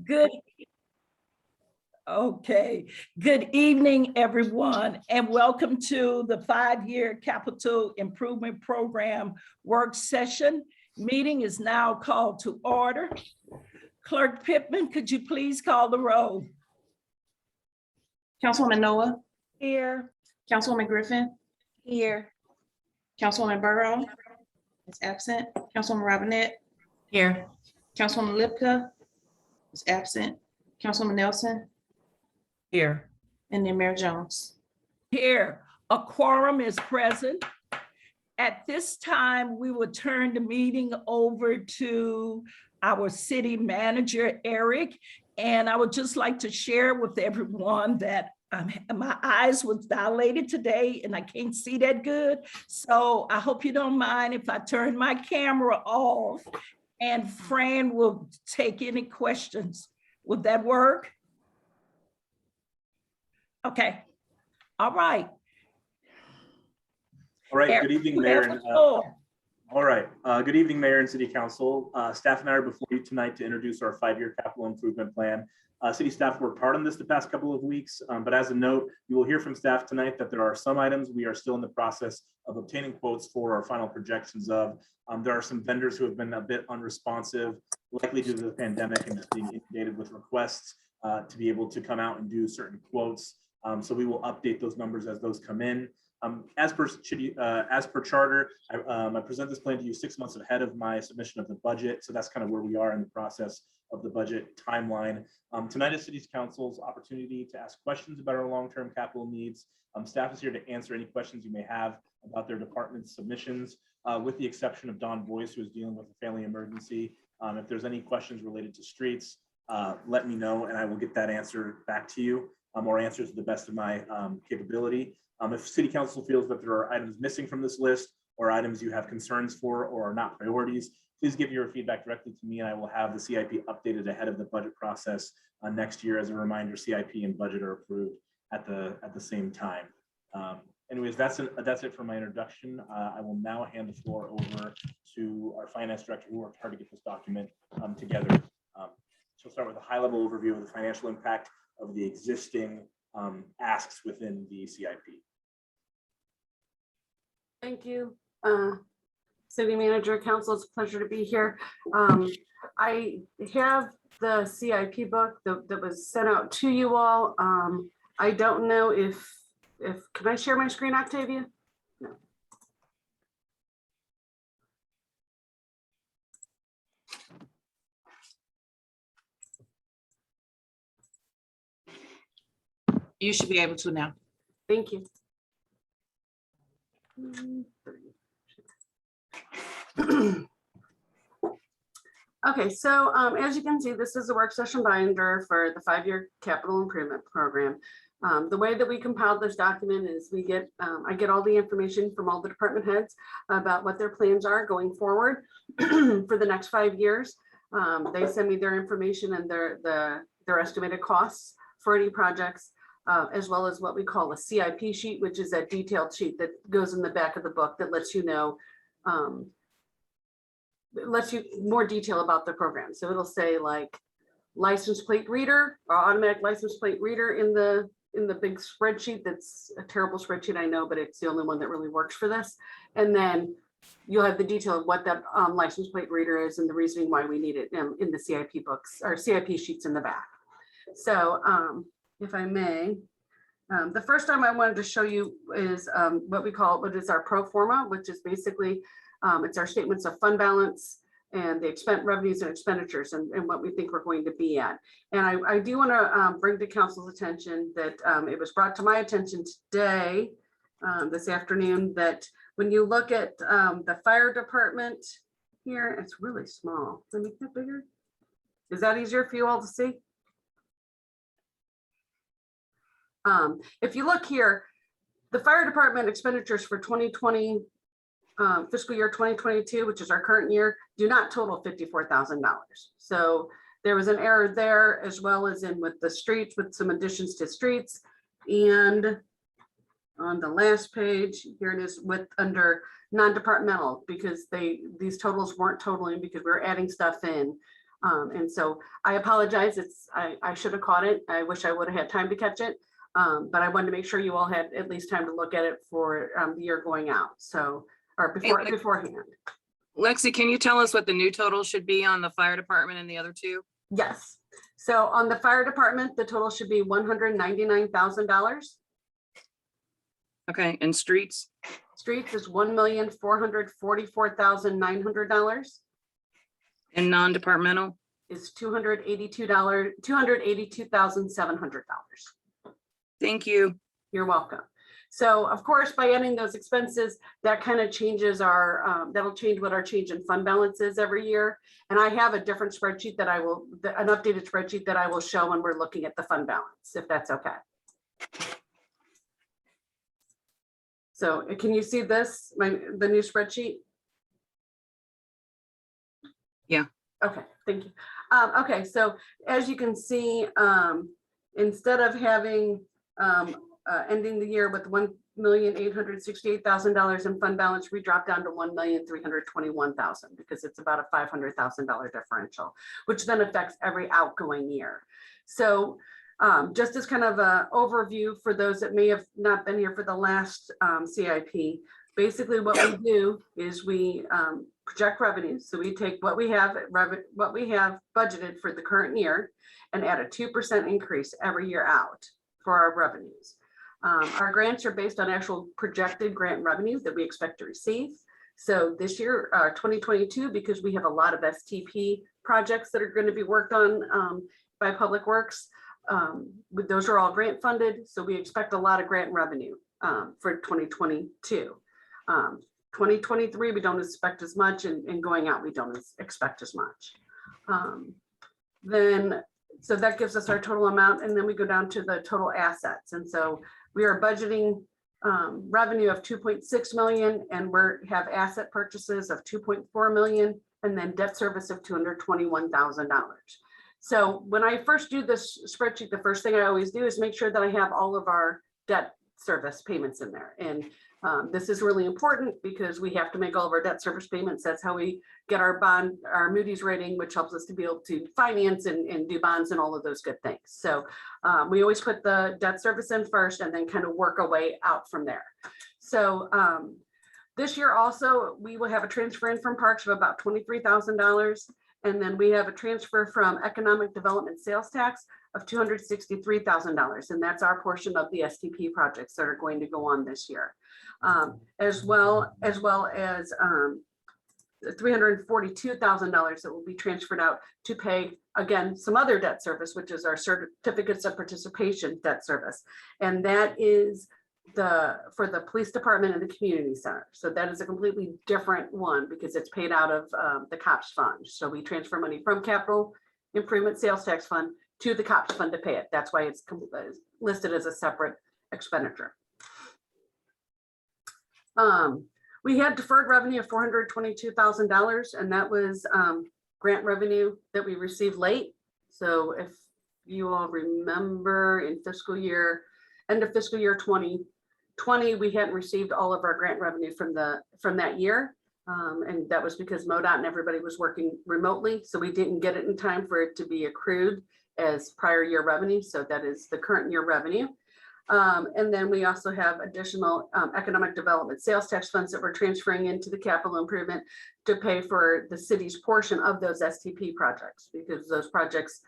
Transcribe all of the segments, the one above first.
Good. Okay. Good evening, everyone, and welcome to the 5-year Capital Improvement Program work session. Meeting is now called to order. Clerk Pittman, could you please call the roll? Councilwoman Noah, Here. Councilwoman Griffin, Here. Councilwoman Burrow is absent. Councilwoman Robinette, Here. Councilwoman Lipka is absent. Councilwoman Nelson, Here. and then Mayor Jones. Here. A quorum is present. At this time, we will turn the meeting over to our city manager, Eric. And I would just like to share with everyone that my eyes was dilated today and I can't see that good. So I hope you don't mind if I turn my camera off and Fran will take any questions. Would that work? Okay. All right. All right, good evening, Mayor. And, good evening, Mayor and City Council. Staff and I are before you tonight to introduce our 5-year capital improvement plan. City staff worked hard on this the past couple of weeks, but as a note, you will hear from staff tonight that there are some items we are still in the process of obtaining quotes for our final projections of. There are some vendors who have been a bit unresponsive, likely due to the pandemic and just being inundated with requests to be able to come out and do certain quotes. So we will update those numbers as those come in. As per charter, I present this plan to you 6 months ahead of my submission of the budget. So that's kind of where we are in the process of the budget timeline. Tonight is City Council's opportunity to ask questions about our long-term capital needs. Staff is here to answer any questions you may have about their department's submissions, with the exception of Don Boyce, who is dealing with a family emergency. If there's any questions related to streets, let me know and I will get that answer back to you, or answer to the best of my capability. If City Council feels that there are items missing from this list or items you have concerns for or are not priorities, please give your feedback directly to me and I will have the CIP updated ahead of the budget process next year. As a reminder, CIP and budget are approved at the same time. Anyways, that's it for my introduction. I will now hand the floor over to our finance director who worked hard to get this document together. She'll start with a high-level overview of the financial impact of the existing asks within the CIP. Thank you, City Manager, Council. It's a pleasure to be here. I have the CIP book that was sent out to you all. I don't know if can I share my screen, Octavia? No. You should be able to now. Thank you. Okay, so as you can see, this is a work session binder for the 5-year capital improvement program. The way that we compiled this document is we get, I get all the information from all the department heads about what their plans are going forward for the next 5 years. They send me their information and their estimated costs for any projects. As well as what we call a CIP sheet, which is a detailed sheet that goes in the back of the book that lets you know, lets you more detail about the program. So it'll say like license plate reader or automatic license plate reader in the big spreadsheet. That's a terrible spreadsheet, I know, but it's the only one that really works for this. And then you'll have the detail of what that license plate reader is and the reasoning why we need it in the CIP books or CIP sheets in the back. So, if I may, the first time I wanted to show you is what is our pro forma, which is basically, it's our statements of fund balance and the revenues and expenditures and what we think we're going to be at. And I do want to bring to council's attention that it was brought to my attention today, this afternoon, that when you look at the fire department here, it's really small. Let me make that bigger. Is that easier for you all to see? If you look here, the fire department expenditures for 2020, fiscal year 2022, which is our current year, do not total $54,000. So there was an error there, as well as in with the streets, with some additions to streets. And on the last page, here it is with under non-departmental, because these totals weren't totaling because we were adding stuff in. And so I apologize. I should have caught it. I wish I would have had time to catch it. But I wanted to make sure you all had at least time to look at it for the year going out. So, or beforehand. Lexi, can you tell us what the new total should be on the fire department and the other two? Yes. So on the fire department, the total should be $199,000. Okay, and streets? Streets is $1,444,900. And non-departmental? Is $282,700. Thank you. You're welcome. So of course, by adding those expenses, that kind of changes our, that'll change what our change in fund balance is every year. And I have a different spreadsheet that an updated spreadsheet that I will show when we're looking at the fund balance, if that's okay. So can you see this, the new spreadsheet? Yeah. Okay, thank you. Okay, so as you can see, instead of having ending the year with $1,868,000 in fund balance, we dropped down to $1,321,000 because it's about a $500,000 differential, which then affects every outgoing year. So just as kind of an overview for those that may have not been here for the last CIP, basically what we do is we project revenues. So we take what we have budgeted for the current year and add a 2% increase every year out for our revenues. Our grants are based on actual projected grant revenue that we expect to receive. So this year, 2022, because we have a lot of STP projects that are going to be worked on by Public Works, those are all grant funded. So we expect a lot of grant revenue for 2022. 2023, we don't expect as much, and going out, we don't expect as much. So that gives us our total amount, and then we go down to the total assets. And so we are budgeting revenue of 2.6 million, and we have asset purchases of 2.4 million, and then debt service of $221,000. So when I first do this spreadsheet, the first thing I always do is make sure that I have all of our debt service payments in there. And this is really important because we have to make all of our debt service payments. That's how we get our bond, our Moody's rating, which helps us to be able to finance and do bonds and all of those good things. So we always put the debt service in first and then kind of work our way out from there. So this year also, we will have a transfer in from Parks of about $23,000. And then we have a transfer from Economic Development Sales Tax of $263,000. And that's our portion of the STP projects that are going to go on this year. As well as $342,000 that will be transferred out to pay, again, some other debt service, which is our certificates of participation debt service. And that is for the police department and the community center. So that is a completely different one because it's paid out of the COPS fund. So we transfer money from capital improvement sales tax fund to the COPS fund to pay it. That's why it's listed as a separate expenditure. We had deferred revenue of $422,000, and that was grant revenue that we received late. So if you all remember, in end of fiscal year 2020, we hadn't received all of our grant revenue from that year. And that was because MoDOT and everybody was working remotely. So we didn't get it in time for it to be accrued as prior year revenue. So that is the current year revenue. And then we also have additional economic development sales tax funds that we're transferring into the capital improvement to pay for the city's portion of those STP projects, because those projects,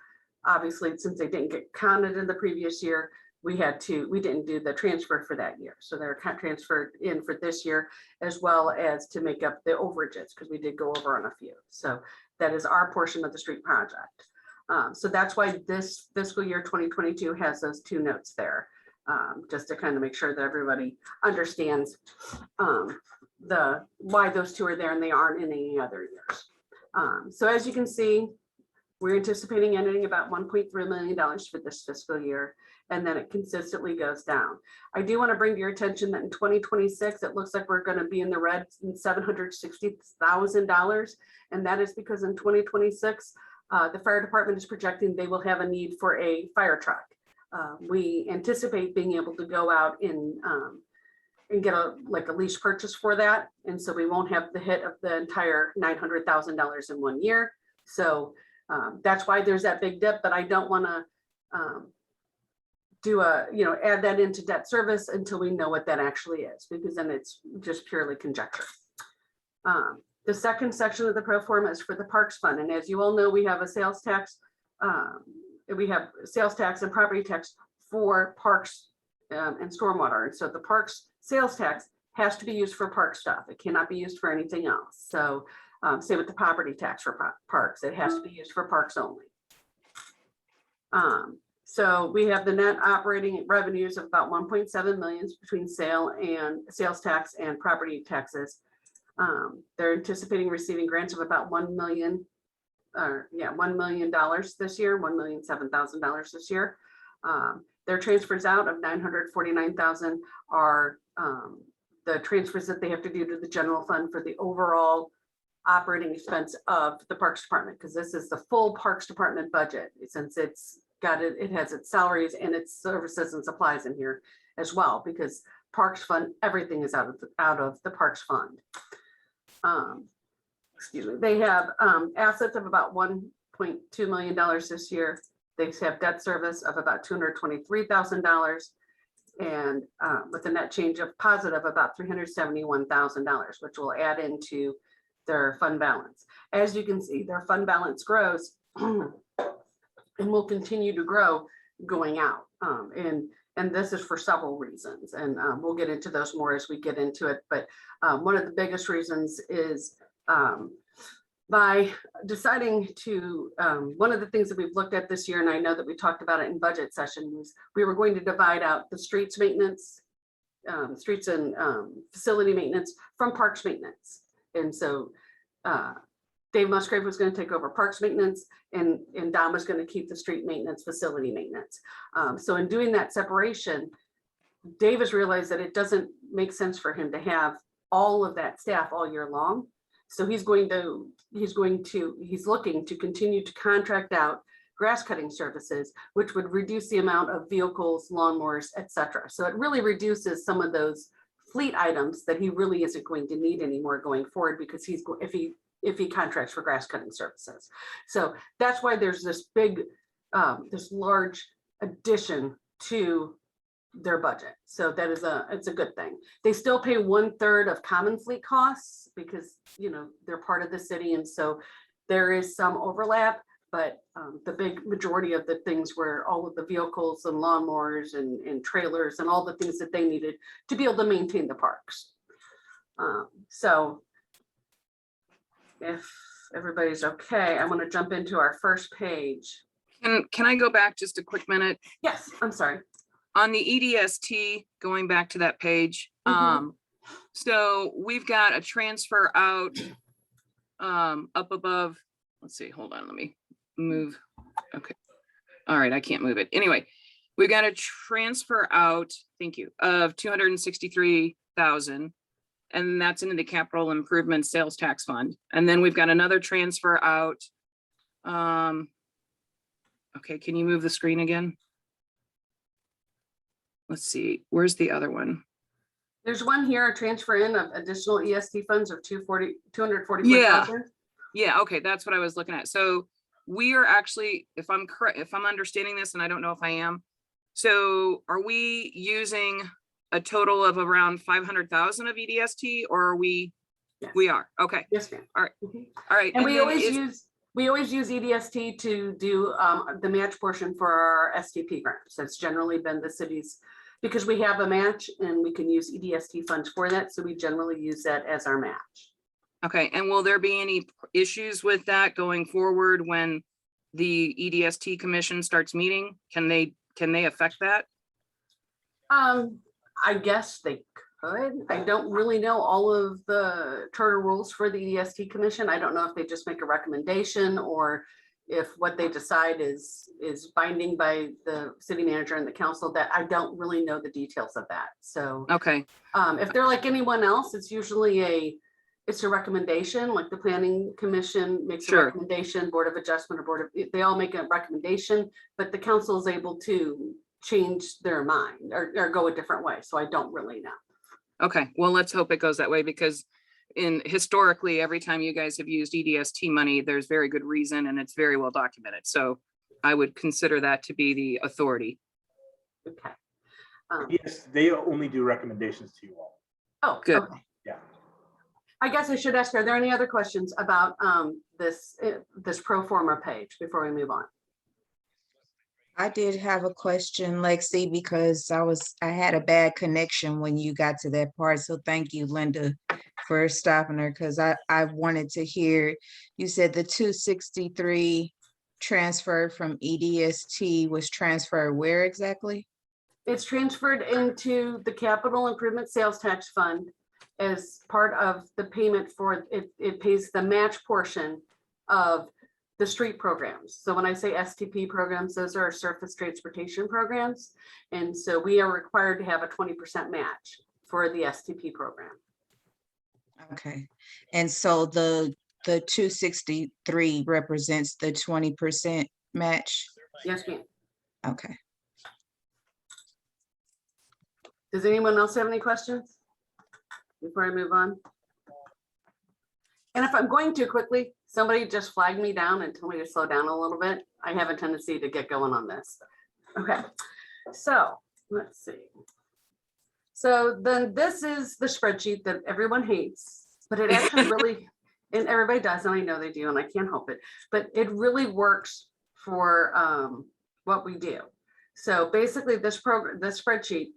obviously, since they didn't get counted in the previous year, we didn't do the transfer for that year. So they're transferred in for this year, as well as to make up the overages, because we did go over on a few. So that is our portion of the street project. So that's why this fiscal year 2022 has those two notes there. Just to kind of make sure that everybody understands why those two are there and they aren't in any other years. So as you can see, we're anticipating ending about $1.3 million for this fiscal year, and then it consistently goes down. I do want to bring to your attention that in 2026, it looks like we're going to be in the red in $760,000, and that is because in 2026, the fire department is projecting they will have a need for a fire truck. We anticipate being able to go out and get a lease purchase for that. And so we won't have the hit of the entire $900,000 in one year. So That's why there's that big dip, but I don't want to add that into debt service until we know what that actually is, because then it's just purely conjecture. The second section of the pro forma is for the Parks Fund. And as you all know, we have a sales tax. We have sales tax and property tax for parks and stormwater. And so the parks sales tax has to be used for park stuff. It cannot be used for anything else. So same with the property tax for parks. It has to be used for parks only. So we have the net operating revenues of about 1.7 million between sales tax and property taxes. They're anticipating receiving grants of about $1 million this year, $1,007,000 this year. Their transfers out of 949,000 are the transfers that they have to do to the general fund for the overall operating expense of the Parks Department, because this is the full Parks Department budget, since it has its salaries and its services and supplies in here as well, because Parks Fund, everything is out of the Parks Fund. Excuse me. They have assets of about $1.2 million this year. They have debt service of about $223,000, and with a net change of positive about $371,000, which will add into their fund balance. As you can see, their fund balance grows and will continue to grow going out. And this is for several reasons, and we'll get into those more as we get into it. But one of the biggest reasons is by deciding to, one of the things that we've looked at this year, and I know that we talked about it in budget session, was we were going to divide out the streets maintenance, streets and facility maintenance from parks maintenance. And so Dave Musgrave was going to take over parks maintenance, and Don was going to keep the street maintenance, facility maintenance. So in doing that separation, Dave has realized that it doesn't make sense for him to have all of that staff all year long. So he's looking to continue to contract out grass cutting services, which would reduce the amount of vehicles, lawnmowers, et cetera. So it really reduces some of those fleet items that he really isn't going to need anymore going forward, because if he contracts for grass cutting services. So that's why there's this big, this large addition to their budget. So that is it's a good thing. They still pay 1/3 of common fleet costs because, they're part of the city. And so there is some overlap, but the big majority of the things were all of the vehicles and lawnmowers and trailers and all the things that they needed to be able to maintain the parks. So if everybody's okay, I want to jump into our first page. Can I go back just a quick minute? Yes, I'm sorry. On the EDST, going back to that page, so we've got a transfer out up above, let's see, hold on, let me move. Okay. All right, I can't move it. Anyway, we got a transfer out, thank you, of 263,000. And that's into the capital improvement sales tax fund. And then we've got another transfer out. Okay, can you move the screen again? Let's see, where's the other one? There's one here, a transfer in of additional EST funds of 244,000. Yeah, okay, that's what I was looking at. So we are actually, if I'm correct, if I'm understanding this, and I don't know if I am. So are we using a total of around 500,000 of EDST, or are we? Yes. We are, okay. Yes, ma'am. All right. Mhm. All right. And we then always use EDST to do the match portion for our STP grants. That's generally been the city's, because we have a match and we can use EDST funds for that. So we generally use that as our match. Okay, and will there be any issues with that going forward when the EDST commission starts meeting? Can they affect that? I guess they could. I don't really know all of the charter rules for the EDST commission. I don't know if they just make a recommendation or if what they decide is binding by the city manager and the council. That I don't really know the details of that. So Okay, if they're like anyone else, it's usually a recommendation, like the planning commission makes a Sure. recommendation, board of adjustment or they all make a recommendation, but the council is able to change their mind or go a different way. So I don't really know. okay, well, let's hope it goes that way, because historically, every time you guys have used EDST money, there's very good reason and it's very well documented. So I would consider that to be the authority. Okay. Yes, they only do recommendations to you all. Oh, Good. okay. Yeah. I guess I should ask, are there any other questions about this pro forma page before we move on? I did have a question, Lexi, because I had a bad connection when you got to that part. So thank you, Linda, for stopping her, because I wanted to hear, you said the 263 transferred from EDST was transferred where exactly? It's transferred into the capital improvement sales tax fund as part of the payment for it. It pays the match portion of the street programs. So when I say STP programs, those are surface transportation programs. And so we are required to have a 20% match for the STP program. Okay, and so the 263 represents the 20% match? Yes, ma'am. Okay. Does anyone else have any questions before I move on? And if I'm going too quickly, somebody just flag me down and tell me to slow down a little bit. I have a tendency to get going on this. Okay, so let's see. So then this is the spreadsheet that everyone hates, but it actually really, and everybody does, and I know they do, and I can't help it, but it really works for what we do. So basically this spreadsheet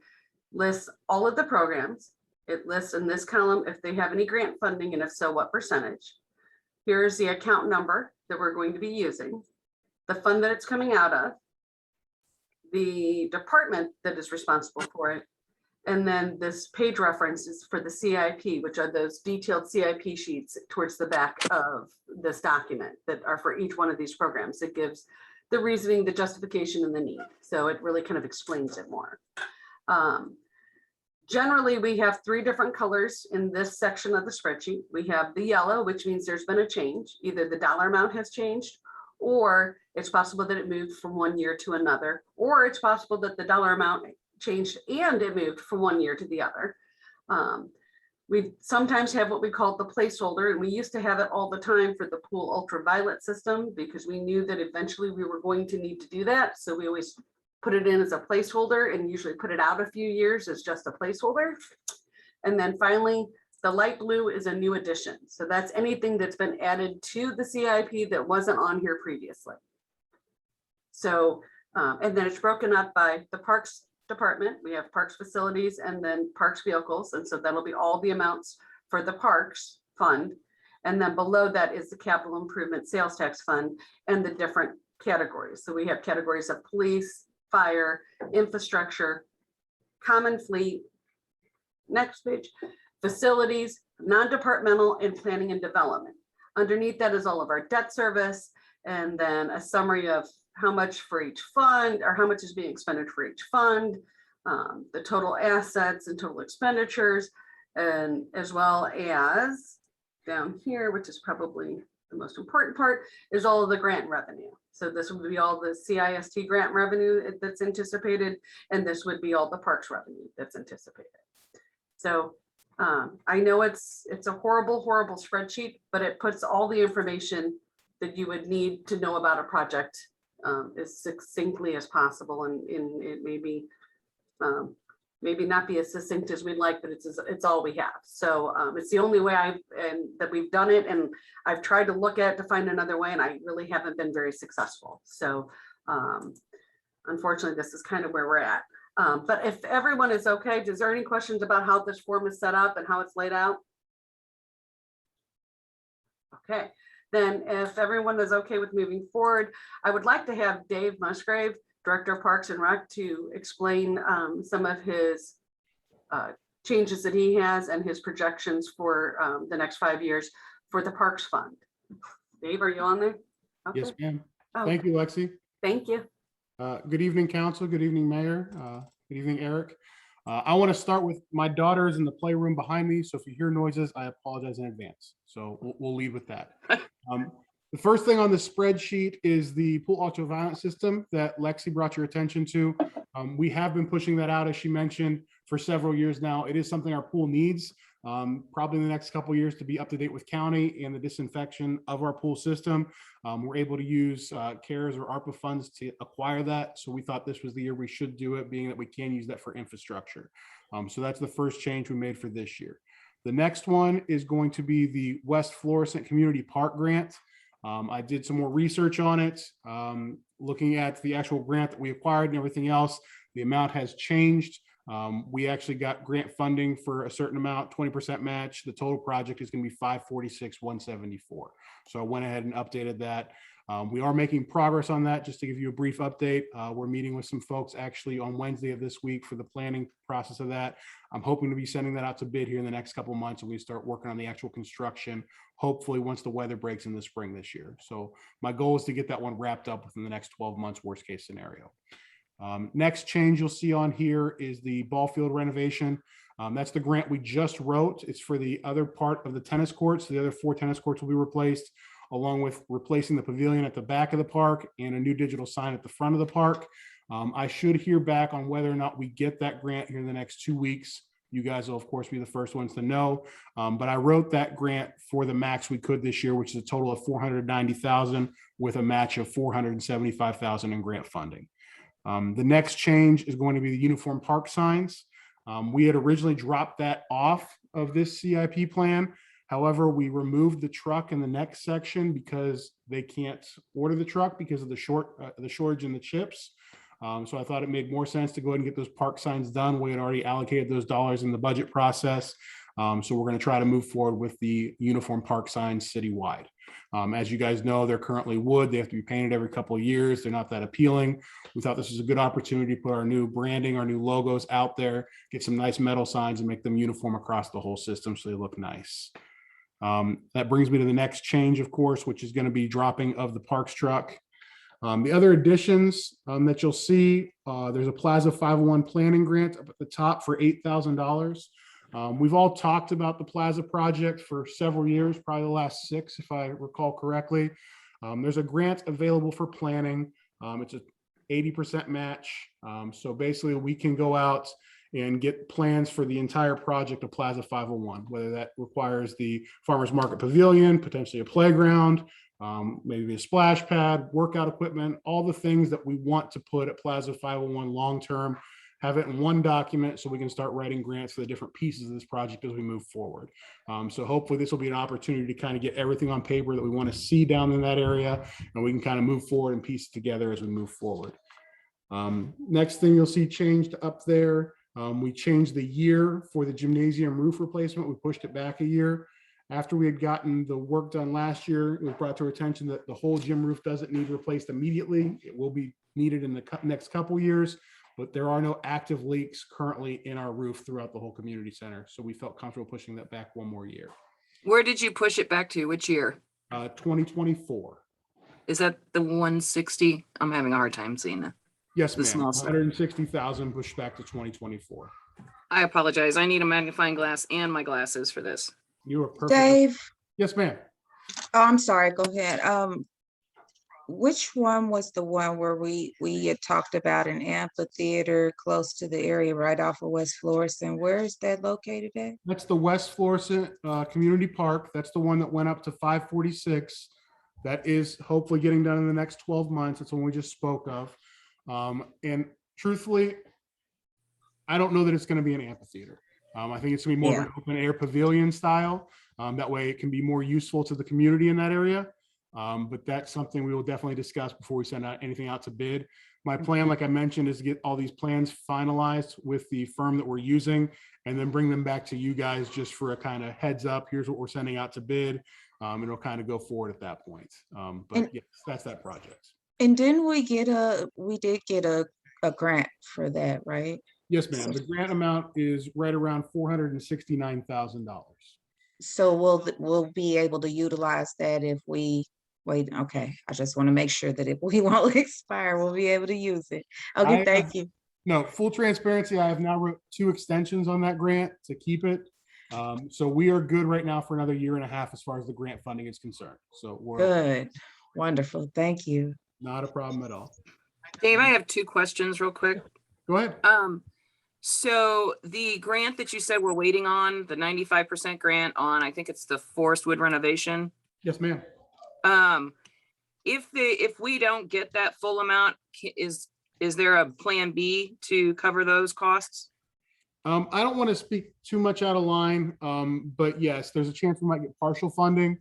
lists all of the programs. It lists in this column if they have any grant funding, and if so, what percentage. Here's the account number that we're going to be using, the fund that it's coming out of, the department that is responsible for it, and then this page reference is for the CIP, which are those detailed CIP sheets towards the back of this document that are for each one of these programs. It gives the reasoning, the justification, and the need. So it really kind of explains it more. Generally, we have three different colors in this section of the spreadsheet. We have the yellow, which means there's been a change. Either the dollar amount has changed, or it's possible that it moved from one year to another, or it's possible that the dollar amount changed and it moved from one year to the other. We sometimes have what we call the placeholder, and we used to have it all the time for the pool ultraviolet system because we knew that eventually we were going to need to do that. So we always put it in as a placeholder and usually put it out a few years as just a placeholder. And then finally, the light blue is a new addition. So that's anything that's been added to the CIP that wasn't on here previously. So, and then it's broken up by the Parks Department. We have Parks Facilities and then Parks Vehicles. And so that'll be all the amounts for the Parks Fund. And then below that is the Capital Improvement Sales Tax Fund and the different categories. So we have categories of police, fire, infrastructure, common fleet, next page, facilities, non-departmental, and planning and development. Underneath that is all of our debt service, and then a summary of how much for each fund, or how much is being expended for each fund, the total assets and total expenditures, and as well as down here, which is probably the most important part, is all of the grant revenue. So this would be all the CIST grant revenue that's anticipated, and this would be all the parks revenue that's anticipated. So I know it's a horrible, horrible spreadsheet, but it puts all the information that you would need to know about a project as succinctly as possible, and it may be maybe not be as succinct as we'd like, but it's all we have. So it's the only way that we've done it, and I've tried to look at it to find another way, and I really haven't been very successful. So unfortunately, this is kind of where we're at. But if everyone is okay, is there any questions about how this form is set up and how it's laid out? Okay, then if everyone is okay with moving forward, I would like to have Dave Musgrave, Director of Parks and Rec, to explain some of his changes that he has and his projections for the next 5 years for the Parks Fund. Dave, are you on there? Okay. Yes, ma'am. Oh, Thank you, Lexi. thank you. Good evening, council. Good evening, Mayor. Good evening, Eric. I want to start with my daughters in the playroom behind me. So if you hear noises, I apologize in advance. So we'll leave with that. The first thing on the spreadsheet is the pool ultraviolet system that Lexi brought your attention to. We have been pushing that out, as she mentioned, for several years now. It is something our pool needs. probably in the next couple of years to be up to date with county and the disinfection of our pool system. We're able to use CARES or ARPA funds to acquire that. So we thought this was the year we should do it, being that we can use that for infrastructure. So that's the first change we made for this year. The next one is going to be the West Florissant Community Park Grant. I did some more research on it, looking at the actual grant that we acquired and everything else. The amount has changed. We actually got grant funding for a certain amount, 20% match. The total project is going to be $546,174. So I went ahead and updated that. We are making progress on that. Just to give you a brief update, we're meeting with some folks actually on Wednesday of this week for the planning process of that. I'm hoping to be sending that out to bid here in the next couple of months, and we start working on the actual construction, hopefully once the weather breaks in the spring this year. So my goal is to get that one wrapped up within the next 12 months, worst case scenario. Next change you'll see on here is the ball field renovation. That's the grant we just wrote. It's for the other part of the tennis courts. The other 4 tennis courts will be replaced, along with replacing the pavilion at the back of the park and a new digital sign at the front of the park. I should hear back on whether or not we get that grant here in the next 2 weeks. You guys will, of course, be the first ones to know. But I wrote that grant for the max we could this year, which is a total of $490,000 with a match of $475,000 in grant funding. The next change is going to be the uniform park signs. We had originally dropped that off of this CIP plan. However, we removed the truck in the next section because they can't order the truck because of the shortage in the chips. So I thought it made more sense to go ahead and get those park signs done. We had already allocated those dollars in the budget process. So we're going to try to move forward with the uniform park signs citywide. As you guys know, they're currently wood. They have to be painted every couple of years. They're not that appealing. We thought this was a good opportunity to put our new branding, our new logos out there, get some nice metal signs and make them uniform across the whole system so they look nice. That brings me to the next change, of course, which is going to be dropping of the parks truck. The other additions that you'll see, there's a Plaza 501 planning grant up at the top for $8,000. We've all talked about the Plaza project for several years, probably the last 6, if I recall correctly. There's a grant available for planning. It's a 80% match. So basically we can go out and get plans for the entire project of Plaza 501, whether that requires the farmers market pavilion, potentially a playground, maybe a splash pad, workout equipment, all the things that we want to put at Plaza 501 long-term, have it in one document so we can start writing grants for the different pieces of this project as we move forward. So hopefully this will be an opportunity to kind of get everything on paper that we want to see down in that area, and we can kind of move forward and piece it together as we move forward. Next thing you'll see changed up there, we changed the year for the gymnasium roof replacement. We pushed it back a year. After we had gotten the work done last year, it was brought to our attention that the whole gym roof doesn't need replaced immediately. It will be needed in the next couple years, but there are no active leaks currently in our roof throughout the whole community center. So we felt comfortable pushing that back one more year. Where did you push it back to? Which year? 2024. Is that the 160? I'm having a hard time seeing that. Yes, The ma'am. small stuff. 160,000 pushed back to 2024. I apologize. I need a magnifying glass and my glasses for this. You are perfect. Dave, Yes, ma'am. oh, I'm sorry, go ahead. Which one was the one where we had talked about an amphitheater close to the area right off of West Florissant? Where is that located at? That's the West Florissant Community Park. That's the one that went up to 546. That is hopefully getting done in the next 12 months. That's one we just spoke of. And truthfully, I don't know that it's going to be an amphitheater. I think it's going to be more of an open air pavilion style. That way it can be more useful to the community in that area. But that's something we will definitely discuss before we send out anything out to bid. My plan, like I mentioned, is to get all these plans finalized with the firm that we're using and then bring them back to you guys just for a kind of heads up. Here's what we're sending out to bid. And it'll kind of go forward at that point. But yes, that's that project. And didn't we did get a grant for that, right? Yes, ma'am. The grant amount is right around $469,000. So we'll be able to utilize that if we wait. Okay, I just want to make sure that if we won't expire, we'll be able to use it. Okay, thank you. No, full transparency, I have now wrote 2 extensions on that grant to keep it. So we are good right now for another 1.5 years as far as the grant funding is concerned. So we're Good, wonderful, thank you. not a problem at all. Dave, I have 2 questions real quick. Go ahead. So the grant that you said we're waiting on, the 95% grant on, I think it's the forest wood renovation. Yes, ma'am. If we don't get that full amount, is there a plan B to cover those costs? I don't want to speak too much out of line, but yes, there's a chance we might get partial funding.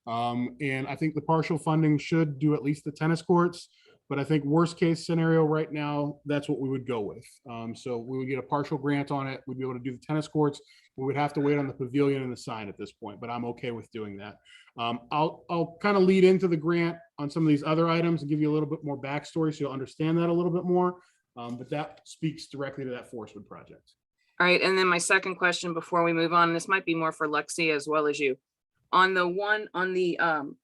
And I think the partial funding should do at least the tennis courts. But I think worst case scenario right now, that's what we would go with. So we would get a partial grant on it. We'd be able to do the tennis courts. We would have to wait on the pavilion and the sign at this point, but I'm okay with doing that. I'll kind of lead into the grant on some of these other items and give you a little bit more backstory so you'll understand that a little bit more. But that speaks directly to that Forestwood project. All right, and then my second question before we move on, this might be more for Lexi as well as you. On the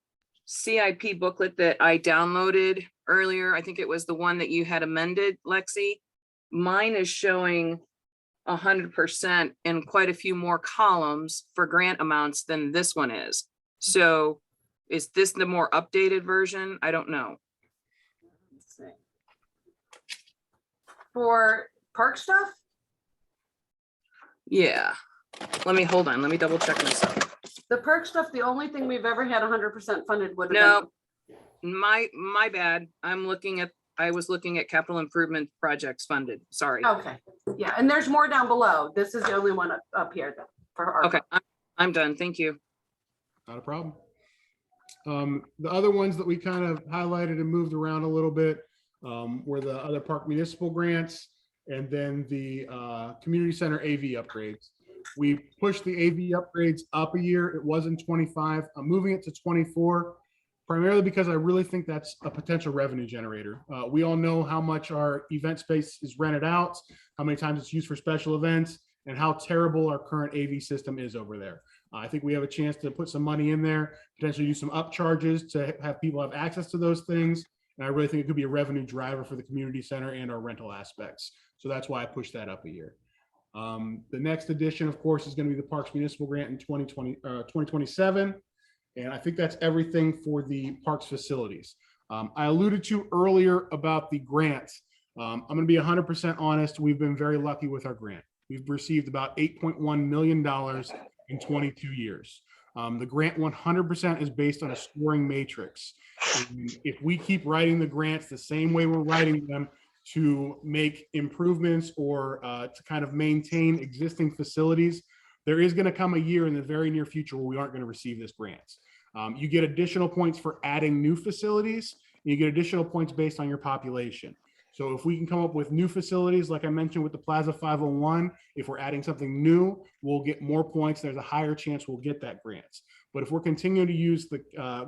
CIP booklet that I downloaded earlier, I think it was the one that you had amended, Lexi. Mine is showing 100% and quite a few more columns for grant amounts than this one is. So is this the more updated version? I don't know. Let's see. For park stuff? Yeah. Let me double check myself. The perk stuff, the only thing we've ever had 100% funded would have No, my bad. I was looking at capital improvement projects funded. Sorry. been. Okay, yeah, and there's more down below. This is the only one up here for our. Okay, I'm done. Thank you. Not a problem. The other ones that we kind of highlighted and moved around a little bit were the other park municipal grants and then the community center AV upgrades. We pushed the AV upgrades up a year. It was in 25. I'm moving it to 24, primarily because I really think that's a potential revenue generator. We all know how much our event space is rented out, how many times it's used for special events, and how terrible our current AV system is over there. I think we have a chance to put some money in there, potentially do some upcharges to have people have access to those things. And I really think it could be a revenue driver for the community center and our rental aspects. So that's why I pushed that up a year. The next addition, of course, is going to be the Parks Municipal Grant in 2027. And I think that's everything for the parks facilities. I alluded to earlier about the grants. I'm going to be 100% honest. We've been very lucky with our grant. We've received about $8.1 million in 22 years. The grant 100% is based on a scoring matrix. And if we keep writing the grants the same way we're writing them to make improvements or to kind of maintain existing facilities, there is going to come a year in the very near future where we aren't going to receive this grant. You get additional points for adding new facilities. And you get additional points based on your population. So if we can come up with new facilities, like I mentioned with the Plaza 501, if we're adding something new, we'll get more points. There's a higher chance we'll get that grant. But if we're continuing to use the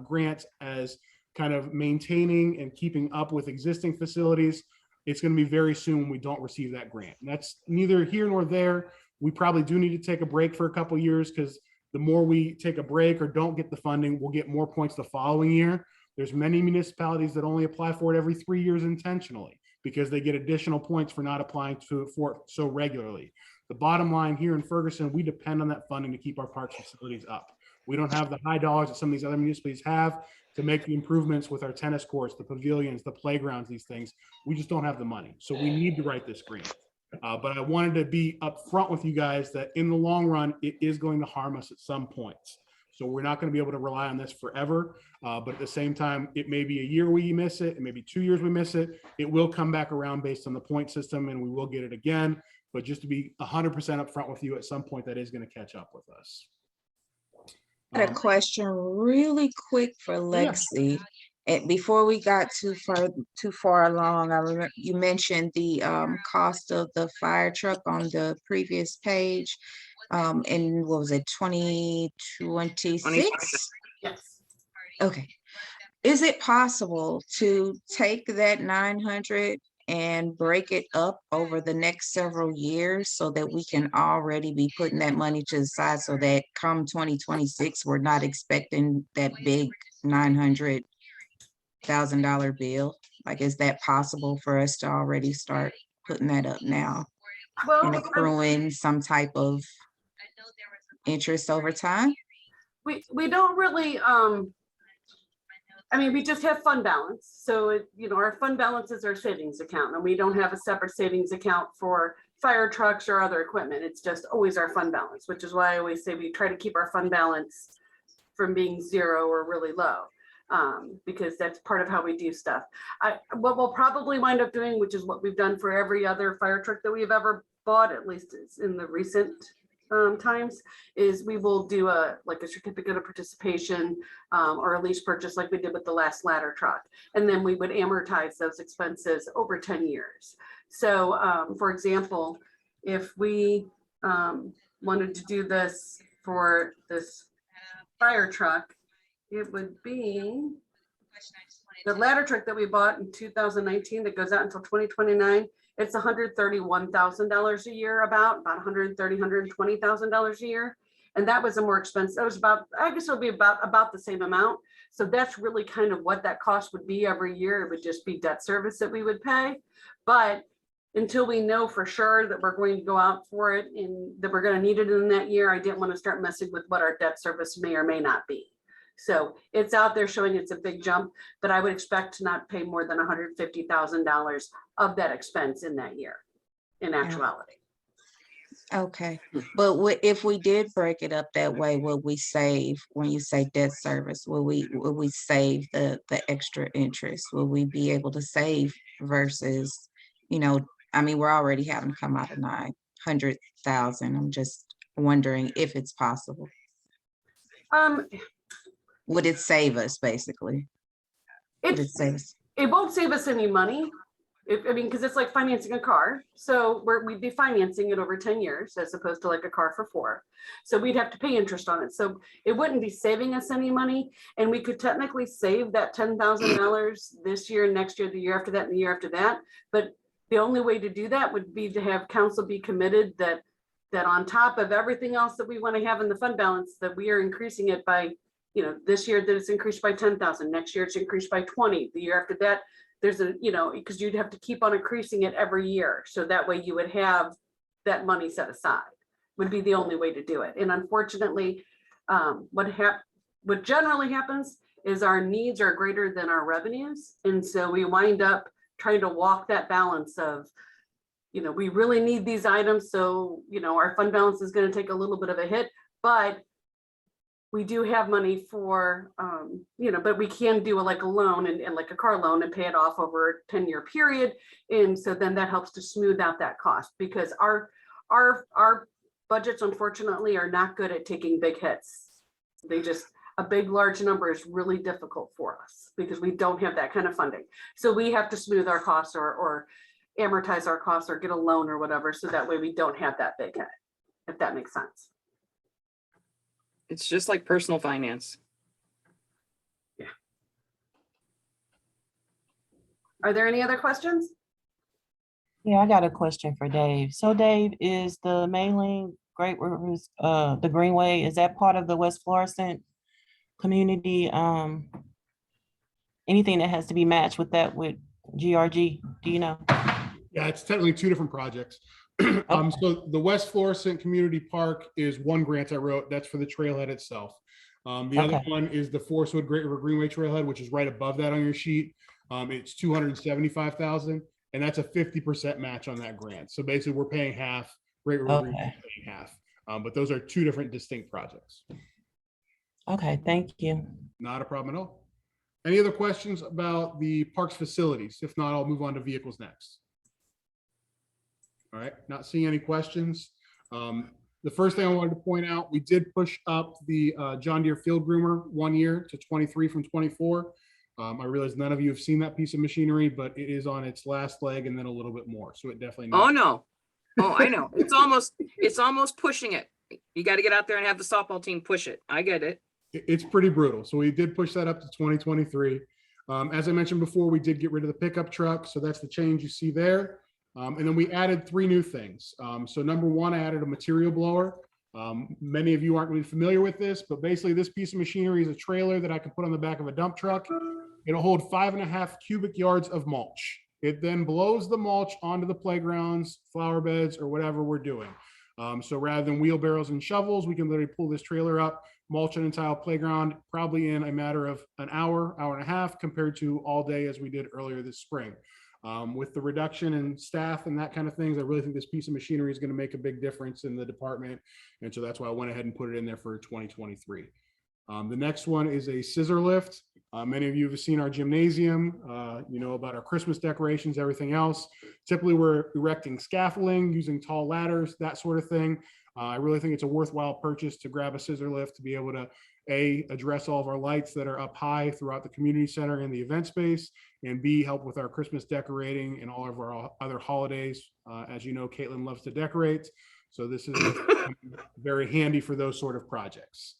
grants as kind of maintaining and keeping up with existing facilities, it's going to be very soon when we don't receive that grant. And that's neither here nor there. We probably do need to take a break for a couple of years because the more we take a break or don't get the funding, we'll get more points the following year. There's many municipalities that only apply for it every 3 years intentionally, because they get additional points for not applying for it so regularly. The bottom line here in Ferguson, we depend on that funding to keep our parks facilities up. We don't have the high dollars that some of these other municipalities have to make the improvements with our tennis courts, the pavilions, the playgrounds, these things. We just don't have the money. So we need to write this grant. But I wanted to be upfront with you guys that in the long run, it is going to harm us at some points. So we're not going to be able to rely on this forever. But at the same time, it may be a year we miss it, it may be 2 years we miss it. It will come back around based on the point system and we will get it again. But just to be 100% upfront with you, at some point that is going to catch up with us. I had a question really quick for Lexi. And before we got too far along, I remember you mentioned the cost of the fire truck on the previous page. And what was it, 2026? Yes. Okay. Is it possible to take that 900 and break it up over the next several years so that we can already be putting that money to the side so that come 2026, we're not expecting that big $900,000 bill? Like, is that possible for us to already start putting that up now and accruing some type of interest over time? We don't really, I mean, we just have fund balance. So, our fund balance is our savings account, and we don't have a separate savings account for fire trucks or other equipment. It's just always our fund balance, which is why I always say we try to keep our fund balance from being zero or really low. Because that's part of how we do stuff. What we'll probably wind up doing, which is what we've done for every other fire truck that we've ever bought, at least it's in the recent times, is we will do a certificate of participation or a lease purchase like we did with the last ladder truck. And then we would amortize those expenses over 10 years. So for example, if we wanted to do this for this fire truck, it would be the ladder truck that we bought in 2019 that goes out until 2029. It's $131,000 a year, about $130,000, $120,000 a year. And that was a more expensive, that was about, I guess it'll be about the same amount. So that's really kind of what that cost would be every year. It would just be debt service that we would pay. But until we know for sure that we're going to go out for it and that we're going to need it in that year, I didn't want to start messing with what our debt service may or may not be. So it's out there showing it's a big jump, but I would expect to not pay more than $150,000 of that expense in that year, in actuality. Okay, but if we did break it up that way, will we save, when you say debt service, will we save the extra interest? Will we be able to save versus, I mean, we're already having to come out of 900,000. I'm just wondering if it's possible. Would it save us, basically? Would it save us? It won't save us any money. Because it's like financing a car. So we'd be financing it over 10 years as opposed to like a car for 4. So we'd have to pay interest on it. So it wouldn't be saving us any money. And we could technically save that $10,000 this year, next year, the year after that, and the year after that. But the only way to do that would be to have council be committed that on top of everything else that we want to have in the fund balance, that we are increasing it by, this year that it's increased by 10,000, next year it's increased by 20, the year after that, there's because you'd have to keep on increasing it every year. So that way you would have that money set aside, would be the only way to do it. And unfortunately, what generally happens is our needs are greater than our revenues. And so we wind up trying to walk that balance of, we really need these items. So, our fund balance is going to take a little bit of a hit, but we do have money for, but we can do a loan and like a car loan and pay it off over a 10-year period. And so then that helps to smooth out that cost, because our budgets, unfortunately, are not good at taking big hits. A big, large number is really difficult for us because we don't have that kind of funding. So we have to smooth our costs or amortize our costs or get a loan or whatever. So that way we don't have that big hit, if that makes sense. It's just like personal finance. Yeah. Are there any other questions? Yeah, I got a question for Dave. So Dave, is the mailing Great Rivers, the Greenway, is that part of the West Florissant community? Anything that has to be matched with that with GRG, do you know? Yeah, it's technically 2 different projects. So the West Florissant Community Park is one grant I wrote. That's for the trailhead itself. The other one is the Forest Wood Great River Greenway Trailhead, which is right above that on your sheet. It's $275,000, and that's a 50% match on that grant. So basically, we're paying half. Great River Greenway is paying half. But those are 2 different distinct projects. Okay, thank you. Not a problem at all. Any other questions about the parks facilities? If not, I'll move on to vehicles next. All right, not seeing any questions. The first thing I wanted to point out, we did push up the John Deere Field Groomer 1 year to 23 from 24. I realize none of you have seen that piece of machinery, but it is on its last leg and then a little bit more. So it definitely. Oh, no. Oh, I know. It's almost pushing it. You got to get out there and have the softball team push it. I get it. It's pretty brutal. So we did push that up to 2023. As I mentioned before, we did get rid of the pickup truck. So that's the change you see there. And then we added 3 new things. So number 1, I added a material blower. Many of you aren't really familiar with this, but basically this piece of machinery is a trailer that I can put on the back of a dump truck. It'll hold 5.5 cubic yards of mulch. It then blows the mulch onto the playgrounds, flower beds, or whatever we're doing. So rather than wheelbarrows and shovels, we can literally pull this trailer up, mulch an entire playground, probably in a matter of an hour, hour and a half, compared to all day as we did earlier this spring. With the reduction in staff and that kind of things, I really think this piece of machinery is going to make a big difference in the department. And so that's why I went ahead and put it in there for 2023. The next one is a scissor lift. Many of you have seen our gymnasium, you know about our Christmas decorations, everything else. Typically, we're erecting scaffolding, using tall ladders, that sort of thing. I really think it's a worthwhile purchase to grab a scissor lift to be able to address all of our lights that are up high throughout the community center and the event space, and B, help with our Christmas decorating and all of our other holidays. As you know, Caitlin loves to decorate, so this is very handy for those sort of projects.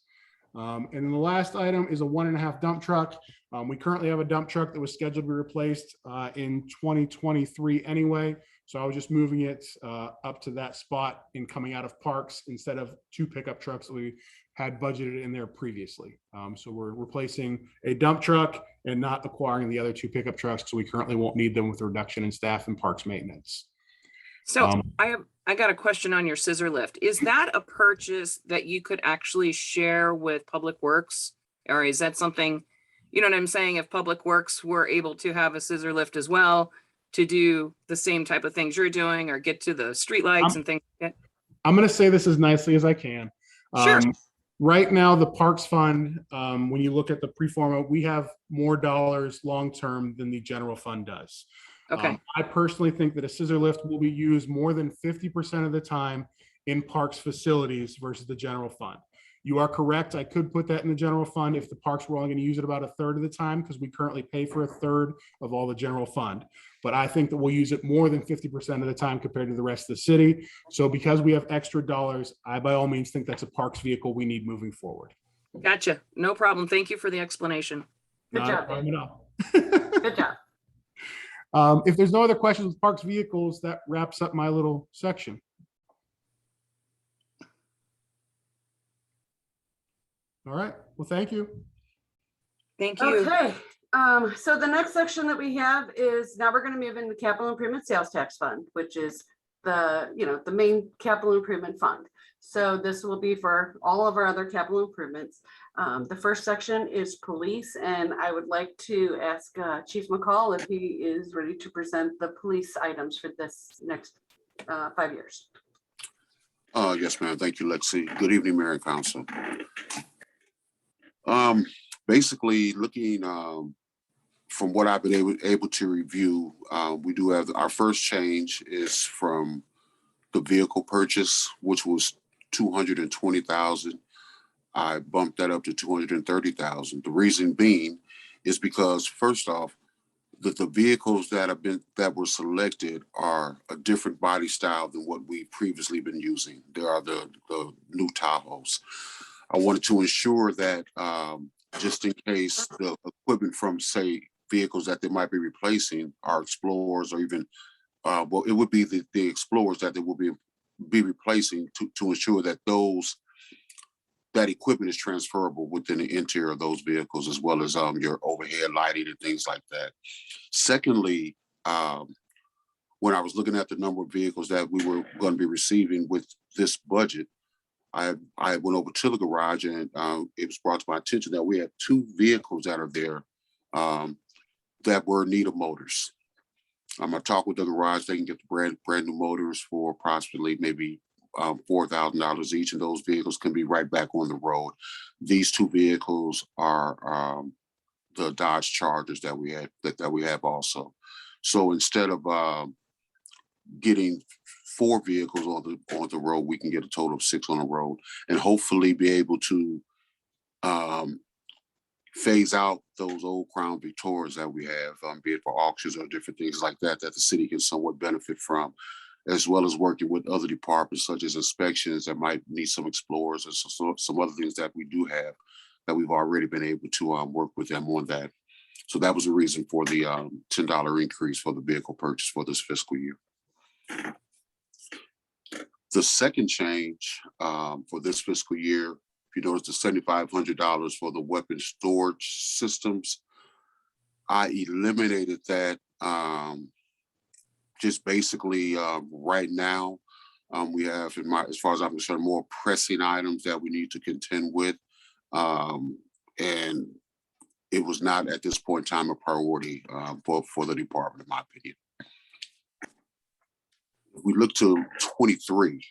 And then the last item is a 1.5 dump truck. We currently have a dump truck that was scheduled to be replaced in 2023 anyway. So I was just moving it up to that spot in coming out of parks instead of 2 pickup trucks that we had budgeted in there previously. So we're replacing a dump truck and not acquiring the other 2 pickup trucks, so we currently won't need them with the reduction in staff and parks maintenance. So I got a question on your scissor lift. Is that a purchase that you could actually share with Public Works? Or is that something, you know what I'm saying? If Public Works were able to have a scissor lift as well to do the same type of things you're doing or get to the streetlights and things like that? I'm going to say this as nicely as I can. Sure. Right now, the Parks Fund, when you look at the pre-forma, we have more dollars long-term than the general fund does. Okay. I personally think that a scissor lift will be used more than 50% of the time in parks facilities versus the general fund. You are correct. I could put that in the general fund if the parks were only going to use it about 1/3 of the time, because we currently pay for 1/3 of all the general fund. But I think that we'll use it more than 50% of the time compared to the rest of the city. So because we have extra dollars, I by all means think that's a parks vehicle we need moving forward. Gotcha. No problem. Thank you for the explanation. Good Not a job, problem Dave. at all. Good job. If there's no other questions with parks vehicles, that wraps up my little section. All right. Well, thank you. Thank you. Okay, so the next section that we have is now we're going to move into capital improvement sales tax fund, which is the main capital improvement fund. So this will be for all of our other capital improvements. The first section is police, and I would like to ask Chief McCall if he is ready to present the police items for this next 5 years. Yes, ma'am. Thank you, Lexi. Good evening, Mayor and Council. Basically, looking from what I've been able to review, we do have our first change is from the vehicle purchase, which was $220,000. I bumped that up to $230,000. The reason being is because, first off, the vehicles that were selected are a different body style than what we've previously been using. There are the new Tahoes. I wanted to ensure that just in case the equipment from, say, vehicles that they might be replacing are Explorers, or even well, it would be the Explorers that they will be replacing to ensure that that equipment is transferable within the interior of those vehicles, as well as your overhead lighting and things like that. Secondly, when I was looking at the number of vehicles that we were going to be receiving with this budget, I went over to the garage, and it was brought to my attention that we have 2 vehicles that are there that were in need of motors. I talked with the garage; they can get the brand new motors for approximately maybe $4,000 each, and those vehicles can be right back on the road. These 2 vehicles are the Dodge Chargers that we have also. So instead of getting 4 vehicles on the road, we can get a total of 6 on the road, and hopefully be able to phase out those old Crown Victorias that we have, be it for auctions or different things like that the city can somewhat benefit from, as well as working with other departments such as inspections that might need some Explorers and some other things that we do have that we've already been able to work with them on that. So that was the reason for the $10 increase for the vehicle purchase for this fiscal year. The second change for this fiscal year, if you notice, the $7,500 for the weapon storage systems, I eliminated that. Just basically right now, we have, as far as I'm concerned, more pressing items that we need to contend with. And it was not at this point in time a priority for the department, in my opinion. we look to 23,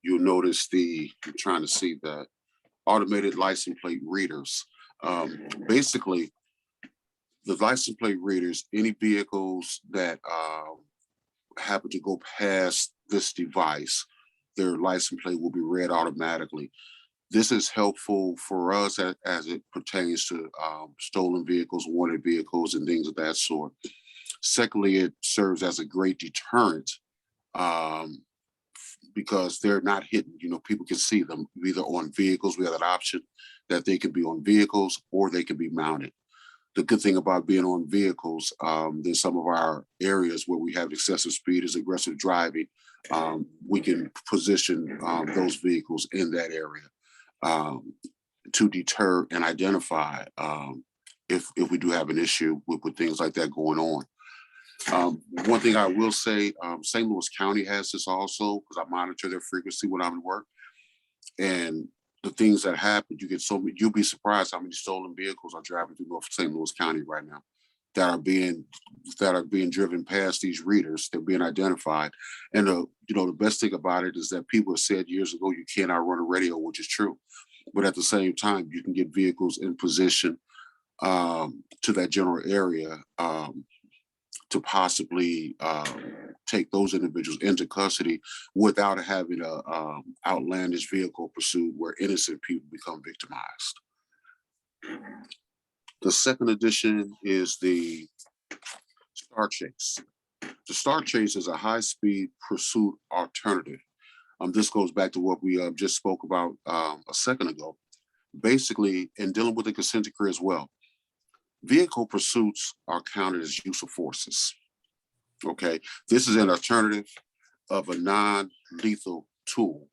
you'll notice I'm trying to see that automated license plate readers. Basically, the license plate readers, any vehicles that happen to go past this device, their license plate will be read automatically. This is helpful for us as it pertains to stolen vehicles, wanted vehicles, and things of that sort. Secondly, it serves as a great deterrent because they're not hidden. You know, people can see them either on vehicles. We have that option that they can be on vehicles or they can be mounted. The good thing about being on vehicles, there's some of our areas where we have excessive speed, is aggressive driving. We can position those vehicles in that area to deter and identify if we do have an issue with things like that going on. One thing I will say, St. Louis County has this also, because I monitor their frequency when I'm at work. And the things that happen, you'll be surprised how many stolen vehicles are driving through North St. Louis County right now that are being driven past these readers. They're being identified. And the best thing about it is that people said years ago, you cannot run a radio, which is true. But at the same time, you can get vehicles in position to that general area to possibly take those individuals into custody without having a outlandish vehicle pursuit where innocent people become victimized. The second edition is the Star Chase. The Star Chase is a high-speed pursuit alternative. This goes back to what we just spoke about a second ago. Basically, in dealing with the consent decree as well, vehicle pursuits are counted as use of forces. Okay, this is an alternative of a non-lethal tool.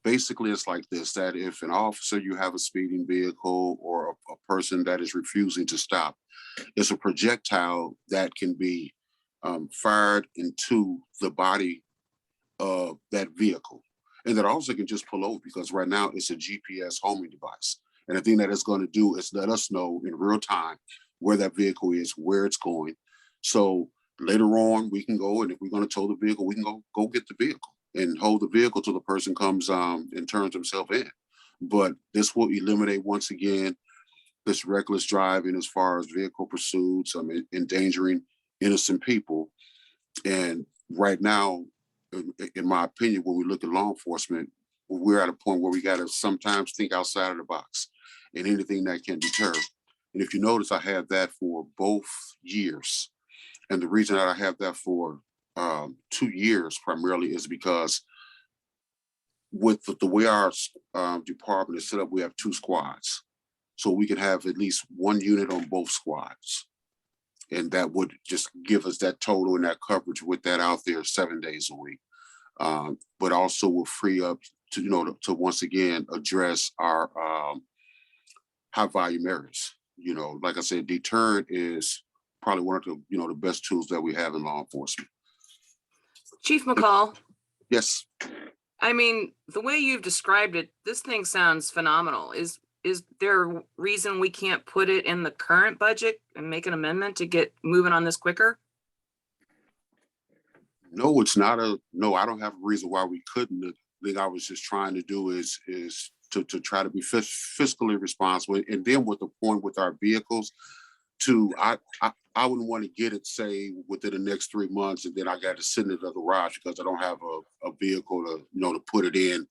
Basically, it's like this, that if an officer, you have a speeding vehicle or a person that is refusing to stop, it's a projectile that can be fired into the body of that vehicle. And that also can just pull over, because right now it's a GPS homing device. And the thing that it's going to do is let us know in real time where that vehicle is, where it's going. So later on, we can go, and if we're going to tow the vehicle, we can go get the vehicle and hold the vehicle till the person comes and turns himself in. But this will eliminate, once again, this reckless driving as far as vehicle pursuits, endangering innocent people. And right now, in my opinion, when we look at law enforcement, we're at a point where we got to sometimes think outside of the box and anything that can deter. And if you notice, I have that for both years. And the reason that I have that for 2 years primarily is because with the way our department is set up, we have 2 squads. So we can have at least 1 unit on both squads. And that would just give us that total and that coverage with that out there 7 days a week. But also will free up to once again address our high volume areas. Like I said, deterrent is probably one of the best tools that we have in law enforcement. Chief McCall. Yes. I mean, the way you've described it, this thing sounds phenomenal. Is there a reason we can't put it in the current budget and make an amendment to get moving on this quicker? No, it's not no, I don't have a reason why we couldn't. The thing I was just trying to do is to try to be fiscally responsible. And then with the point with our vehicles, I wouldn't want to get it, say, within the next 3 months, and then I got to send it to the garage because I don't have a vehicle to put it in,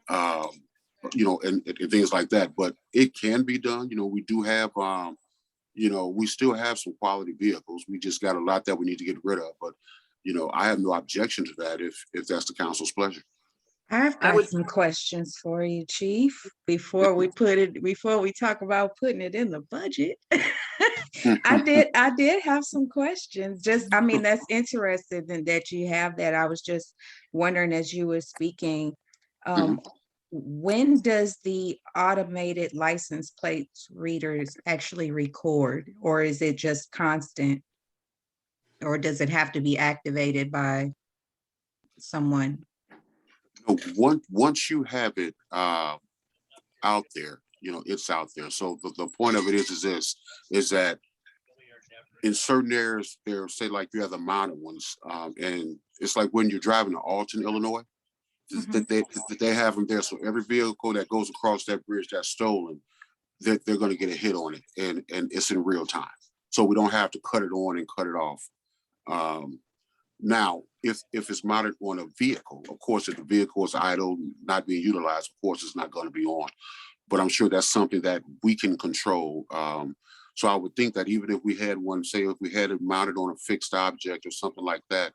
and things like that. But it can be done. We do have, we still have some quality vehicles. We just got a lot that we need to get rid of. But, I have no objection to that if that's the council's pleasure. I've got some questions for you, Chief, before we talk about putting it in the budget. I did have some questions. That's interesting that you have that. I was just wondering as you were speaking, when does the automated license plates readers actually record, or is it just constant? Or does it have to be activated by someone? Once you have it out there, it's out there. So the point of it is that in certain areas, they're say like you have the mounted ones, and it's like when you're driving to Alton, Illinois, that they have them there. So every vehicle that goes across that bridge that's stolen, they're going to get a hit on it, and it's in real time. So we don't have to cut it on and cut it off. Now, if it's mounted on a vehicle, of course, if the vehicle is idle, not being utilized, of course, it's not going to be on. But I'm sure that's something that we can control. So I would think that even if we had one, say if we had it mounted on a fixed object or something like that,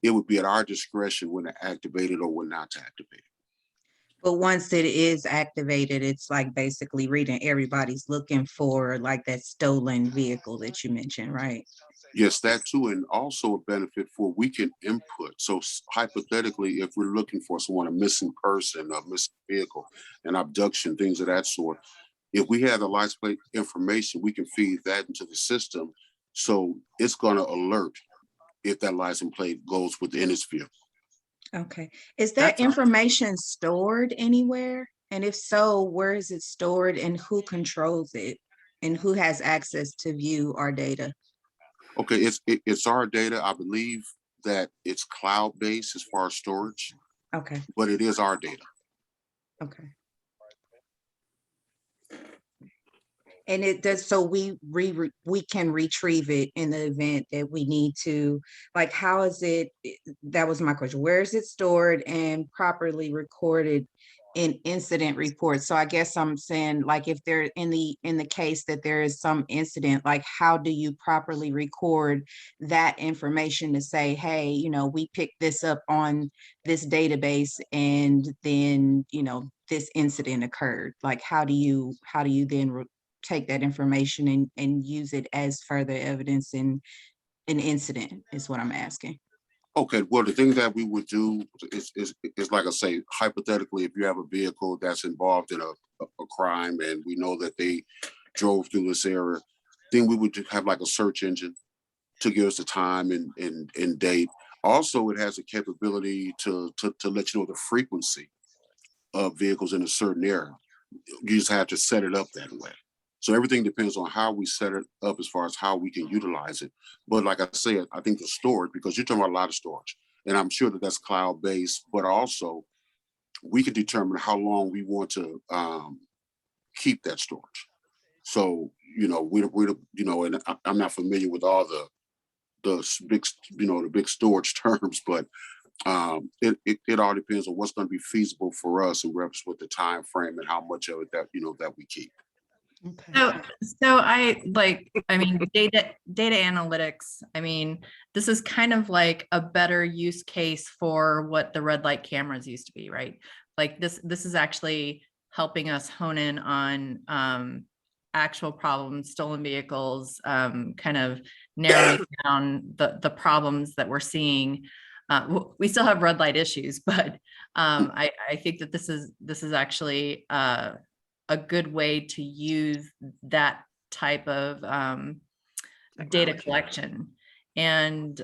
it would be at our discretion when to activate it or when not to activate it. But once it is activated, it's like basically reading, everybody's looking for like that stolen vehicle that you mentioned, right? Yes, that too, and also a benefit for we can input. So hypothetically, if we're looking for someone, a missing person, a missing vehicle, an abduction, things of that sort, if we have the license plate information, we can feed that into the system. So it's going to alert if that license plate goes within its vehicle. Okay. Is that information stored anywhere? And if so, where is it stored and who controls it? And who has access to view our data? Okay, it's our data. I believe that it's cloud-based as far as storage. Okay. But it is our data. Okay. And it does, so we can retrieve it in the event that we need to, like, how is it, that was my question, where is it stored and properly recorded in incident reports? So I guess I'm saying, like, if they're in the case that there is some incident, like, how do you properly record that information to say, hey, you know, we picked this up on this database and then, you know, this incident occurred? Like, how do you then take that information and use it as further evidence in an incident is what I'm asking. Okay, well, the thing that we would do is like I say, hypothetically, if you have a vehicle that's involved in a crime and we know that they drove through this area, then we would have like a search engine to give us the time and date. Also, it has a capability to let you know the frequency of vehicles in a certain area. You just have to set it up that way. So everything depends on how we set it up as far as how we can utilize it. But like I said, I think the storage, because you're talking about a lot of storage, and I'm sure that that's cloud-based, but also we can determine how long we want to keep that storage. So, you know, and I'm not familiar with all the big, the big storage terms, but it all depends on what's going to be feasible for us in reference with the time frame and how much of it that we keep. Okay. So I mean, data analytics, I mean, this is kind of like a better use case for what the red light cameras used to be, right? Like this is actually helping us hone in on actual problems, stolen vehicles, kind of narrowing down the problems that we're seeing. We still have red light issues, but I think that this is actually a good way to use that type of data collection. And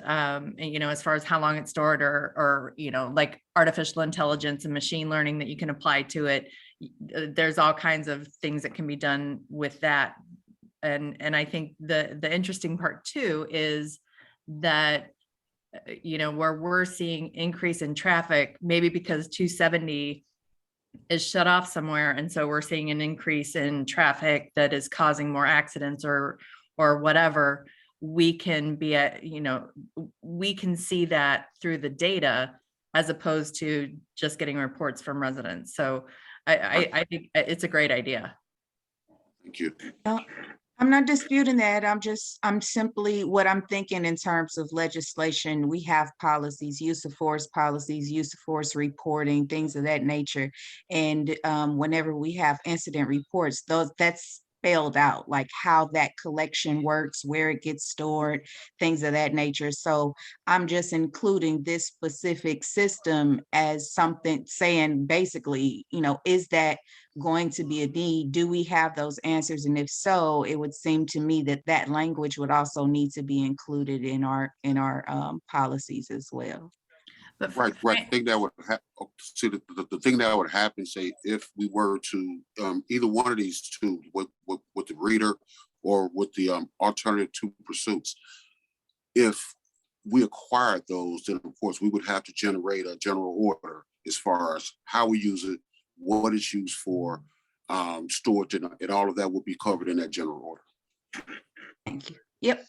you know, as far as how long it's stored or you know, like artificial intelligence and machine learning that you can apply to it, there's all kinds of things that can be done with that. And I think the interesting part too is that, you know, where we're seeing increase in traffic, maybe because 270 is shut off somewhere, and so we're seeing an increase in traffic that is causing more accidents or whatever. We can be at, you know, we can see that through the data as opposed to just getting reports from residents. So I think it's a great idea. Thank you. I'm not disputing that. I'm simply what I'm thinking in terms of legislation. We have policies, use of force policies, use of force reporting, things of that nature. And whenever we have incident reports, that's spelled out, like how that collection works, where it gets stored, things of that nature. So I'm just including this specific system as something saying basically, you know, is that going to be a need? Do we have those answers? And if so, it would seem to me that that language would also need to be included in our policies as well. But Right. The thing that would the thing that would happen, say, if we were to either one of these two, with the reader or with the alternative to pursuits. If we acquired those, then of course we would have to generate a general order as far as how we use it, what it's used for, storage, and all of that will be covered in that general order. Thank you. Yep,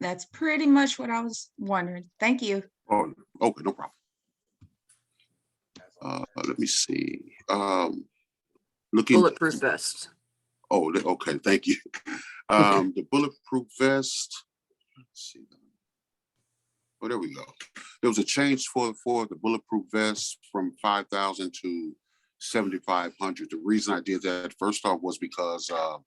that's pretty much what I was wondering. Thank you. Oh, okay, no problem. Let me see. Looking. Bulletproof vest. Oh, okay, thank you. The bulletproof vest. Let's see. Oh, there we go. There was a change for the bulletproof vest from 5,000 to 7,500. The reason I did that first off was because of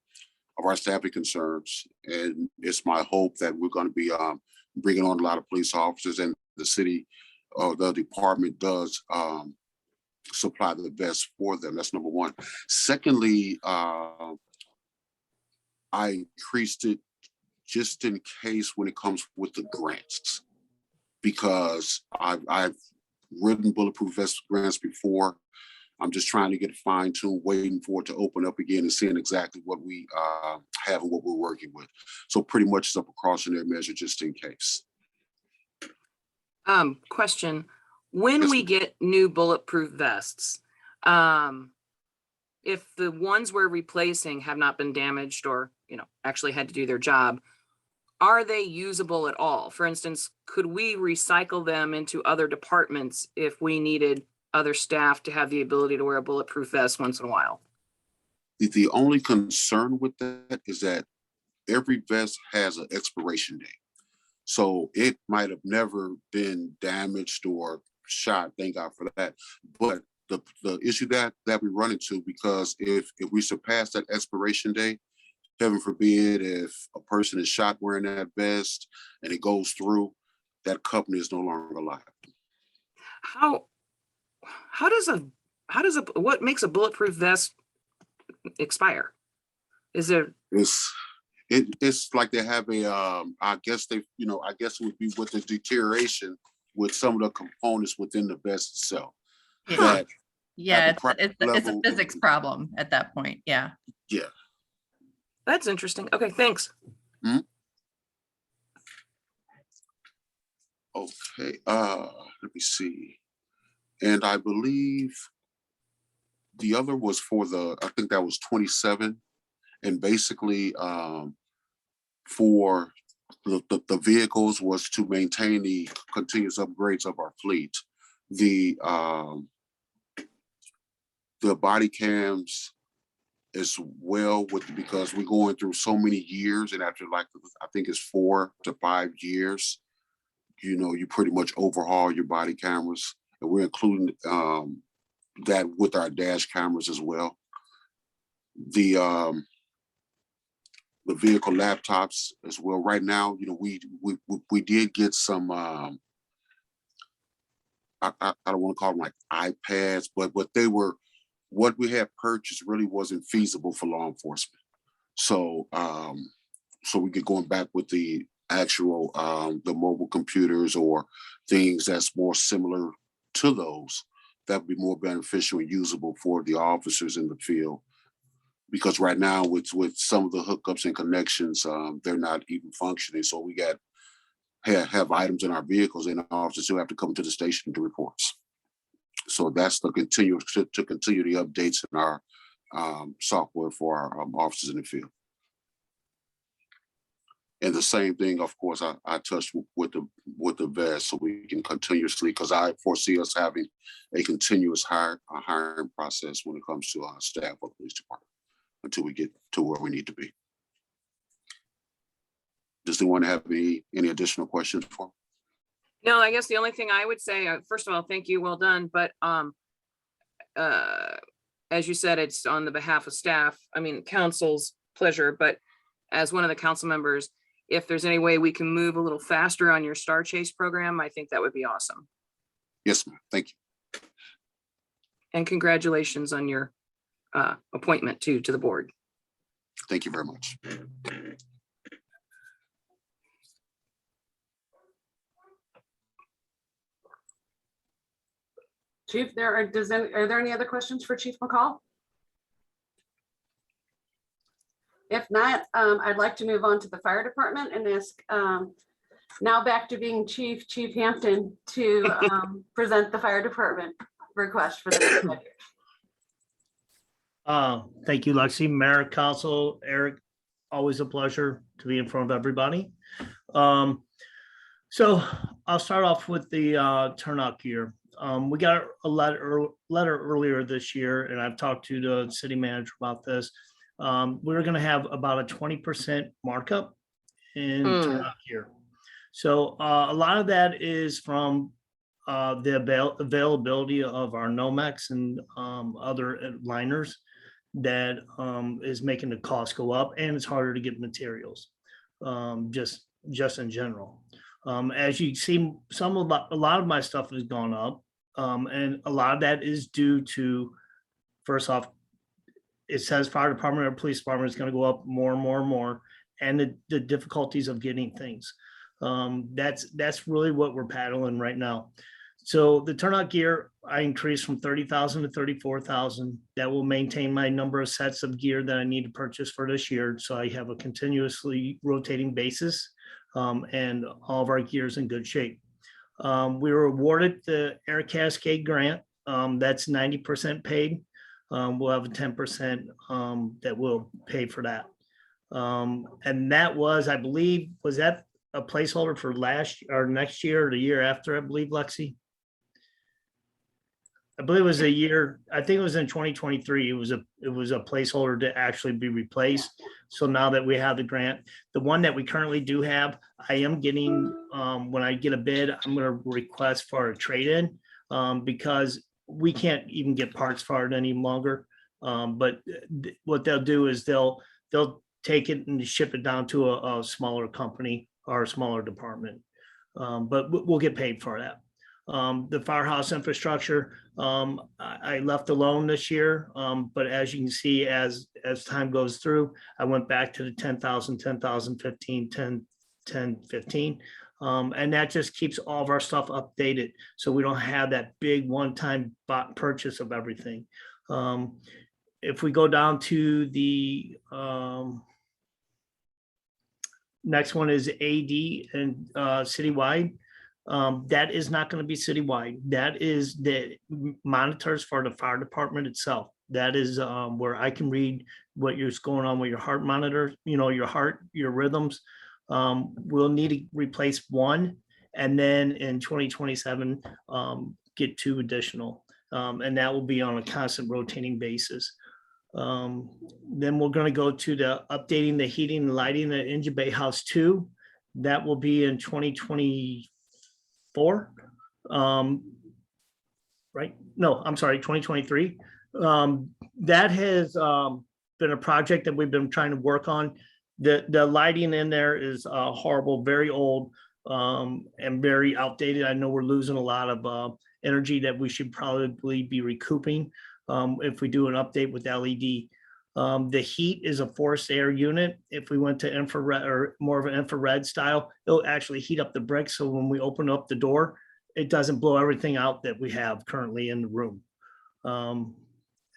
our staffing concerns, and it's my hope that we're going to be bringing on a lot of police officers, and the city, the department does supply the vest for them. That's number one. Secondly, I increased it just in case when it comes with the grants, because I've written bulletproof vest grants before. I'm just trying to get fine-tuned, waiting for it to open up again and seeing exactly what we have and what we're working with. So pretty much it's a precautionary measure just in case. Question, when Yes, we ma'am. get new bulletproof vests, if the ones we're replacing have not been damaged or, actually had to do their job, are they usable at all? For instance, could we recycle them into other departments if we needed other staff to have the ability to wear a bulletproof vest once in a while? The only concern with that is that every vest has an expiration date. So it might have never been damaged or shot, thank God for that. But the issue that we run into, because if we surpass that expiration date, heaven forbid, if a person is shot wearing that vest and it goes through, that company is no longer alive. What makes a bulletproof vest expire? Is there? It's like they have I guess it would be with the deterioration with some of the components within the vest itself. Yeah, That it's a physics problem at that point. Yeah. Yeah. That's interesting. Okay, thanks. Hmm? Okay, let me see. And I believe the other was I think that was 27. And basically for the vehicles was to maintain the continuous upgrades of our fleet. The body cams as well, because we're going through so many years, and after I think it's 4 to 5 years, you pretty much overhaul your body cameras, and we're including that with our dash cameras as well. The vehicle laptops as well. Right now, we did get some. I don't want to call them like iPads, but what we had purchased really wasn't feasible for law enforcement. So we get going back with the actual the mobile computers or things that's more similar to those that would be more beneficial and usable for the officers in the field. Because right now with some of the hookups and connections, they're not even functioning. So we have items in our vehicles and officers who have to come to the station to reports. So that's to continue the updates in our software for our officers in the field. And the same thing, of course, I touched with the vest, so we can continuously, because I foresee us having a continuous hiring process when it comes to our staff of the police department until we get to where we need to be. Does anyone have any additional questions for me? No, I guess the only thing I would say, first of all, thank you, well done. But as you said, it's on the behalf of staff. I mean, council's pleasure, but as one of the council members, if there's any way we can move a little faster on your Star Chase program, I think that would be awesome. Yes, ma'am. Thank you. And congratulations on your appointment to the board. Thank you very much. Chief, are there any other questions for Chief McCall? If not, I'd like to move on to the fire department and ask, now back to being Chief Hampton to present the fire department request for the next 5 years. Thank you, Lexi, Mayor, Council, Eric. Always a pleasure to be in front of everybody. So I'll start off with the turnout gear. We got a letter earlier this year, and I've talked to the city manager about this. We're going to have about a 20% markup in turnout gear. So a lot of that is from the availability of our Nomex and other liners that is making the cost go up, and it's harder to get materials, just in general. As you see, a lot of my stuff has gone up, and a lot of that is due to, first off, it says fire department or police department is going to go up more and more and more, and the difficulties of getting things. That's really what we're paddling right now. So the turnout gear, I increased from 30,000 to 34,000. That will maintain my number of sets of gear that I need to purchase for this year. So I have a continuously rotating basis, and all of our gear is in good shape. We were awarded the Air Cascade grant. That's 90% paid. We'll have a 10% that will pay for that. And that was, I believe, was that a placeholder for next year or the year after, I believe, Lexi? I believe it was a year, I think it was in 2023. It was a placeholder to actually be replaced. So now that we have the grant, the one that we currently do have, I am getting, when I get a bid, I'm going to request for a trade-in because we can't even get parts for it any longer. But what they'll do is they'll take it and ship it down to a smaller company or a smaller department. But we'll get paid for that. The firehouse infrastructure, I left alone this year, but as you can see, as time goes through, I went back to the 10,000, 10,000, 15, 10, 10, 15. And that just keeps all of our stuff updated. So we don't have that big one-time purchase of everything. If we go down to the next one is AD and citywide. That is not going to be citywide. That is the monitors for the fire department itself. That is where I can read what is going on with your heart monitor, your heart, your rhythms. We'll need to replace one, and then in 2027, get 2 additional. And that will be on a constant rotating basis. Then we're going to go to the updating the heating and lighting at Engine Bay House 2. That will be in 2024. Right? No, I'm sorry, 2023. That has been a project that we've been trying to work on. The lighting in there is horrible, very old, and very outdated. I know we're losing a lot of energy that we should probably be recouping if we do an update with LED. The heat is a forced air unit. If we went to infrared or more of an infrared style, it'll actually heat up the bricks. So when we open up the door, it doesn't blow everything out that we have currently in the room. And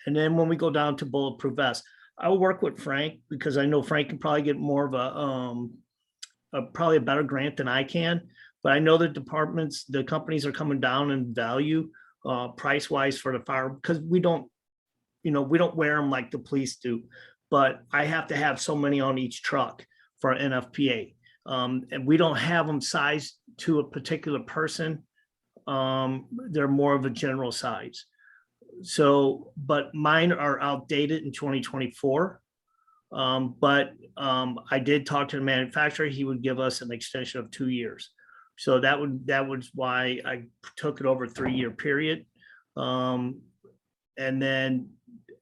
then when we go down to bulletproof vests, I will work with Frank because I know Frank can probably get more of probably a better grant than I can. But I know the departments, the companies are coming down in value price wise for the fire because we don't wear them like the police do, but I have to have so many on each truck for NFPA. And we don't have them sized to a particular person. They're more of a general size. So, but mine are outdated in 2024. But I did talk to the manufacturer. He would give us an extension of 2 years. So that was why I took it over a 3-year period. And then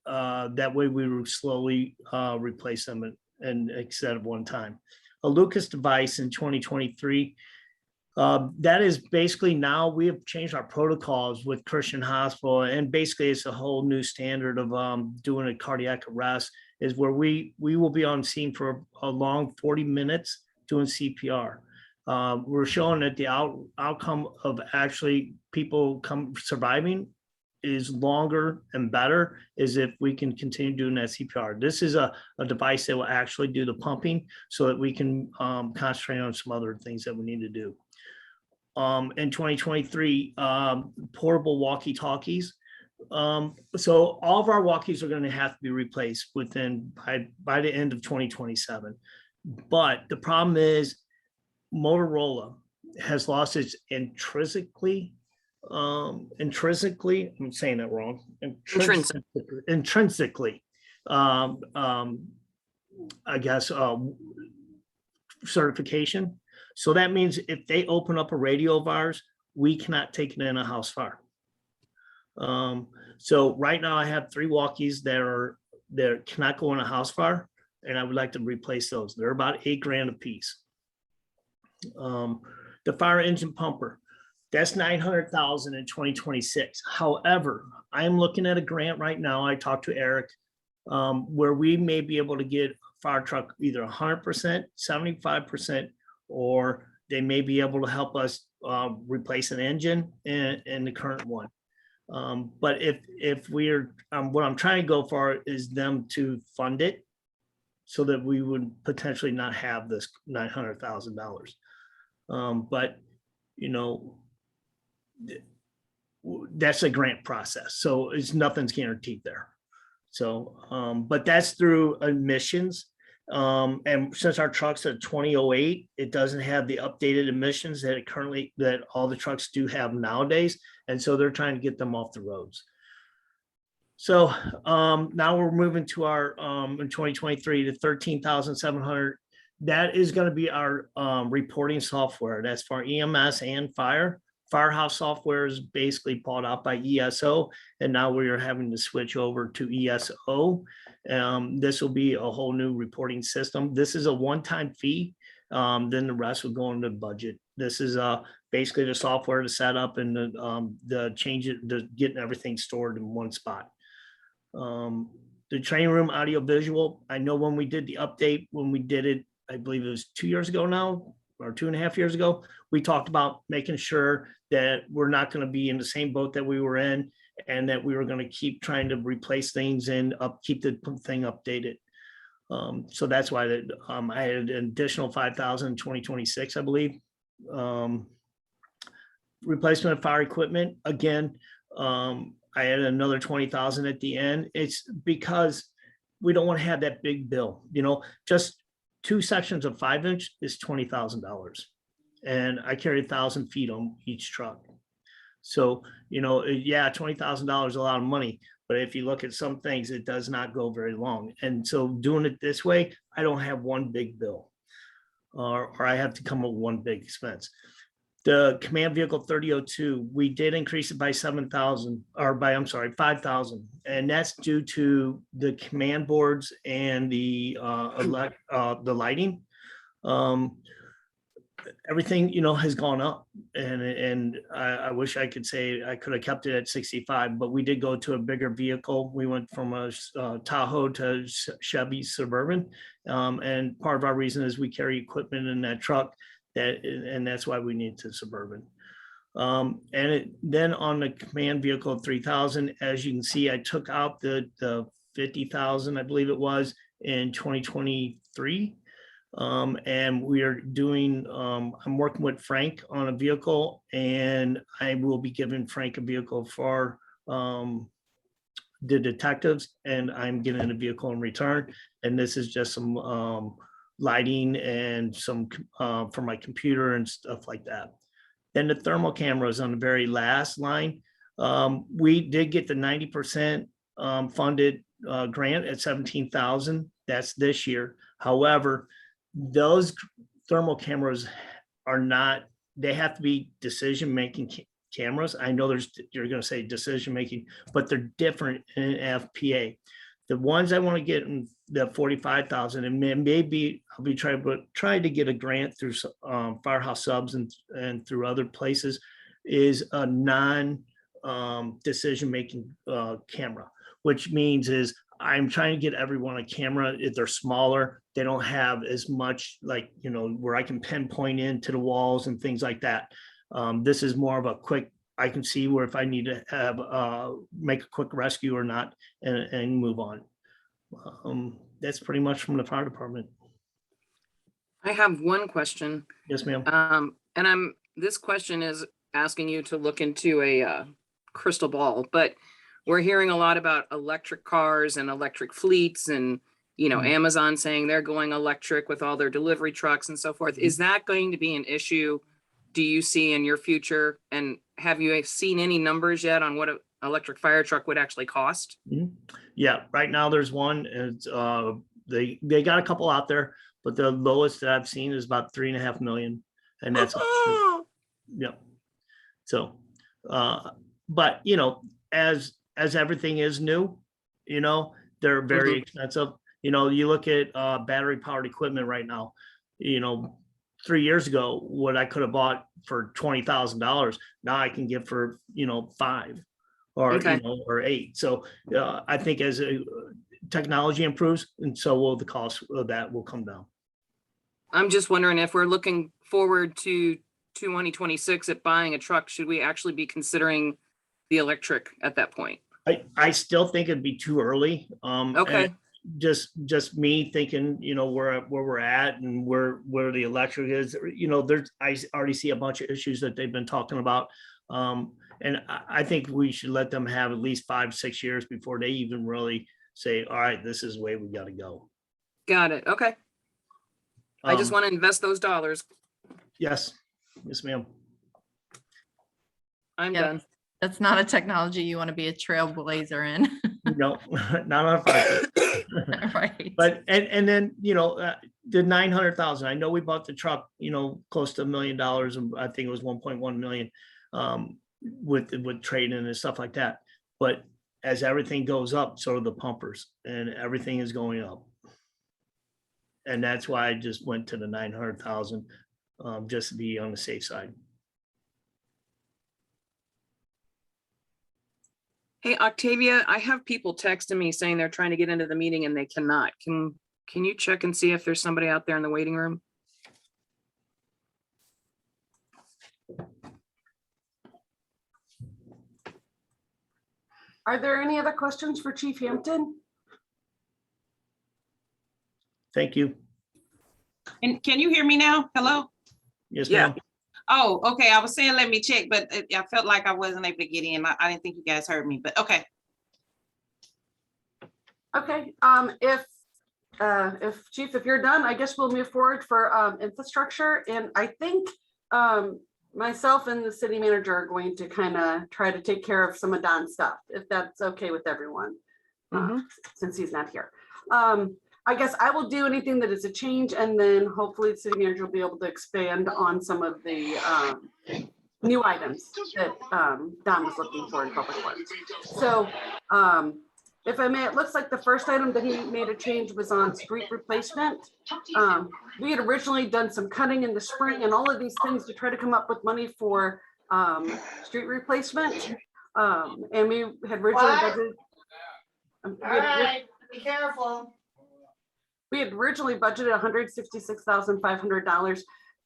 that way we would slowly replace them and instead of one time. A Lucas device in 2023. That is basically now we have changed our protocols with Christian Hospital, and basically it's a whole new standard of doing a cardiac arrest is where we will be on scene for a long 40 minutes doing CPR. We're showing that the outcome of actually people surviving is longer and better is if we can continue doing that CPR. This is a device that will actually do the pumping so that we can concentrate on some other things that we need to do. In 2023, portable walkie-talkies. So all of our walkies are going to have to be replaced within by the end of 2027. But the problem is Motorola has lost its intrinsically, I'm saying that wrong. Intrinsically, I guess, certification. So that means if they open up a radio of ours, we cannot take it in a house fire. So right now I have 3 walkies that cannot go in a house fire, and I would like to replace those. They're about $8,000 a piece. The fire engine pumper, that's $900,000 in 2026. However, I am looking at a grant right now. I talked to Eric, where we may be able to get a fire truck either 100%, 75%, or they may be able to help us replace an engine in the current one. But if we're, what I'm trying to go for is them to fund it so that we would potentially not have this $900,000. But, you know, that's a grant process. So nothing's guaranteed there. So, but that's through emissions. And since our truck's a 2008, it doesn't have the updated emissions that all the trucks do have nowadays. And so they're trying to get them off the roads. So now we're moving to our in 2023 to 13,700. That is going to be our reporting software. That's for EMS and fire. Firehouse software is basically bought out by ESO, and now we are having to switch over to ESO. This will be a whole new reporting system. This is a one-time fee. Then the rest will go into the budget. This is basically the software to set up and the change it, the getting everything stored in one spot. The training room audio visual. I know when we did the update, when we did it, I believe it was 2 years ago now, or 2.5 years ago, we talked about making sure that we're not going to be in the same boat that we were in, and that we were going to keep trying to replace things and keep the thing updated. So that's why that I had an additional 5,000 in 2026, I believe. Replacement of fire equipment. Again, I added another 20,000 at the end. It's because we don't want to have that big bill, you know, just 2 sections of 5-inch is $20,000. And I carry 1,000 feet on each truck. So, you know, yeah, $20,000 is a lot of money, but if you look at some things, it does not go very long. And so doing it this way, I don't have one big bill or I have to come up with one big expense. The command vehicle 3002, we did increase it by 7,000 or by, I'm sorry, 5,000. And that's due to the command boards and the lighting. Everything, you know, has gone up, and I wish I could say I could have kept it at 65, but we did go to a bigger vehicle. We went from a Tahoe to Chevy Suburban, and part of our reason is we carry equipment in that truck, and that's why we need to Suburban. Then on the command vehicle 3000, as you can see, I took out the 50,000, I believe it was, in 2023. And we are doing, I'm working with Frank on a vehicle, and I will be giving Frank a vehicle for the detectives, and I'm getting a vehicle in return. And this is just some lighting and some for my computer and stuff like that. Then the thermal cameras on the very last line. We did get the 90% funded grant at 17,000. That's this year. However, those thermal cameras are not, they have to be decision-making cameras. I know you're going to say decision-making, but they're different in FPA. The ones I want to get in the 45,000, and maybe I'll be trying to get a grant through Firehouse Subs and through other places, is a non-decision-making camera, which means is I'm trying to get everyone a camera. If they're smaller, they don't have as much, like, you know, where I can pinpoint into the walls and things like that. This is more of a quick I can see where if I need to have, make a quick rescue or not and move on. That's pretty much from the fire department. I have one question. Yes, ma'am. And this question is asking you to look into a crystal ball, but we're hearing a lot about electric cars and electric fleets and, you know, Amazon saying they're going electric with all their delivery trucks and so forth. Is that going to be an issue? Do you see in your future? And have you seen any numbers yet on what an electric fire truck would actually cost? Yeah, right now there's one. It's they got a couple out there, but the lowest that I've seen is about 3.5 million, and that's yeah. So, but you know, as everything is new, you know, they're very expensive. You know, you look at battery powered equipment right now. You know, 3 years ago, what I could have bought for $20,000, now I can get for, you know, 5 or Okay. you know, or 8. So I think as technology improves, and so will the cost of that will come down. I'm just wondering if we're looking forward to 2026 at buying a truck, should we actually be considering the electric at that point? I still think it'd be too early. Okay. And just me thinking, you know, where we're at and where the electric is, you know, I already see a bunch of issues that they've been talking about. And I think we should let them have at least 5-6 years before they even really say, all right, this is the way we got to go. Got it. Okay. I just want to invest those dollars. Yes, ma'am. I'm Yep. done. That's not a technology you want to be a trailblazer in. No, not on fire. Right. But and then, you know, the 900,000, I know we bought the truck, you know, close to $1 million, and I think it was 1.1 million with trading and stuff like that. But as everything goes up, so do the pumpers, and everything is going up. And that's why I just went to the 900,000, just to be on the safe side. Hey, Octavia, I have people texting me saying they're trying to get into the meeting and they cannot. Can you check and see if there's somebody out there in the waiting room? Are there any other questions for Chief Hampton? Thank you. And can you hear me now? Hello? Yes, Yeah. ma'am. Oh, okay. I was saying, let me check, but I felt like I wasn't able to get in. I didn't think you guys heard me, but okay. Okay, if Chief, if you're done, I guess we'll move forward for infrastructure. And I think myself and the city manager are going to kind of try to take care of some of Don's stuff, if that's okay with everyone, since he's not here. I guess I will do anything that is a change, and then hopefully the city manager will be able to expand on some of the new items that Don was looking for in public works. So if I may, it looks like the first item that he made a change was on street replacement. We had originally done some cutting in the spring and all of these things to try to come up with money for street replacement. And we had originally budgeted. Be careful. We had originally budgeted $166,500.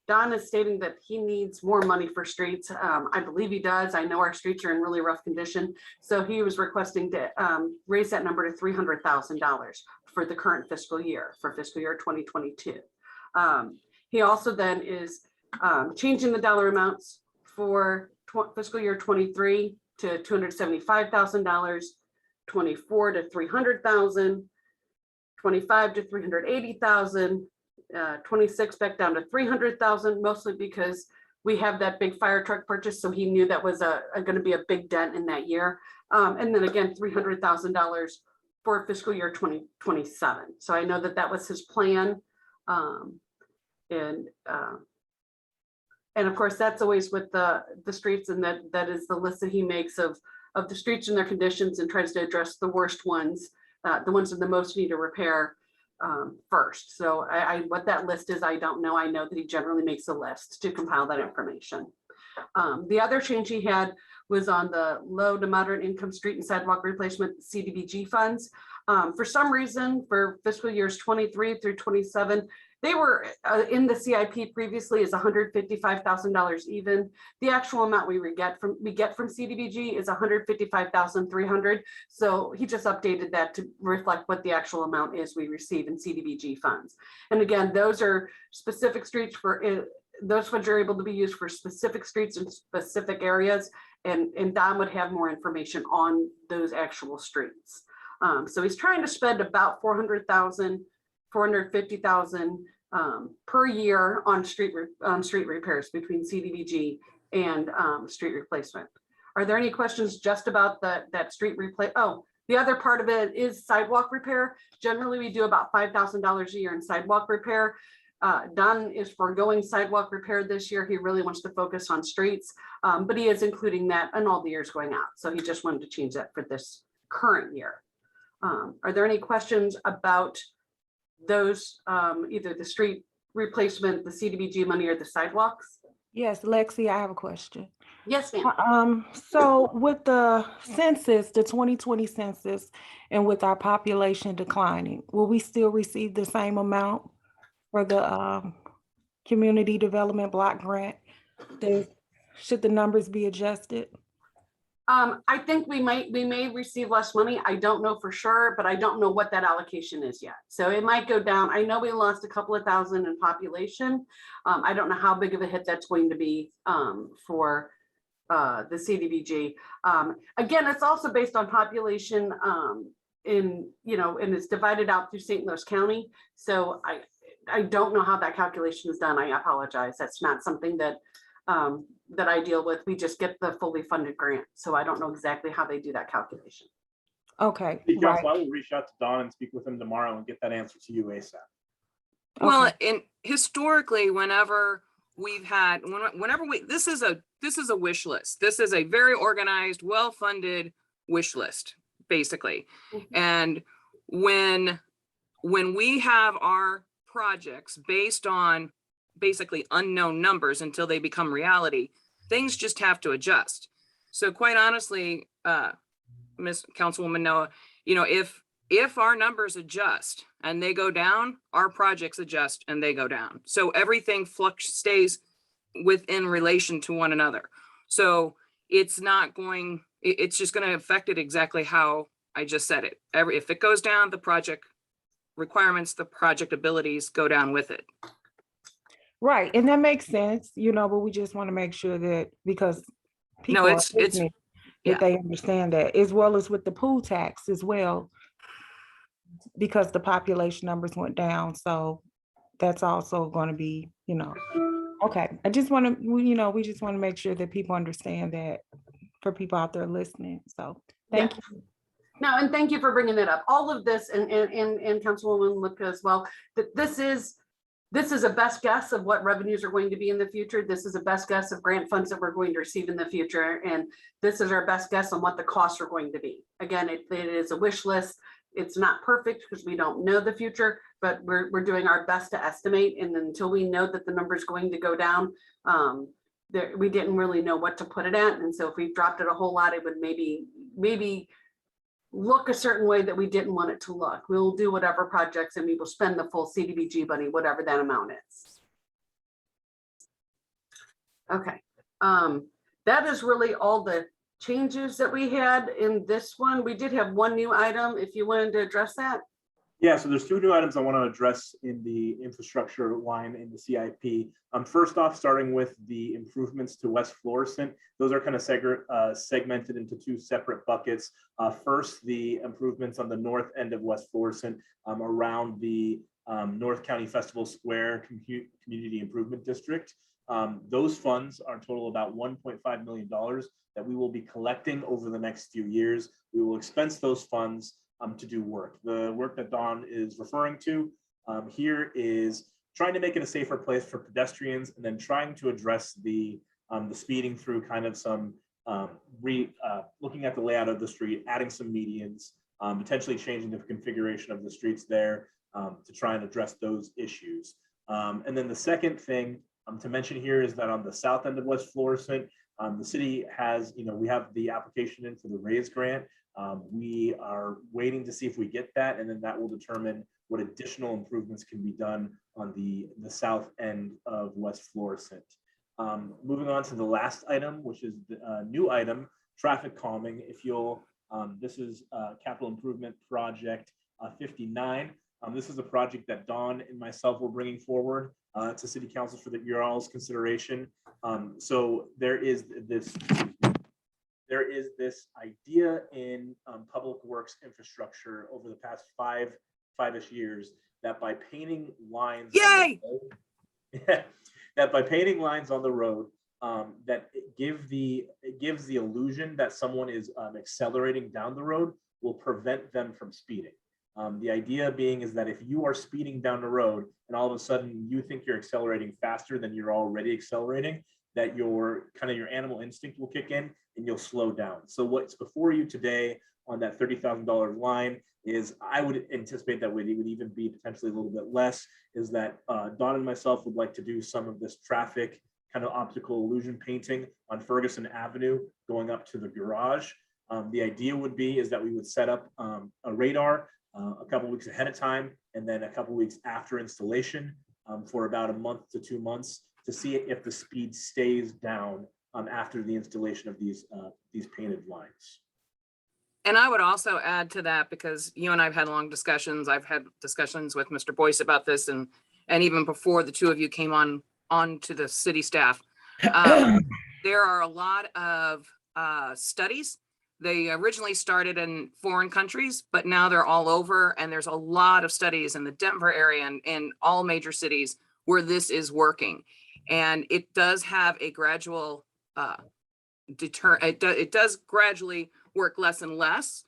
Don is stating that he needs more money for streets. I believe he does. I know our streets are in really rough condition. So he was requesting to raise that number to $300,000 for the current fiscal year, for fiscal year 2022. He also then is changing the dollar amounts for fiscal year 23 to $275,000, 24 to $300,000, 25 to $380,000, 26 back down to $300,000, mostly because we have that big fire truck purchase. So he knew that was going to be a big dent in that year. And then again, $300,000 for fiscal year 2027. So I know that that was his plan. And of course, that's always with the streets, and that is the list that he makes of the streets and their conditions, and tries to address the worst ones, the ones that the most need to repair first. So what that list is, I don't know. I know that he generally makes a list to compile that information. The other change he had was on the low to moderate income street and sidewalk replacement Cdbg funds. For some reason, for fiscal years 23 through 27, they were in the CIP previously is $155,000 even. The actual amount we get from CDBG is $155,300. So he just updated that to reflect what the actual amount is we receive in CDBG funds. And again, those are specific streets for those funds are able to be used for specific streets in specific areas. And Don would have more information on those actual streets. So he's trying to spend about $450,000 per year on street repairs between CDBG and street replacement. Are there any questions just about that street replace? Oh, the other part of it is sidewalk repair. Generally, we do about $5,000 a year in sidewalk repair. Don is foregoing sidewalk repair this year. He really wants to focus on streets, but he is including that in all the years going out. So he just wanted to change that for this current year. Are there any questions about those, either the street replacement, the CDBG money, or the sidewalks? Yes, Lexi, I have a question. Yes, ma'am. So with the census, the 2020 census, and with our population declining, will we still receive the same amount for the community development block grant? Should the numbers be adjusted? I think we may receive less money. I don't know for sure, but I don't know what that allocation is yet. So it might go down. I know we lost a couple of thousand in population. I don't know how big of a hit that's going to be for the CDBG. Again, it's also based on population and it's divided out through St. Louis County. So I don't know how that calculation is done. I apologize. That's not something that that I deal with. We just get the fully funded grant. So I don't know exactly how they do that calculation. Okay. Hey, Council, I will reach out to Don and speak with him tomorrow and get that answer to you ASAP. Well, and historically, whenever we've had, this is a wish list. This is a very organized, well-funded wish list, basically. And when we have our projects based on basically unknown numbers until they become reality, things just have to adjust. So quite honestly, Ms. Councilwoman Noah, if our numbers adjust and they go down, our projects adjust and they go down. So everything stays within relation to one another. So it's just going to affect it exactly how I just said it. If it goes down, the project requirements, the project abilities go down with it. Right, and that makes sense, but we just want to make sure that because people that they understand that, as well as with the pool tax as well, because the population numbers went down. So that's also going to be, okay. I just want to, we just want to make sure that people understand that for people out there listening. So thank you. No, and thank you for bringing that up. All of this and Councilwoman Lipka as well, that this is a best guess of what revenues are going to be in the future. This is a best guess of grant funds that we're going to receive in the future. And this is our best guess on what the costs are going to be. Again, it is a wish list. It's not perfect because we don't know the future, but we're doing our best to estimate. And until we know that the number is going to go down, we didn't really know what to put it at. And so if we dropped it a whole lot, it would maybe look a certain way that we didn't want it to look. We'll do whatever projects and we will spend the full CDBG money, whatever that amount is. Okay, that is really all the changes that we had in this one. We did have one new item, if you wanted to address that. Yeah, so there's two new items I want to address in the infrastructure line in the CIP. First off, starting with the improvements to West Florissant. Those are kind of segmented into two separate buckets. First, the improvements on the north end of West Florissant around the North County Festival Square Community Improvement District. Those funds are total about $1.5 million that we will be collecting over the next few years. We will expense those funds to do work. The work that Don is referring to here is trying to make it a safer place for pedestrians, and then trying to address the speeding through kind of some looking at the layout of the street, adding some medians, potentially changing the configuration of the streets there to try and address those issues. And then the second thing to mention here is that on the south end of West Florissant, the city has, we have the application in for the RAISE grant. We are waiting to see if we get that, and then that will determine what additional improvements can be done on the south end of West Florissant. Moving on to the last item, which is the new item, traffic calming. If you'll, this is capital improvement project 59. This is a project that Dawn and myself were bringing forward to City Council for your all's consideration. So there is this idea in public works infrastructure over the past five-ish years that by painting lines, Yay! that by painting lines on the road, that it gives the illusion that someone is accelerating down the road will prevent them from speeding. The idea being is that if you are speeding down the road and all of a sudden you think you're accelerating faster than you're already accelerating, that your animal instinct will kick in and you'll slow down. So what's before you today on that $30,000 line is, I would anticipate that it would even be potentially a little bit less, is that Dawn and myself would like to do some of this traffic kind of optical illusion painting on Ferguson Avenue going up to the garage. The idea would be is that we would set up a radar a couple weeks ahead of time, and then a couple weeks after installation for about a month to 2 months to see if the speed stays down after the installation of these painted lines. And I would also add to that, because you and I've had long discussions. I've had discussions with Mr. Boyce about this, and even before the two of you came on to the city staff. There are a lot of studies. They originally started in foreign countries, but now they're all over. And there's a lot of studies in the Denver area and in all major cities where this is working. And it does have a gradual it does gradually work less and less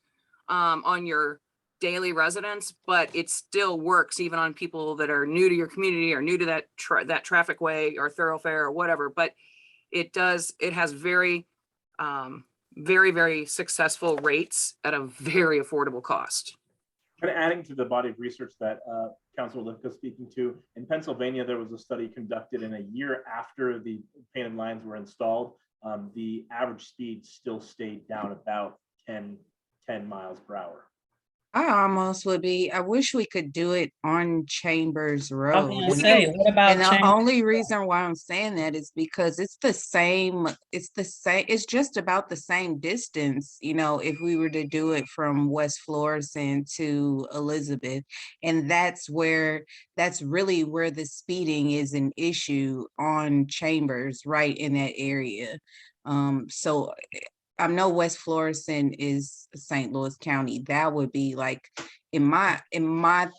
on your daily residents, but it still works even on people that are new to your community or new to that traffic way or thoroughfare or whatever. But it has very, very successful rates at a very affordable cost. Kind of adding to the body of research that Councilor Lipka speaking to, in Pennsylvania, there was a study conducted, and a year after the painted lines were installed, the average speed still stayed down about 10 miles per hour. I wish we could do it on Chambers Road. What about And the only reason why I'm saying that is because it's just about the same distance, if we were to do it from West Florissant to Elizabeth. And that's really where the speeding is an issue on Chambers, right in that area. So I know West Florissant is St. Louis County. That would be like, in my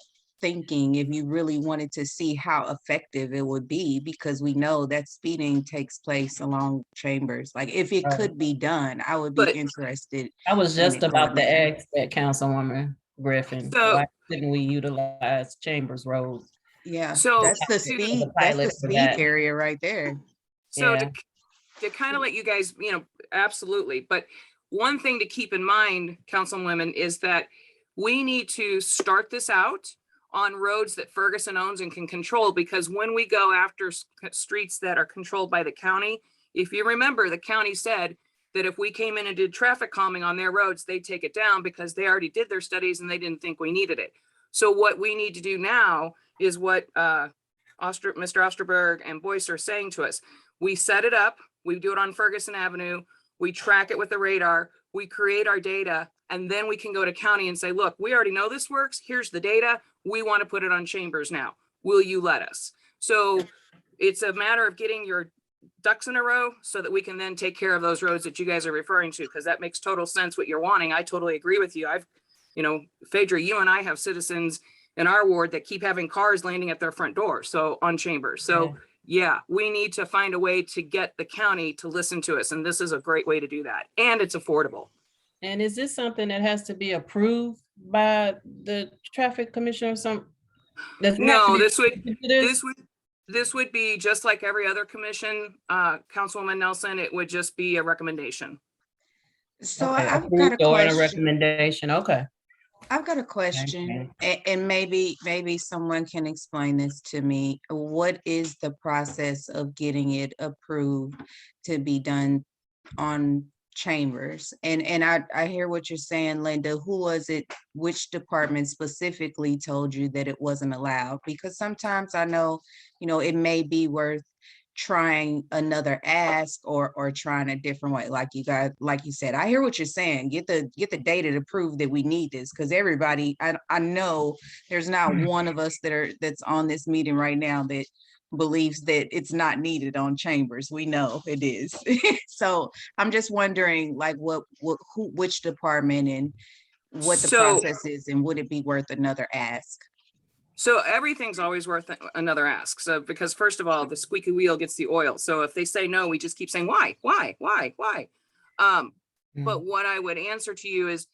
thinking, if you really wanted to see how effective it would be, because we know that speeding takes place along Chambers. Like, if it could be done, I would be interested. I was just about to ask that, Councilwoman Griffin. So, why couldn't we utilize Chambers Road? Yeah, so that's the speed area right there. So to kind of let you guys, absolutely. But one thing to keep in mind, Councilwomen, is that we need to start this out on roads that Ferguson owns and can control, because when we go after streets that are controlled by the county, if you remember, the county said that if we came in and did traffic calming on their roads, they'd take it down because they already did their studies and they didn't think we needed it. So what we need to do now is what Mr. Osterberg and Boyce are saying to us. We set it up. We do it on Ferguson Avenue. We track it with the radar. We create our data, and then we can go to county and say, look, we already know this works. Here's the data. We want to put it on Chambers now. Will you let us? So it's a matter of getting your ducks in a row so that we can then take care of those roads that you guys are referring to, because that makes total sense what you're wanting. I totally agree with you. Phaedra, you and I have citizens in our ward that keep having cars landing at their front door, so on Chambers. So yeah, we need to find a way to get the county to listen to us. And this is a great way to do that. And it's affordable. And is this something that has to be approved by the traffic commission or something? No, this would be just like every other commission, Councilwoman Nelson. It would just be a recommendation. So I've got a question. A recommendation. Okay. I've got a question, and maybe someone can explain this to me. What is the process of getting it approved to be done on Chambers. And I hear what you're saying, Linda. Who was it, which department specifically told you that it wasn't allowed? Because sometimes I know, it may be worth trying another ask or trying a different way. Like you said, I hear what you're saying. Get the data to prove that we need this, because everybody, I know there's not one of us that's on this meeting right now that believes that it's not needed on Chambers. We know it is. So I'm just wondering, like, which department and what the process is, and would it be worth another ask? So everything's always worth another ask. So, because first of all, the squeaky wheel gets the oil. So if they say no, we just keep saying, why? But what I would answer to you is,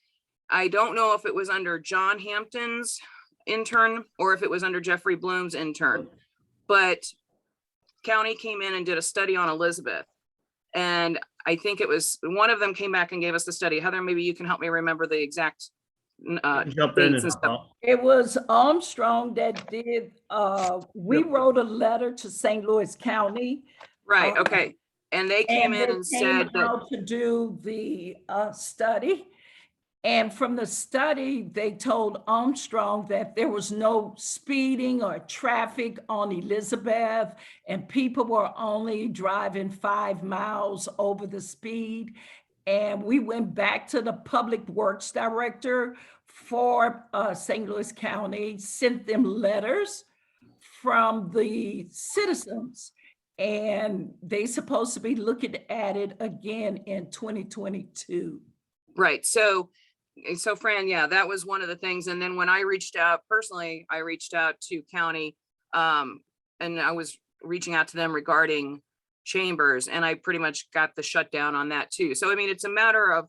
I don't know if it was under John Hampton's intern or if it was under Jeffrey Bloom's intern, but county came in and did a study on Elizabeth. And I think it was one of them came back and gave us the study. Heather, maybe you can help me remember the exact dates and stuff. It was Armstrong that did, we wrote a letter to St. Louis County. Right, okay. And they came in and said that to do the study. And from the study, they told Armstrong that there was no speeding or traffic on Elizabeth, and people were only driving 5 miles over the speed. And we went back to the Public Works Director for St. Louis County, sent them letters from the citizens, and they supposed to be looking at it again in 2022. Right. So Fran, yeah, that was one of the things. And then when I reached out personally, I reached out to county, and I was reaching out to them regarding Chambers, and I pretty much got the shutdown on that too. So, I mean, it's a matter of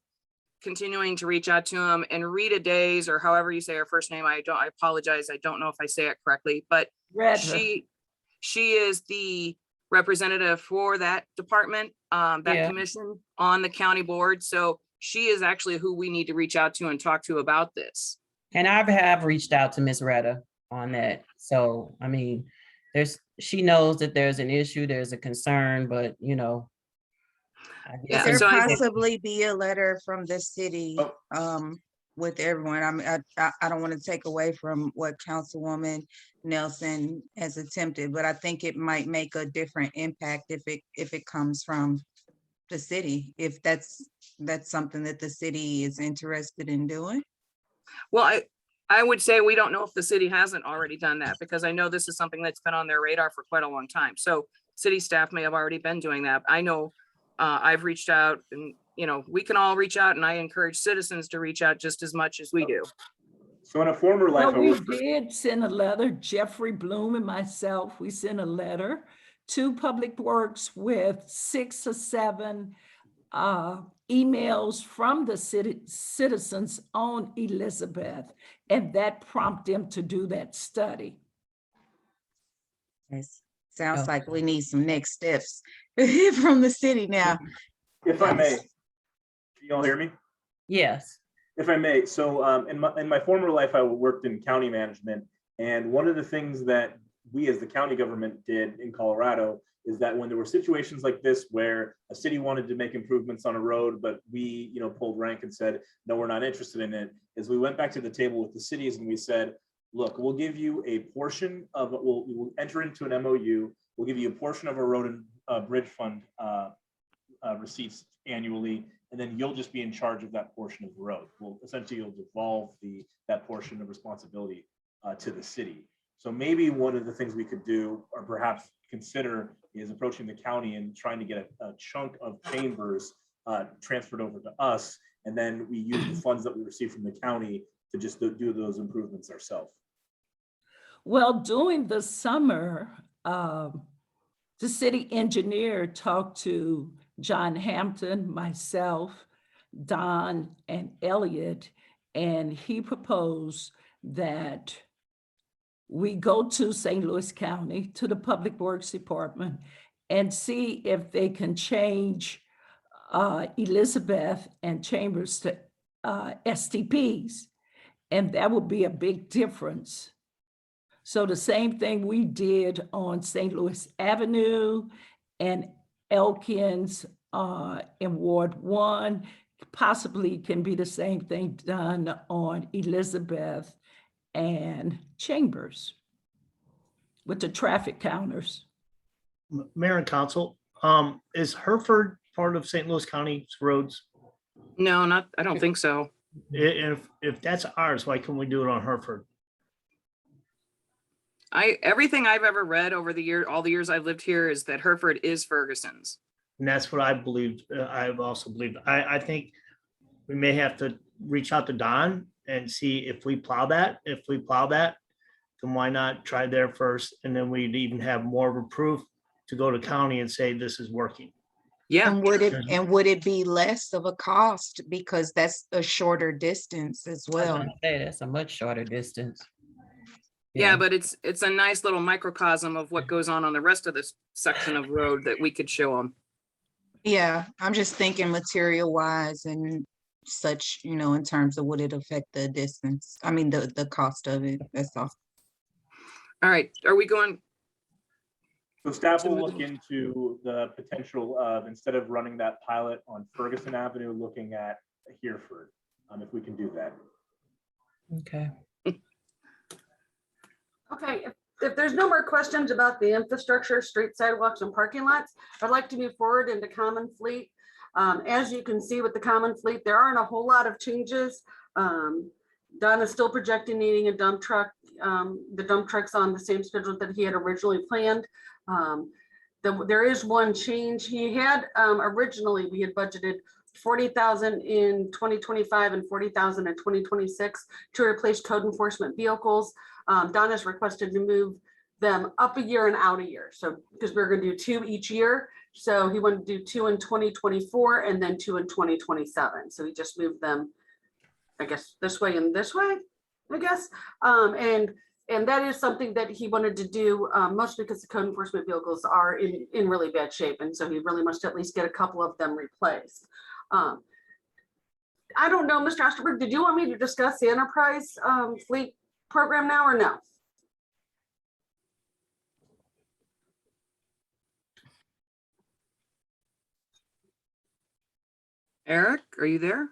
continuing to reach out to them. And Rita Days, or however you say her first name, I apologize. I don't know if I say it correctly, but she is the representative for that department, commission on the county board. So she is actually who we need to reach out to and talk to about this. And I have reached out to Ms. Retta on that. So, I mean, she knows that there's an issue, there's a concern, but Could there possibly be a letter from the city with everyone? I mean, I don't want to take away from what Councilwoman Nelson has attempted, but I think it might make a different impact if it comes from the city, if that's something that the city is interested in doing. Well, I would say we don't know if the city hasn't already done that, because I know this is something that's been on their radar for quite a long time. So city staff may have already been doing that. I know I've reached out, and we can all reach out, and I encourage citizens to reach out just as much as we do. So in a former life, we did send a letter, Jeffrey Bloom and myself, we sent a letter to Public Works with 6 or 7 emails from the citizens on Elizabeth, and that prompted them to do that study. Yes. Sounds like we need some next steps from the city now. If I may, can you all hear me? Yes. If I may, so in my former life, I worked in county management, and one of the things that we as the county government did in Colorado is that when there were situations like this where a city wanted to make improvements on a road, but we pulled rank and said, no, we're not interested in it, is we went back to the table with the cities and we said, look, we'll give you a portion of it, we'll enter into an MOU, we'll give you a portion of our road and bridge fund receipts annually, and then you'll just be in charge of that portion of the road. Well, essentially you'll devolve that portion of responsibility to the city. So maybe one of the things we could do, or perhaps consider, is approaching the county and trying to get a chunk of Chambers transferred over to us, and then we use the funds that we receive from the county to just do those improvements ourselves. Well, during the summer, the city engineer talked to John Hampton, myself, Don, and Elliot, and he proposed that we go to St. Louis County, to the Public Works Department, and see if they can change Elizabeth and Chambers to STPs. And that would be a big difference. So the same thing we did on St. Louis Avenue and Elkins in Ward 1. Possibly can be the same thing done on Elizabeth and Chambers with the traffic counters. Mayor and council, is Hereford part of St. Louis County's roads? No, not, I don't think so. If that's ours, why can't we do it on Hereford? Everything I've ever read over the year, all the years I've lived here, is that Hereford is Ferguson's. And that's what I believed. I've also believed. I think we may have to reach out to Don and see if we plow that. If we plow that, then why not try there first? And then we'd even have more of a proof to go to county and say this is working. Yeah. And would it be less of a cost because that's a shorter distance as I was well? gonna say, that's a much shorter distance. Yeah, but it's a nice little microcosm of what goes on the rest of this section of road that we could show them. Yeah, I'm just thinking material wise and such, in terms of would it affect the distance? I mean, the cost of it, that's all. All right, are we going? So staff will look into the potential of, instead of running that pilot on Ferguson Avenue, looking at Hereford, if we can do that. Okay. Okay, if there's no more questions about the infrastructure, street sidewalks and parking lots, I'd like to move forward into common fleet. As you can see with the common fleet, there aren't a whole lot of changes. Don is still projecting needing a dump truck. The dump truck's on the same schedule that he had originally planned. There is one change. He had originally, we had budgeted 40,000 in 2025 and 40,000 in 2026 to replace code enforcement vehicles. Don has requested to move them up a year and out a year. So because we're going to do 2 each year. So he wanted to do 2 in 2024 and then 2 in 2027. So he just moved them, I guess, this way and this way, I guess. And that is something that he wanted to do, mostly because the code enforcement vehicles are in really bad shape. And so he really must at least get a couple of them replaced. I don't know, Mr. Osterberg, did you want me to discuss the enterprise fleet program now or no? Eric, are you there?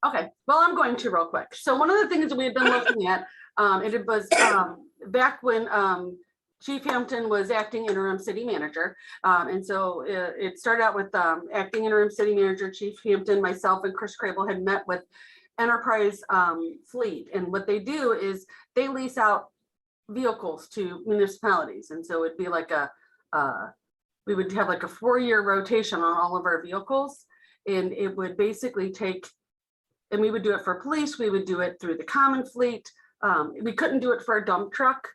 Okay, well, I'm going to real quick. So one of the things that we've been looking at, it was back when Chief Hampton was acting interim city manager. And so it started out with acting interim city manager, Chief Hampton, myself, and Chris Crable had met with Enterprise Fleet. And what they do is they lease out vehicles to municipalities. And so it'd be like we would have like a 4-year rotation on all of our vehicles. And it would basically take, and we would do it for police, we would do it through the common fleet. We couldn't do it for a dump truck.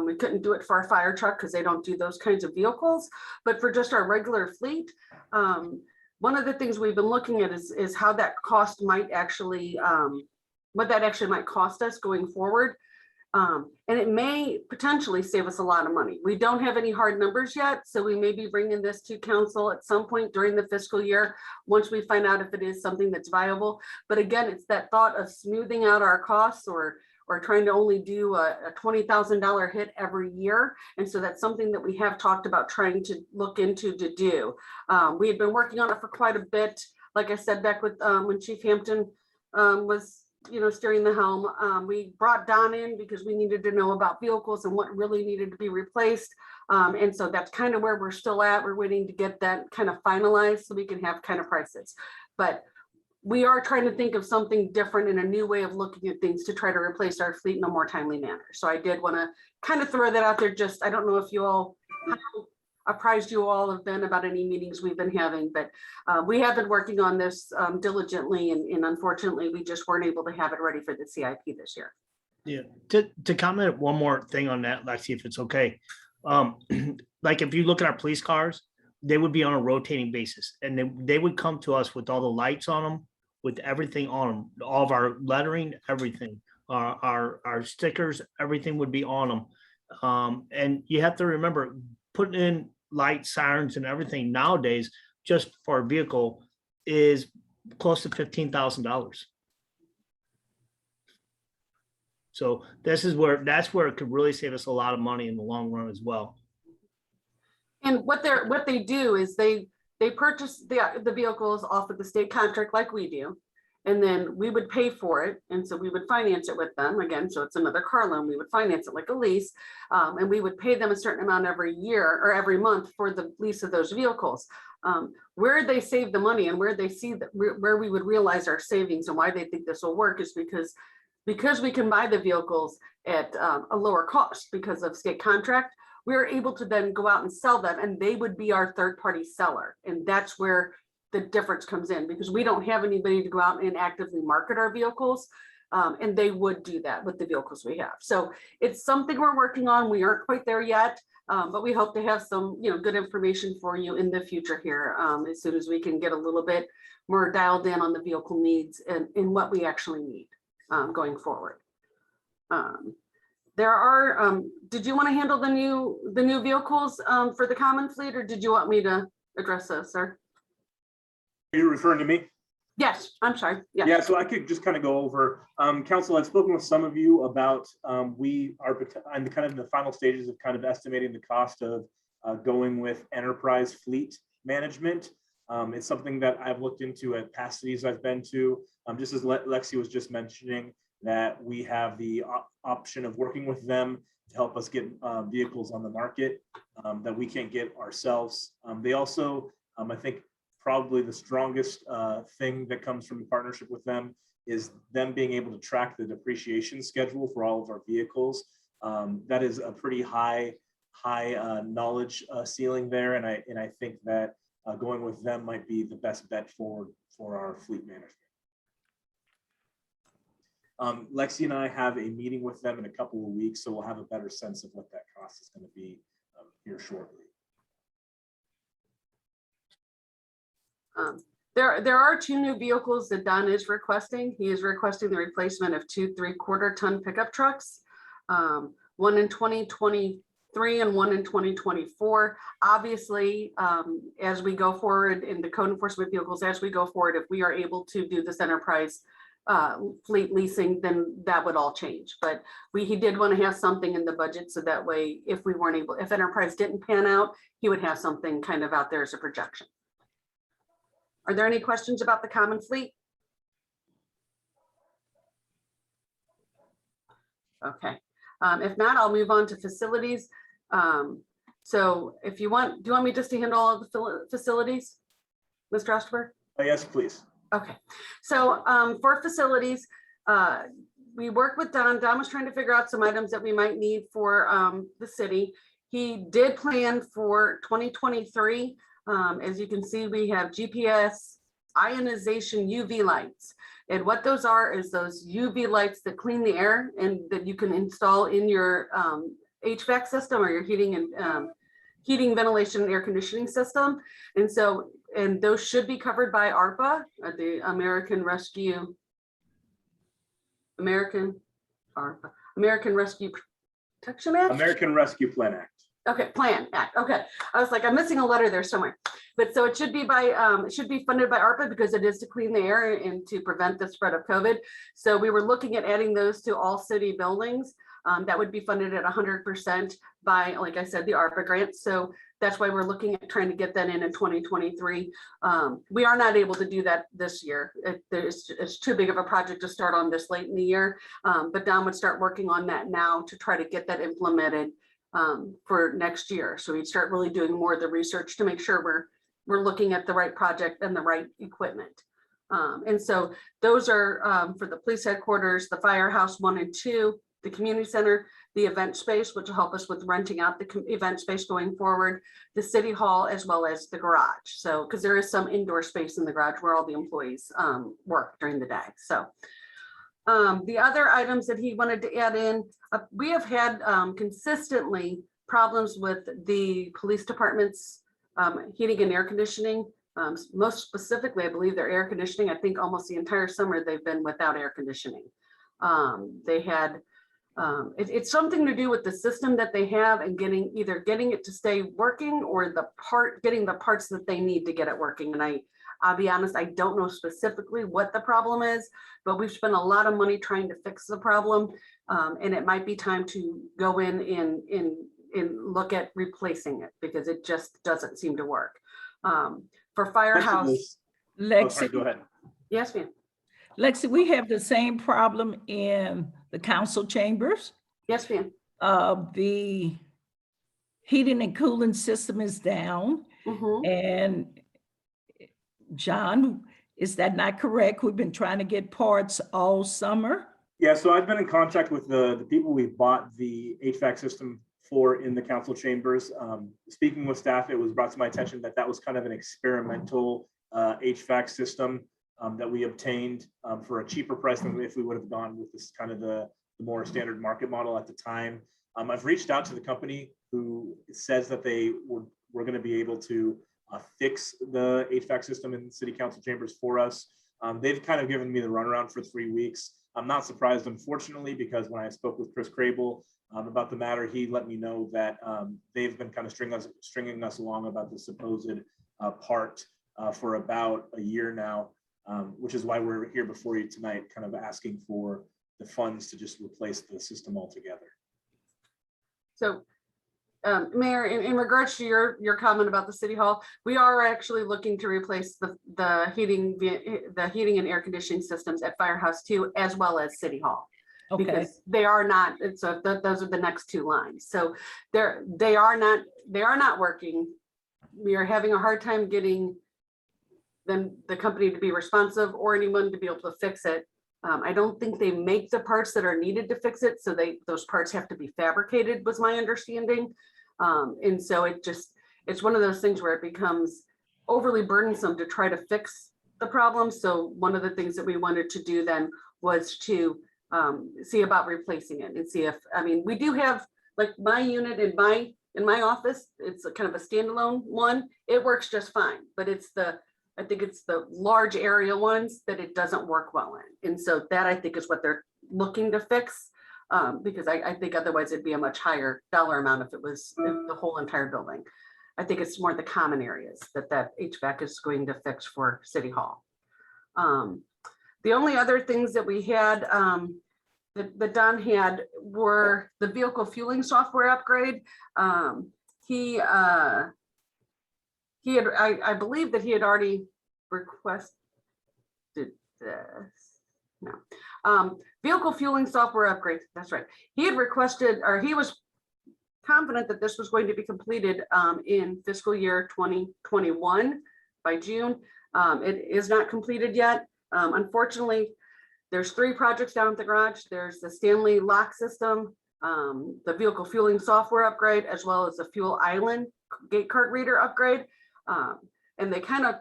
We couldn't do it for a fire truck because they don't do those kinds of vehicles. But for just our regular fleet, one of the things we've been looking at is how that cost might actually, what that actually might cost us going forward. And it may potentially save us a lot of money. We don't have any hard numbers yet, so we may be bringing this to council at some point during the fiscal year, once we find out if it is something that's viable. But again, it's that thought of smoothing out our costs or trying to only do a $20,000 hit every year. And so that's something that we have talked about trying to look into to do. We had been working on it for quite a bit. Like I said, back with when Chief Hampton was steering the helm, we brought Don in because we needed to know about vehicles and what really needed to be replaced. And so that's kind of where we're still at. We're waiting to get that kind of finalized so we can have kind of prices. But we are trying to think of something different and a new way of looking at things to try to replace our fleet in a more timely manner. So I did want to kind of throw that out there. Just, I don't know if you all, how apprised you all have been about any meetings we've been having, but we have been working on this diligently, and unfortunately we just weren't able to have it ready for the CIP this year. Yeah, to comment one more thing on that, Lexi, if it's okay. Like if you look at our police cars, they would be on a rotating basis, and they would come to us with all the lights on them, with everything on them, all of our lettering, everything, our stickers, everything would be on them. And you have to remember, putting in lights, sirens, and everything nowadays just for a vehicle is close to $15,000. So that's where it could really save us a lot of money in the long run as well. And what they do is they purchase the vehicles off of the state contract like we do. And then we would pay for it. And so we would finance it with them again. So it's another car loan. We would finance it like a lease. And we would pay them a certain amount every year or every month for the lease of those vehicles. Where they save the money and where they see that where we would realize our savings and why they think this will work is because we can buy the vehicles at a lower cost because of state contract. We're able to then go out and sell them, and they would be our third party seller. And that's where the difference comes in, because we don't have anybody to go out and actively market our vehicles. And they would do that with the vehicles we have. So it's something we're working on. We aren't quite there yet, but we hope to have some, good information for you in the future here as soon as we can get a little bit more dialed in on the vehicle needs and what we actually need going forward. There are, did you want to handle the new vehicles for the common fleet, or did you want me to address this, sir? Are you referring to me? Yes, I'm sorry. Yeah. Yeah, so I could just kind of go over, Council, I've spoken with some of you about, we are in kind of in the final stages of kind of estimating the cost of going with enterprise fleet management. It's something that I've looked into at past cities I've been to, just as Lexi was just mentioning, that we have the option of working with them to help us get vehicles on the market that we can't get ourselves. They also, I think, probably the strongest thing that comes from the partnership with them is them being able to track the depreciation schedule for all of our vehicles. That is a pretty high knowledge ceiling there, and I think that going with them might be the best bet for our fleet management. Lexi and I have a meeting with them in a couple of weeks, so we'll have a better sense of what that cost is going to be here shortly. There are 2 new vehicles that Don is requesting. He is requesting the replacement of 2 3/4-ton pickup trucks, one in 2023 and one in 2024. Obviously, as we go forward in the code enforcement vehicles, as we go forward, if we are able to do this enterprise fleet leasing, then that would all change. But he did want to have something in the budget, so that way, if enterprise didn't pan out, he would have something kind of out there as a projection. Are there any questions about the common fleet? Okay, if not, I'll move on to facilities. So if you want, do you want me just to handle all of the facilities, Mr. Osterberg? Yes, please. Okay, so for facilities, we work with Don. Don was trying to figure out some items that we might need for the city. He did plan for 2023. As you can see, we have GPS, ionization UV lights. And what those are is those UV lights that clean the air and that you can install in your HVAC system or your heating, ventilation, and air conditioning system. And those should be covered by ARPA, the American Rescue Protection Act? American Rescue Plan Act. Okay, Plan Act. Okay, I was like, I'm missing a letter there somewhere. But so it should be funded by ARPA because it is to clean the air and to prevent the spread of COVID. So we were looking at adding those to all city buildings. That would be funded at 100% by, like I said, the ARPA grant. So that's why we're looking at trying to get that in 2023. We are not able to do that this year. It's too big of a project to start on this late in the year. But Don would start working on that now to try to get that implemented for next year. So we'd start really doing more of the research to make sure we're looking at the right project and the right equipment. And so those are for the police headquarters, the firehouse 1 and 2, the community center, the event space, which will help us with renting out the event space going forward, the city hall, as well as the garage. So, because there is some indoor space in the garage where all the employees work during the day. So the other items that he wanted to add in, we have had consistently problems with the police department's heating and air conditioning. Most specifically, I believe their air conditioning, I think almost the entire summer they've been without air conditioning. They had, it's something to do with the system that they have and either getting it to stay working or getting the parts that they need to get it working. And I'll be honest, I don't know specifically what the problem is, but we've spent a lot of money trying to fix the problem. And it might be time to go in look at replacing it because it just doesn't seem to work. For Firehouse. Lexi, Go ahead. Yes, ma'am. Lexi, we have the same problem in the council chambers. Yes, ma'am. The heating and cooling system is down. And John, is that not correct? We've been trying to get parts all summer. Yeah, so I've been in contact with the people we bought the HVAC system for in the council chambers. Speaking with staff, it was brought to my attention that that was kind of an experimental HVAC system that we obtained for a cheaper price than if we would have gone with this kind of the more standard market model at the time. I've reached out to the company who says that they were going to be able to fix the HVAC system in city council chambers for us. They've kind of given me the runaround for 3 weeks. I'm not surprised, unfortunately, because when I spoke with Chris Crable about the matter, he let me know that they've been kind of stringing us along about the supposed part for about a year now, which is why we're here before you tonight, kind of asking for the funds to just replace the system altogether. So, Mayor, in regards to your comment about the city hall, we are actually looking to replace the heating and air conditioning systems at Firehouse 2 as well as City Hall. Okay. Because they are not, so those are the next two lines. So they are not working. We are having a hard time getting the company to be responsive or anyone to be able to fix it. I don't think they make the parts that are needed to fix it. So those parts have to be fabricated, was my understanding. And so it's one of those things where it becomes overly burdensome to try to fix the problem. So one of the things that we wanted to do then was to see about replacing it and see if, I mean, we do have like my unit in my office, it's a kind of a standalone one. It works just fine, but I think it's the large area ones that it doesn't work well in. And so that I think is what they're looking to fix. Because I think otherwise it'd be a much higher dollar amount if it was the whole entire building. I think it's more the common areas that HVAC is going to fix for City Hall. The only other things that we had that Don had were the vehicle fueling software upgrade. He had, I believe that he had already requested this. No. Vehicle fueling software upgrade. That's right. He had requested, or he was confident that this was going to be completed in fiscal year 2021 by June. It is not completed yet. Unfortunately, there's 3 projects down at the garage. There's the Stanley lock system, the vehicle fueling software upgrade, as well as the fuel island gate card reader upgrade. And they kind of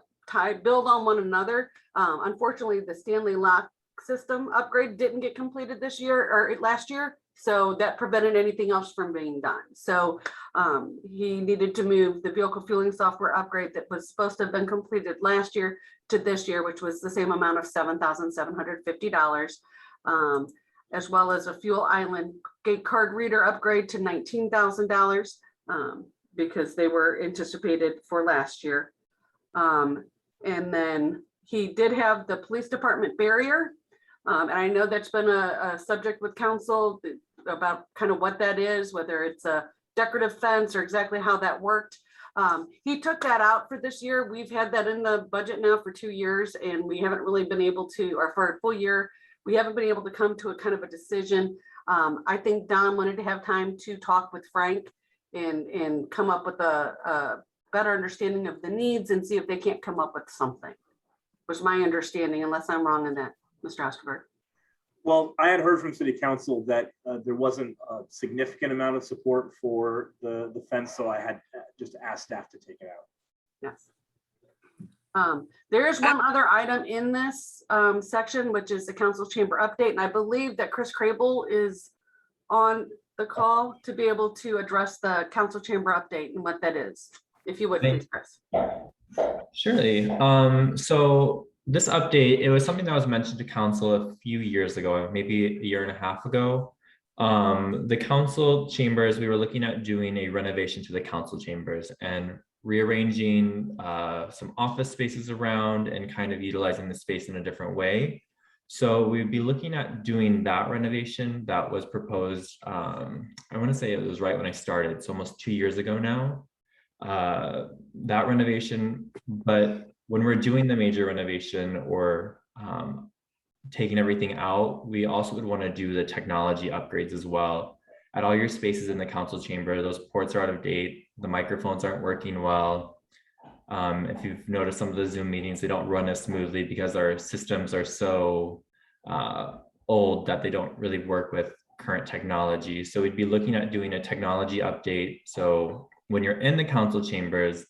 build on one another. Unfortunately, the Stanley lock system upgrade didn't get completed this year or last year, so that prevented anything else from being done. So he needed to move the vehicle fueling software upgrade that was supposed to have been completed last year to this year, which was the same amount of $7,750, as well as a fuel island gate card reader upgrade to $19,000 because they were anticipated for last year. And then he did have the police department barrier. And I know that's been a subject with council about kind of what that is, whether it's a decorative fence or exactly how that worked. He took that out for this year. We've had that in the budget now for 2 years, and we haven't really been able to, or for a full year, we haven't been able to come to a kind of a decision. I think Don wanted to have time to talk with Frank and come up with a better understanding of the needs and see if they can't come up with something, was my understanding, unless I'm wrong in that, Mr. Osterberg. Well, I had heard from City Council that there wasn't a significant amount of support for the fence, so I had just asked staff to take it out. Yes. There is one other item in this section, which is the council chamber update, and I believe that Chris Crable is on the call to be able to address the council chamber update and what that is. If you would, please, Chris. Surely. So this update, it was something that was mentioned to council a few years ago, maybe a year and a half ago. The council chambers, we were looking at doing a renovation to the council chambers and rearranging some office spaces around and kind of utilizing the space in a different way. So we'd be looking at doing that renovation that was proposed. I want to say it was right when I started, so almost 2 years ago now. That renovation, but when we're doing the major renovation or taking everything out, we also would want to do the technology upgrades as well. At all your spaces in the council chamber, those ports are out of date, the microphones aren't working well. If you've noticed some of the Zoom meetings, they don't run as smoothly because our systems are so old that they don't really work with current technology. So we'd be looking at doing a technology update. So when you're in the council chambers,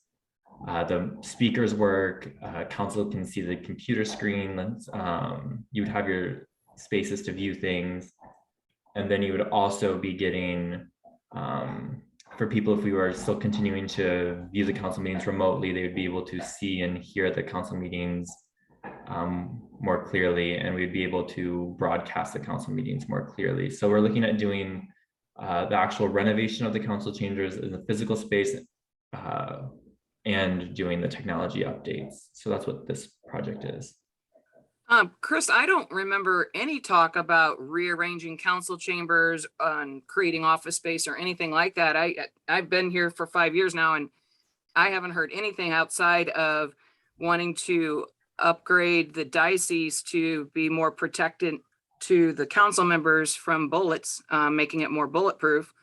the speakers work, council can see the computer screen, you would have your spaces to view things. And then you would also be getting, for people, if we were still continuing to view the council meetings remotely, they would be able to see and hear the council meetings more clearly, and we'd be able to broadcast the council meetings more clearly. So we're looking at doing the actual renovation of the council chambers in the physical space and doing the technology updates. So that's what this project is. Chris, I don't remember any talk about rearranging council chambers and creating office space or anything like that. I've been here for 5 years now, and I haven't heard anything outside of wanting to upgrade the diocese to be more protected to the council members from bullets, making it more bulletproof.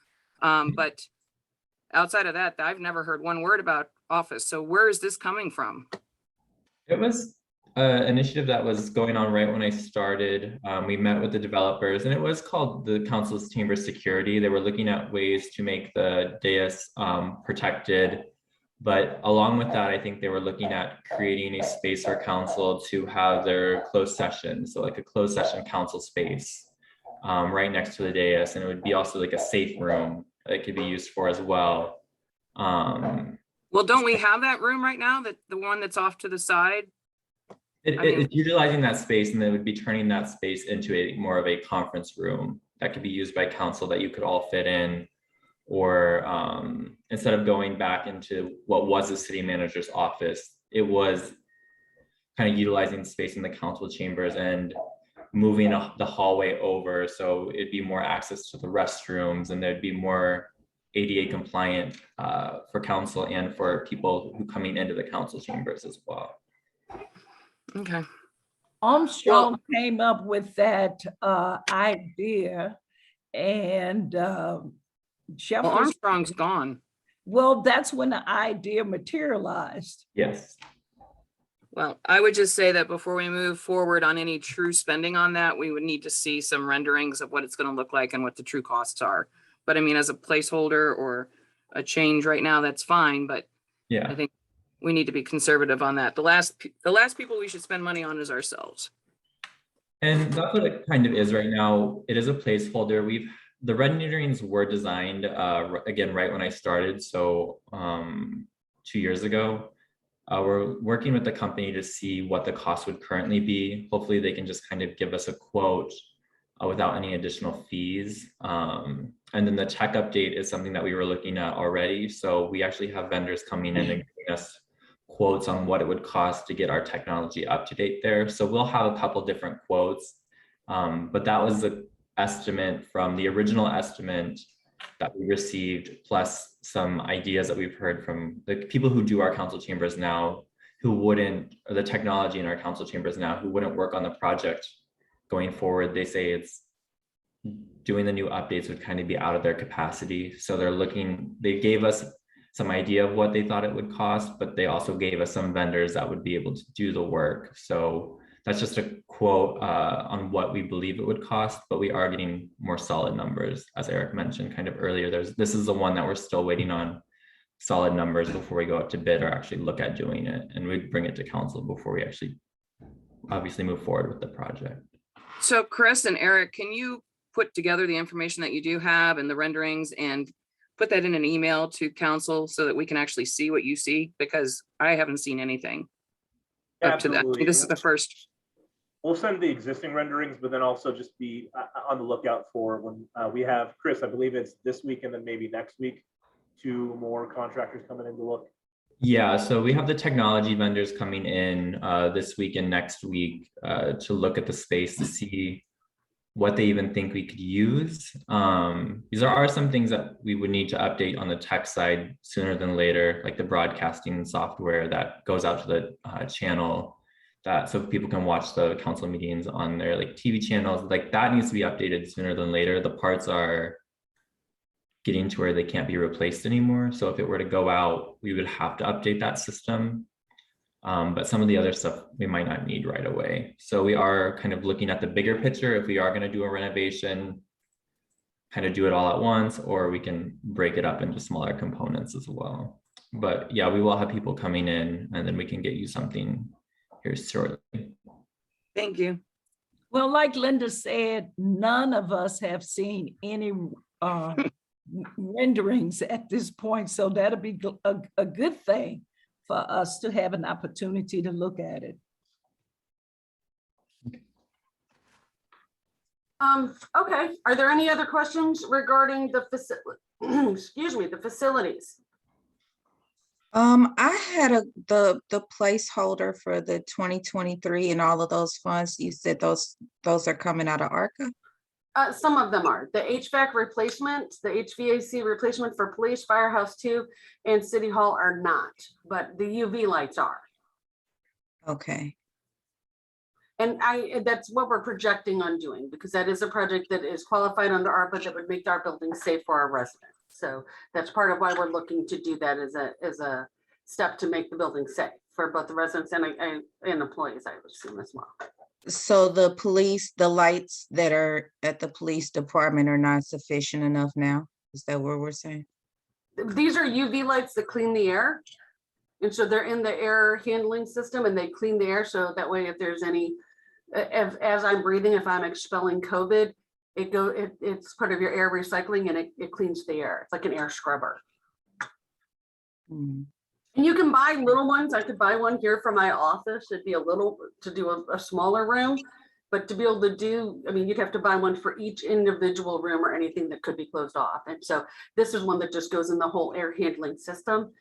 But outside of that, I've never heard one word about office. So where is this coming from? It was an initiative that was going on right when I started. We met with the developers, and it was called the Council's Chamber Security. They were looking at ways to make the dais protected. But along with that, I think they were looking at creating a space for council to have their closed session. So like a closed session council space right next to the dais. And it would be also like a safe room that it could be used for as well. Well, don't we have that room right now, that the one that's off to the side? It's utilizing that space, and they would be turning that space into a more of a conference room that could be used by council that you could all fit in. Or instead of going back into what was the city manager's office, it was kind of utilizing space in the council chambers and moving the hallway over. So it'd be more access to the restrooms, and there'd be more ADA compliant for council and for people who coming into the council chambers as well. Okay. Armstrong came up with that idea, and well, Armstrong's gone. Well, that's when the idea materialized. Yes. Well, I would just say that before we move forward on any true spending on that, we would need to see some renderings of what it's going to look like and what the true costs are. But I mean, as a placeholder or a change right now, that's fine. But yeah, I think we need to be conservative on that. The last people we should spend money on is ourselves. And that's what it kind of is right now. It is a placeholder. The renderings were designed again right when I started, so 2 years ago. We're working with the company to see what the cost would currently be. Hopefully they can just kind of give us a quote without any additional fees. And then the tech update is something that we were looking at already. So we actually have vendors coming in and giving us quotes on what it would cost to get our technology up to date there. So we'll have a couple different quotes, but that was the estimate from the original estimate that we received, plus some ideas that we've heard from the people who do our council chambers now, who wouldn't, or the technology in our council chambers now, who wouldn't work on the project going forward. They say it's doing the new updates would kind of be out of their capacity. So they gave us some idea of what they thought it would cost, but they also gave us some vendors that would be able to do the work. So that's just a quote on what we believe it would cost, but we are getting more solid numbers, as Eric mentioned kind of earlier. This is the one that we're still waiting on solid numbers before we go up to bid or actually look at doing it, and we'd bring it to council before we actually obviously move forward with the project. So Chris and Eric, can you put together the information that you do have and the renderings and put that in an email to council so that we can actually see what you see? Because I haven't seen anything up to that. This is the first. We'll send the existing renderings, but then also just be on the lookout for when we have, Chris, I believe it's this week and then maybe next week, 2 more contractors coming in to look. Yeah, so we have the technology vendors coming in this week and next week to look at the space to see what they even think we could use. These are some things that we would need to update on the tech side sooner than later, like the broadcasting software that goes out to the channel, that so people can watch the council meetings on their like TV channels. Like that needs to be updated sooner than later. The parts are getting to where they can't be replaced anymore. So if it were to go out, we would have to update that system. But some of the other stuff we might not need right away. So we are kind of looking at the bigger picture. If we are going to do a renovation, kind of do it all at once, or we can break it up into smaller components as well. But yeah, we will have people coming in and then we can get you something here shortly. Thank you. Well, like Linda said, none of us have seen any renderings at this point. So that'll be a good thing for us to have an opportunity to look at it. Okay, are there any other questions regarding the the facilities? I had the placeholder for the 2023 and all of those funds. You said those are coming out of ARCA? Some of them are. The HVAC replacement, the HVAC replacement for police, firehouse 2, and city hall are not, but the UV lights are. Okay. And that's what we're projecting on doing, because that is a project that is qualified under ARPA that would make our building safe for our residents. So that's part of why we're looking to do that as a step to make the building safe for both the residents and employees, I would assume as well. So the lights that are at the police department are not sufficient enough now? Is that what we're saying? These are UV lights that clean the air. And so they're in the air handling system and they clean the air. So that way, if there's any, as I'm breathing, if I'm expelling COVID, it's part of your air recycling and it cleans the air. It's like an air scrubber. Mm. And you can buy little ones. I could buy one here for my office. It'd be a little to do a smaller room, but to be able to do, I mean, you'd have to buy one for each individual room or anything that could be closed off. And so this is one that just goes in the whole air handling system.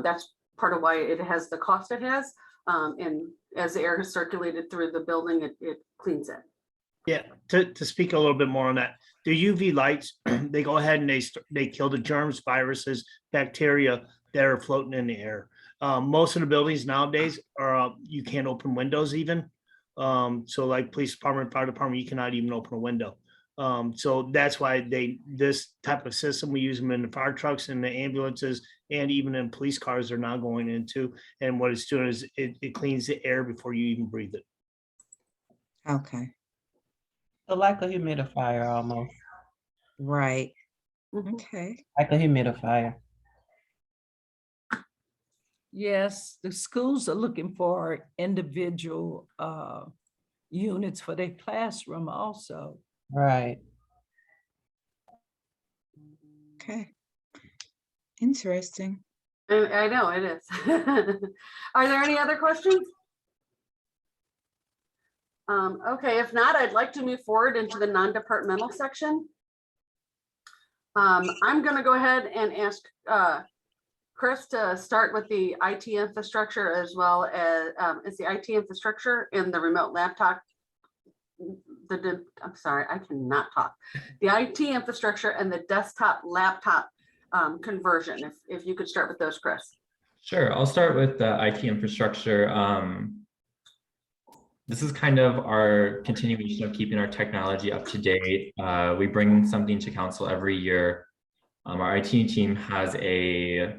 That's part of why it has the cost it has. And as the air is circulated through the building, it cleans it. Yeah, to speak a little bit more on that, the UV lights, they go ahead and they kill the germs, viruses, bacteria that are floating in the air. Most of the buildings nowadays are, you can't open windows even. So like police department, fire department, you cannot even open a window. So that's why this type of system, we use them in the fire trucks and the ambulances and even in police cars they're now going into. And what it's doing is it cleans the air before you even breathe it. Okay. So like a humidifier almost. Right. Okay. Like a humidifier. Yes, the schools are looking for individual units for their classroom also. Right. Okay. Interesting. I know it is. Are there any other questions? Okay, if not, I'd like to move forward into the non-departmental section. I'm going to go ahead and ask Chris to start with the IT infrastructure as well as the IT infrastructure in the remote laptop. I'm sorry, I cannot talk. The IT infrastructure and the desktop laptop conversion. If you could start with those, Chris. Sure, I'll start with the IT infrastructure. This is kind of our continuation of keeping our technology up to date. We bring something to council every year. Our IT team has a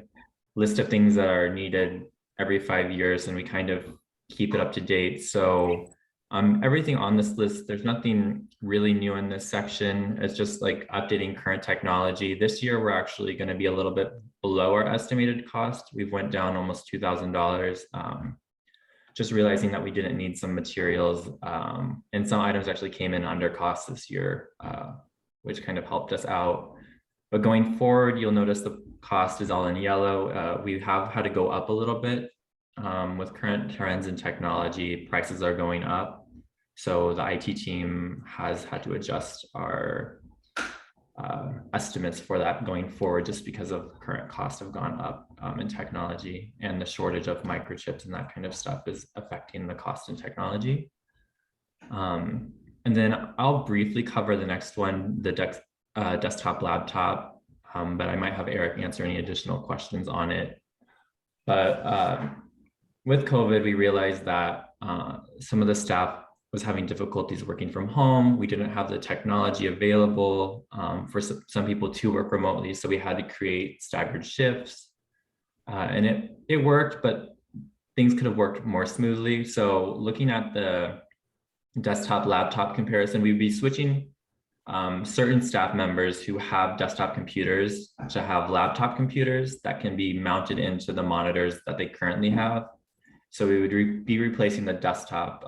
list of things that are needed every 5 years, and we kind of keep it up to date. So everything on this list, there's nothing really new in this section. It's just like updating current technology. This year, we're actually going to be a little bit below our estimated cost. We've went down almost $2,000. Just realizing that we didn't need some materials and some items actually came in under cost this year, which kind of helped us out. But going forward, you'll notice the cost is all in yellow. We have had to go up a little bit with current trends in technology. Prices are going up. So the IT team has had to adjust our estimates for that going forward, just because of current costs have gone up in technology, and the shortage of microchips and that kind of stuff is affecting the cost in technology. And then I'll briefly cover the next one, the desktop laptop, but I might have Eric answer any additional questions on it. But with COVID, we realized that some of the staff was having difficulties working from home. We didn't have the technology available for some people to work remotely. So we had to create staggered shifts, and it worked, but things could have worked more smoothly. So looking at the desktop laptop comparison, we'd be switching certain staff members who have desktop computers to have laptop computers that can be mounted into the monitors that they currently have. So we would be replacing the desktop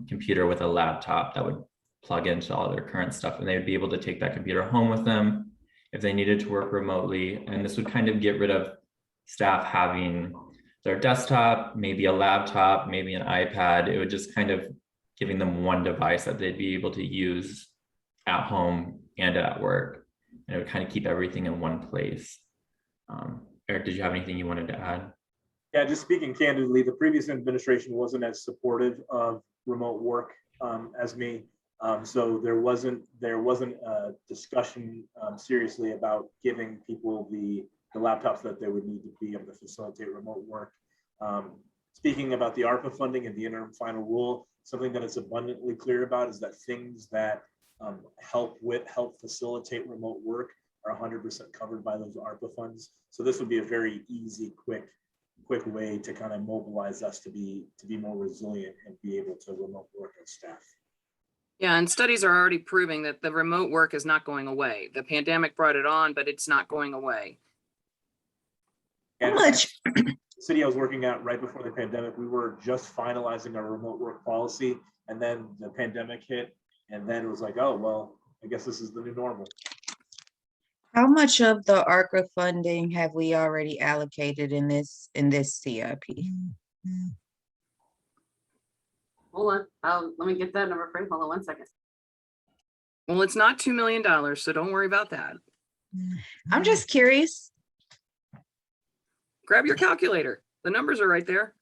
computer with a laptop that would plug into all their current stuff, and they would be able to take that computer home with them if they needed to work remotely. And this would kind of get rid of staff having their desktop, maybe a laptop, maybe an iPad. It would just kind of giving them one device that they'd be able to use at home and at work. And it would kind of keep everything in one place. Eric, did you have anything you wanted to add? Yeah, just speaking candidly, the previous administration wasn't as supportive of remote work as me. So there wasn't a discussion seriously about giving people the laptops that they would need to be able to facilitate remote work. Speaking about the ARPA funding and the interim final rule, something that is abundantly clear about is that things that help facilitate remote work are 100% covered by those ARPA funds. So this would be a very easy, quick way to kind of mobilize us to be more resilient and be able to remote work as staff. Yeah, and studies are already proving that the remote work is not going away. The pandemic brought it on, but it's not going away. How much? The city I was working at right before the pandemic, we were just finalizing our remote work policy, and then the pandemic hit, and then it was like, oh, well, I guess this is the new normal. How much of the ARPA funding have we already allocated in this CIP? Hold on, let me get that number for you. Hold on 1 second. Well, it's not $2 million, so don't worry about that. I'm just curious. Grab your calculator. The numbers are right there.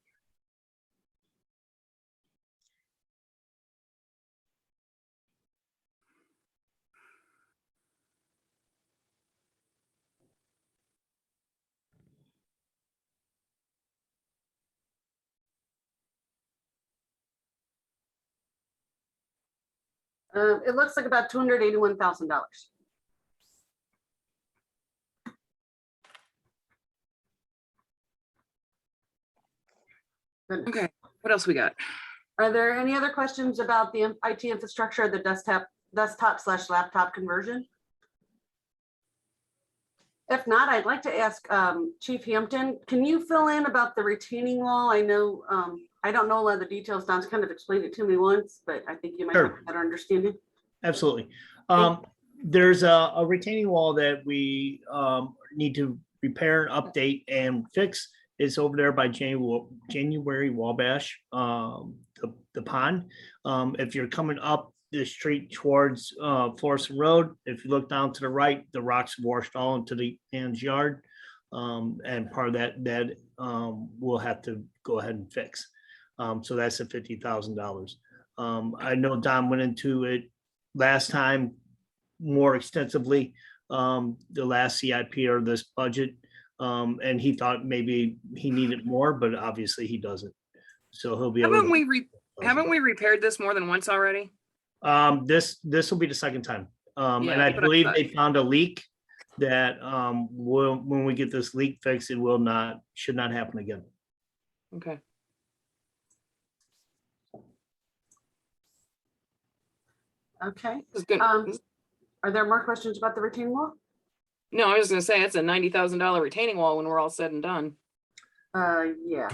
It looks like about $281,000. Okay, what else we got? Are there any other questions about the IT infrastructure, the desktop/laptop conversion? If not, I'd like to ask Chief Hampton, can you fill in about the retaining wall? I know, I don't know a lot of the details. Don's kind of explained it to me once, but I think you might have a better understanding. Absolutely. There's a retaining wall that we need to repair, update, and fix. It's over there by January Wabash, the pond. If you're coming up the street towards Florissant Road, if you look down to the right, the rocks washed all into the man's yard. And part of that we'll have to go ahead and fix. So that's the $50,000. I know Don went into it last time more extensively, the last CIP or this budget. And he thought maybe he needed more, but obviously he doesn't. So he'll be able to. Haven't we repaired this more than once already? This will be the second time. And Yeah, I but believe they found a leak that when we get this leak fixed, it should not happen again. Okay. Okay. Are there more questions about the retaining wall? No, I was gonna say it's a $90,000 retaining wall when we're all said and done. Yeah.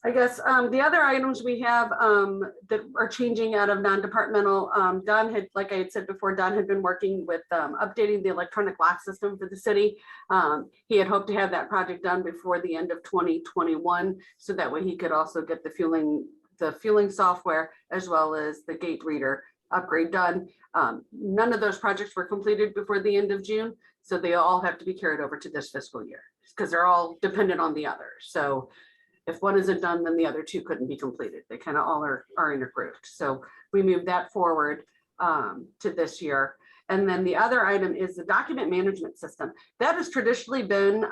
I guess the other items we have that are changing out of non-departmental, Don had, like I had said before, Don had been working with updating the electronic lock system for the city. He had hoped to have that project done before the end of 2021, so that way he could also get the fueling software as well as the gate reader upgrade done. None of those projects were completed before the end of June, so they all have to be carried over to this fiscal year because they're all dependent on the other. So if one isn't done, then the other two couldn't be completed. They kind of all are intergrouped. So we moved that forward to this year. And then the other item is the document management system. That has traditionally been,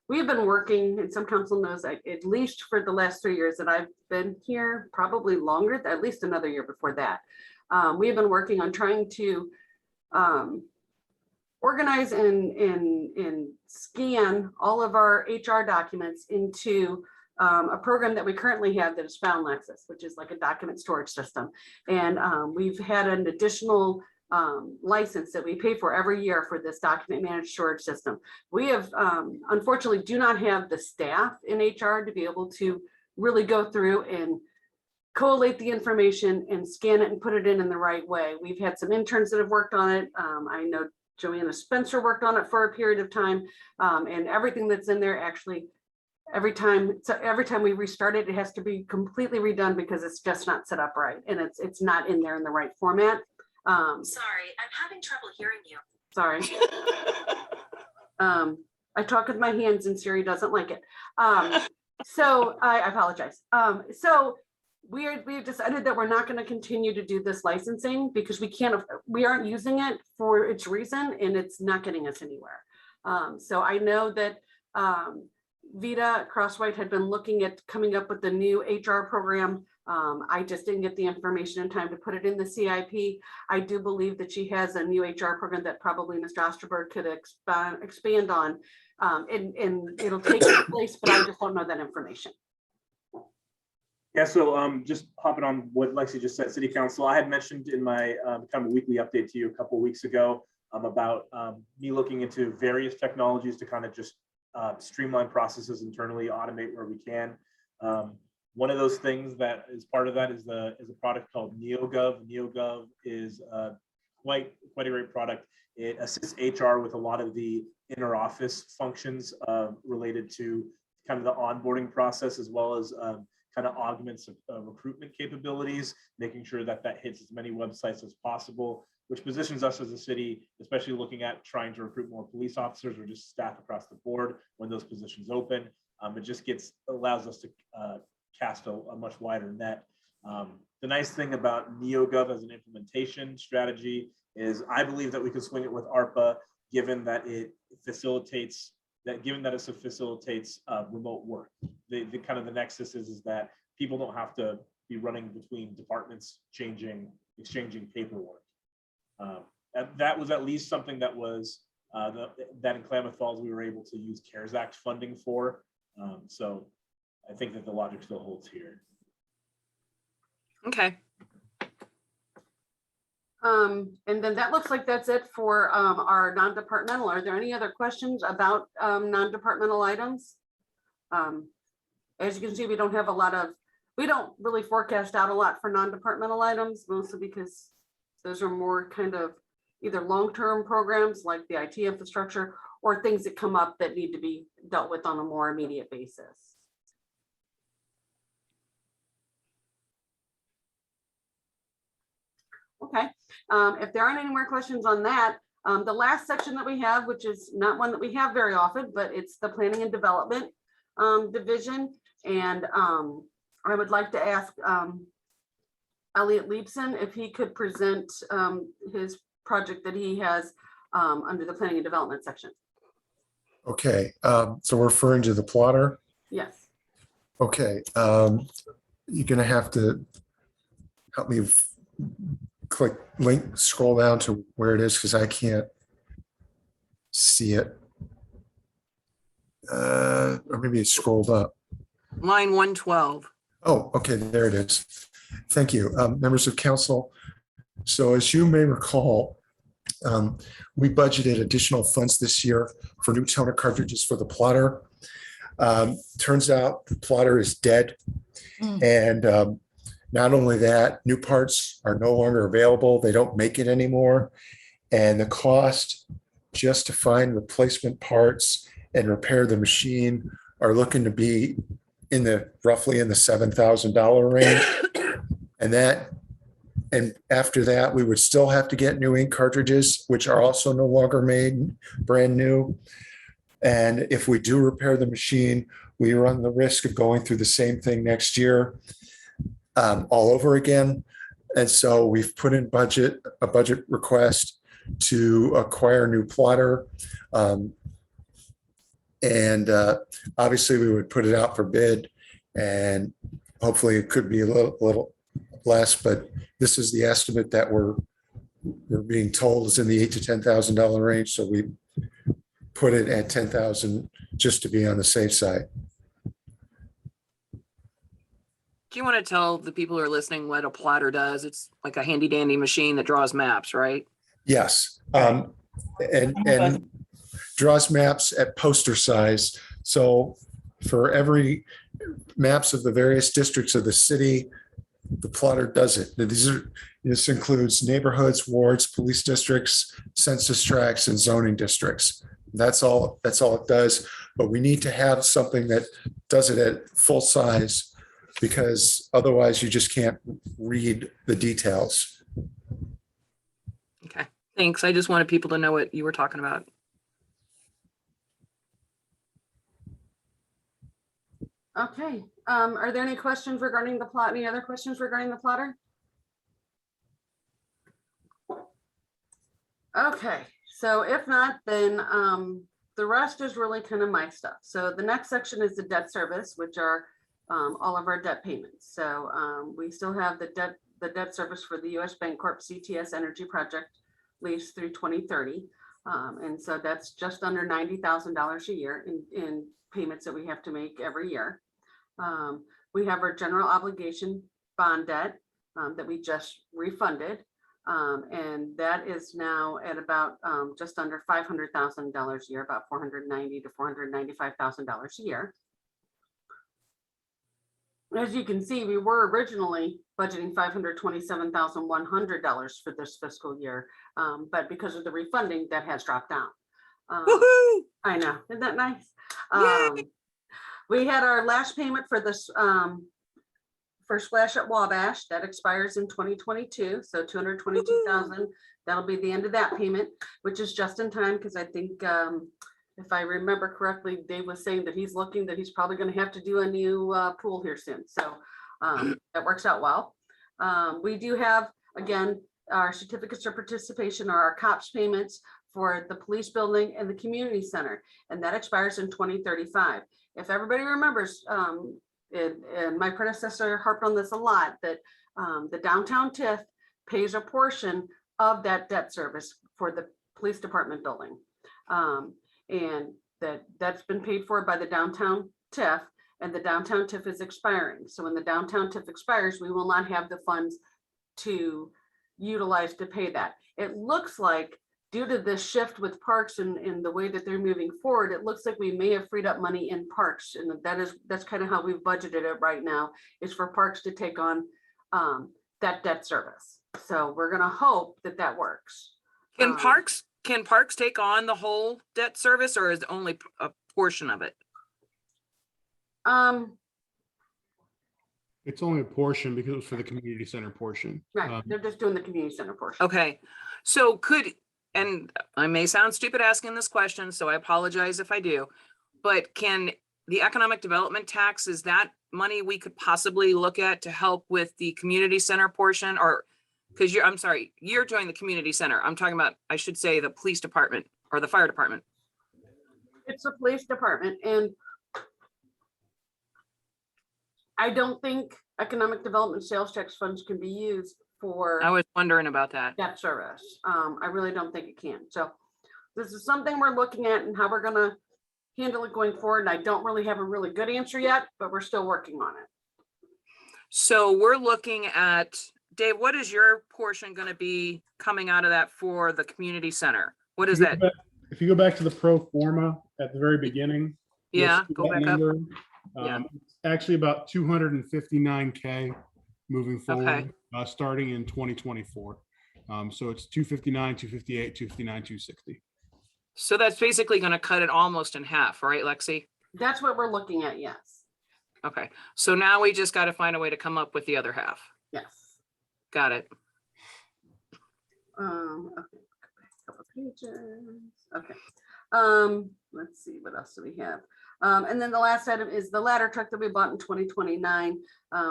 we have been working, and some council knows, at least for the last 3 years that I've been here, probably longer, at least another year before that. We have been working on trying to organize and scan all of our HR documents into a program that we currently have that is FoundLexis, which is like a document storage system. And we've had an additional license that we pay for every year for this document managed storage system. We have, unfortunately, do not have the staff in HR to be able to really go through and collate the information and scan it and put it in the right way. We've had some interns that have worked on it. I know Joanna Spencer worked on it for a period of time, and everything that's in there actually every time we restart it, it has to be completely redone because it's just not set up right, and it's not in there in the right format. Sorry, I'm having trouble hearing you. Sorry. I talk with my hands and Siri doesn't like it. So I apologize. So we've decided that we're not going to continue to do this licensing because we aren't using it for its reason, and it's not getting us anywhere. So I know that Vita Crosswhite had been looking at coming up with the new HR program. I just didn't get the information in time to put it in the CIP. I do believe that she has a new HR program that probably Mr. Osterberg could expand on, and it'll take its place, but I just don't know that information. Yeah, so just hopping on what Lexi just said, City Council, I had mentioned in my kind of weekly update to you a couple of weeks ago about me looking into various technologies to kind of just streamline processes internally, automate where we can. One of those things that is part of that is a product called NeoGov. NeoGov is quite a great product. It assists HR with a lot of the inner office functions related to kind of the onboarding process, as well as kind of augments recruitment capabilities, making sure that hits as many websites as possible, which positions us as a city, especially looking at trying to recruit more police officers or just staff across the board when those positions open. It just allows us to cast a much wider net. The nice thing about NeoGov as an implementation strategy is I believe that we can swing it with ARPA, given that it facilitates remote work. The kind of the nexus is that people don't have to be running between departments, exchanging paperwork. That was at least something that was that in Klamath Falls we were able to use CARES Act funding for. So I think that the logic still holds here. Okay. And then that looks like that's it for our non-departmental. Are there any other questions about non-departmental items? As you can see, we don't really forecast out a lot for non-departmental items, mostly because those are more kind of either long-term programs like the IT infrastructure or things that come up that need to be dealt with on a more immediate basis. Okay, if there aren't any more questions on that, the last section that we have, which is not one that we have very often, but it's the planning and development division. And I would like to ask Elliot Leibson if he could present his project that he has under the planning and development section. Okay, so we're referring to the plotter. Yes. Okay, you're gonna have to help me scroll down to where it is because I can't see it. Or maybe it's scrolled up. Line 112. Oh, okay, there it is. Thank you, members of council. So as you may recall, we budgeted additional funds this year for new toner cartridges for the plotter. Turns out the plotter is dead. And not only that, new parts are no longer available. They don't make it anymore. And the cost just to find replacement parts and repair the machine are looking to be roughly in the $7,000 range. And And after that, we would still have to get new ink cartridges, which are also no longer made brand new. And if we do repair the machine, we run the risk of going through the same thing next year all over again. And so we've put in a budget request to acquire a new plotter. And obviously we would put it out for bid, and hopefully it could be a little less, but this is the estimate that we're being told is in the $8,000 to $10,000 range. So we put it at 10,000 just to be on the safe side. Do you want to tell the people who are listening what a plotter does? It's like a handy dandy machine that draws maps, right? Yes. And draws maps at poster size. So for every maps of the various districts of the city, the plotter does it. This includes neighborhoods, wards, police districts, census tracts, and zoning districts. That's all it does. But we need to have something that does it at full size, because otherwise you just can't read the details. Okay, thanks. I just wanted people to know what you were talking about. Okay, are there any questions regarding the plot? Any other questions regarding the plotter? Okay, so if not, then the rest is really kind of my stuff. So the next section is the debt service, which are all of our debt payments. So we still have the debt service for the U.S. Bancorp CTS Energy Project lease through 2030. And so that's just under $90,000 a year in payments that we have to make every year. We have our general obligation bond debt that we just refunded. And that is now at about just under $500,000 a year, about $490,000 to $495,000 a year. As you can see, we were originally budgeting $527,100 for this fiscal year, but because of the refunding, that has dropped down. I know, isn't that nice? We had our last payment for this for Splash at Wabash that expires in 2022, so $222,000. That'll be the end of that payment, which is just in time, because I think if I remember correctly, Dave was saying that he's looking that he's probably going to have to do a new pool here soon. So that works out well. We do have, again, our certificates of participation or our COPS payments for the police building and the community center, and that expires in 2035. If everybody remembers, and my predecessor harped on this a lot, that the downtown TIF pays a portion of that debt service for the police department building. And that's been paid for by the downtown TIF, and the downtown TIF is expiring. So when the downtown TIF expires, we will not have the funds to utilize to pay that. It looks like, due to this shift with parks and the way that they're moving forward, it looks like we may have freed up money in parks, and that's kind of how we've budgeted it right now, is for parks to take on that debt service. So we're gonna hope that that works. Can parks take on the whole debt service, or is it only a portion of it? It's only a portion because it was for the community center portion. Right, they're just doing the community center portion. Okay, so and I may sound stupid asking this question, so I apologize if I do, but can the economic development tax, is that money we could possibly look at to help with the community center portion? Or, because I'm sorry, you're doing the community center. I'm talking about, I should say, the police department or the fire department. It's the police department, and I don't think economic development sales tax funds can be used for. I was wondering about that. Debt service. I really don't think it can. So this is something we're looking at and how we're gonna handle it going forward. And I don't really have a really good answer yet, but we're still working on it. So we're looking at, Dave, what is your portion going to be coming out of that for the community center? What is that? If you go back to the pro forma at the very beginning. Yeah, go back up. It's actually about 259K moving forward, Okay. Starting in 2024. So it's 259, 258, 259, 260. So that's basically going to cut it almost in half, right, Lexi? That's what we're looking at, yes. Okay, so now we just got to find a way to come up with the other half. Yes. Got it. Okay, couple pages. Okay. Let's see, what else do we have? And then the last item is the ladder truck that we bought in 2029.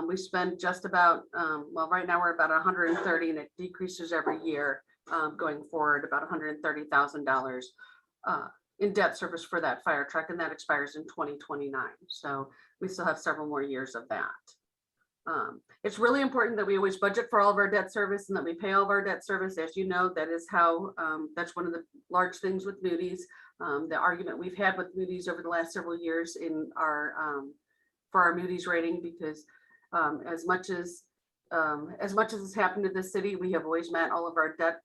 We spent just about, well, right now we're about 130 and it decreases every year going forward, about $130,000 in debt service for that fire truck, and that expires in 2029. So we still have several more years of that. It's really important that we always budget for all of our debt service and that we pay all of our debt service. As you know, that is how, that's one of the large things with Moody's. The argument we've had with Moody's over the last several years in our, for our Moody's rating, because as much as has happened to this city, we have always met all of our debt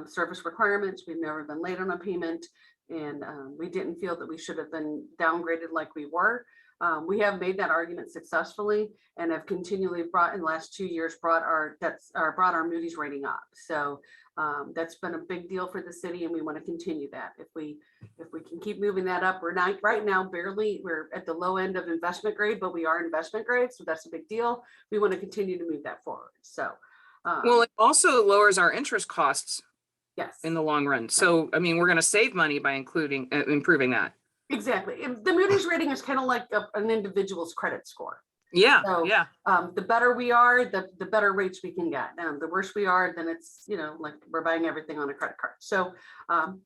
service requirements. We've never been late on a payment, and we didn't feel that we should have been downgraded like we were. We have made that argument successfully and have continually brought, in the last 2 years, brought our debts, or brought our Moody's rating up. So that's been a big deal for the city, and we want to continue that. If we can keep moving that up, we're not right now, barely, we're at the low end of investment grade, but we are investment grade, so that's a big deal. We want to continue to move that forward. So well, it also lowers our interest costs. Yes. In the long run. So, I mean, we're going to save money by improving that. Exactly. The Moody's rating is kind of like an individual's credit score. Yeah. So, yeah. The better we are, the better rates we can get. The worse we are, then it's, you know, like we're buying everything on a credit card. So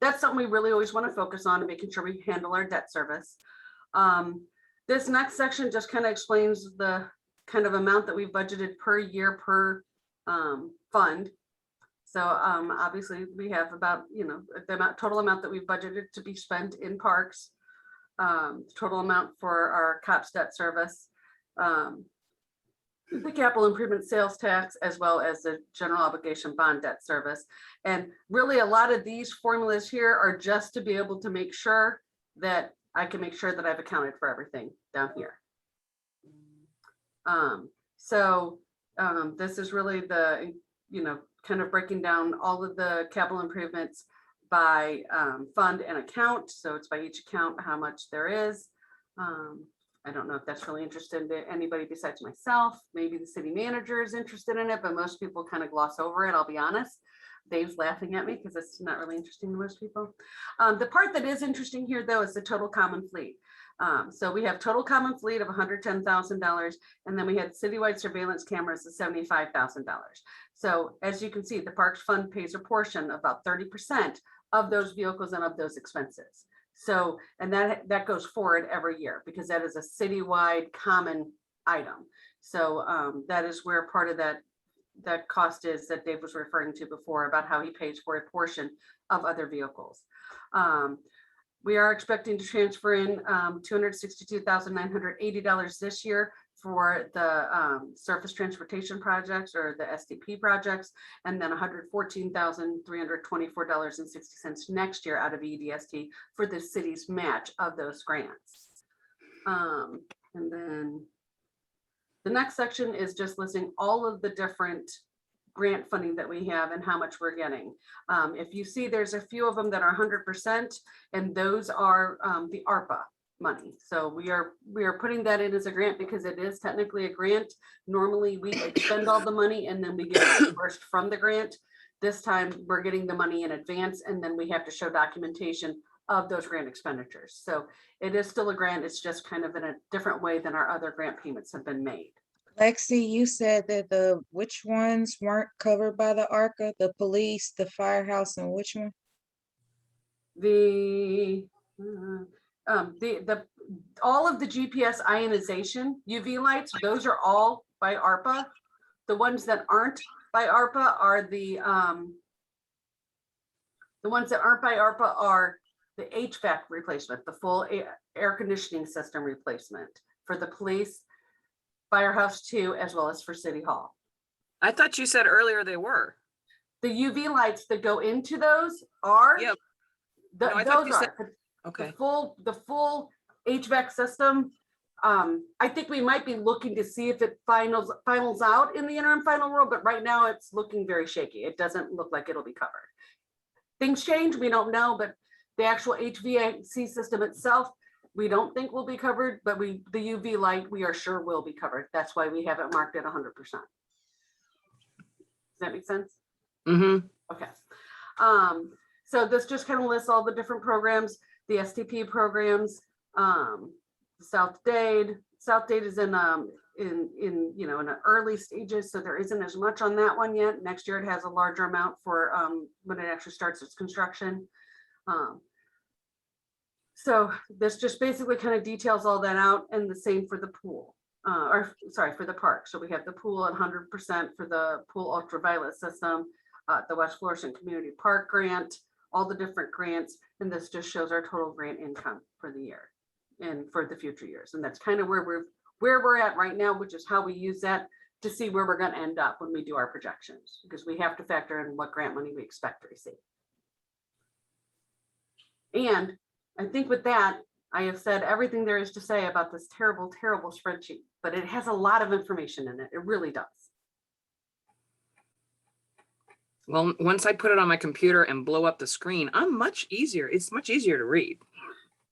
that's something we really always want to focus on, and making sure we handle our debt service. This next section just kind of explains the kind of amount that we've budgeted per year per fund. So obviously we have about, you know, the total amount that we've budgeted to be spent in parks, total amount for our COPS debt service, the capital improvement sales tax, as well as the general obligation bond debt service. And really a lot of these formulas here are just to be able to make sure that I can make sure that I've accounted for everything down here. This is really the, you know, kind of breaking down all of the capital improvements by fund and account. So it's by each account how much there is. I don't know if that's really interesting to anybody besides myself. Maybe the city manager is interested in it, but most people kind of gloss over it, I'll be honest. Dave's laughing at me because it's not really interesting to most people. The part that is interesting here, though, is the total common fleet. So we have total common fleet of $110,000, and then we had citywide surveillance cameras of $75,000. So as you can see, the Parks Fund pays a portion, about 30% of those vehicles and of those expenses. So, and that goes forward every year because that is a citywide common item. So that is where part of that cost is that Dave was referring to before, about how he pays for a portion of other vehicles. We are expecting to transfer in $262,980 this year for the surface transportation projects, or the SDP projects, and then $114,324.60 next year out of EDST for the city's match of those grants. And then the next section is just listing all of the different grant funding that we have and how much we're getting. If you see, there's a few of them that are 100%, and those are the ARPA money. So we are putting that in as a grant because it is technically a grant. Normally we expend all the money and then we get reimbursed from the grant. This time we're getting the money in advance, and then we have to show documentation of those grant expenditures. So it is still a grant. It's just kind of in a different way than our other grant payments have been made. Lexi, you said that which ones weren't covered by the ARCA, the police, the firehouse, and which one? All of the GPS ionization UV lights, those are all by ARPA. The ones that aren't by ARPA are the ones that aren't by ARPA are the HVAC replacement, the full air conditioning system replacement for the police, firehouse too, as well as for City Hall. I thought you said earlier they were. The UV lights that go into those are, yep. Those are. Okay. The full HVAC system. I think we might be looking to see if it finals out in the interim final rule, but right now it's looking very shaky. It doesn't look like it'll be covered. Things change, we don't know, but the actual HVAC system itself, we don't think will be covered, but the UV light, we are sure will be covered. That's why we have it marked at 100%. Does that make sense? Mm-hmm. Okay. So this just kind of lists all the different programs, the STP programs, South Dade. South Dade is in the early stages, so there isn't as much on that one yet. Next year it has a larger amount for when it actually starts its construction. So this just basically kind of details all that out, and the same for the pool, for the park. So we have the pool at 100% for the pool ultraviolet system, the West Florissant Community Park grant, all the different grants, and this just shows our total grant income for the year and for the future years. And that's kind of where we're at right now, which is how we use that to see where we're going to end up when we do our projections, because we have to factor in what grant money we expect to receive. And I think with that, I have said everything there is to say about this terrible, terrible spreadsheet, but it has a lot of information in it. It really does. Well, once I put it on my computer and blow up the screen, I'm much easier. It's much easier to read.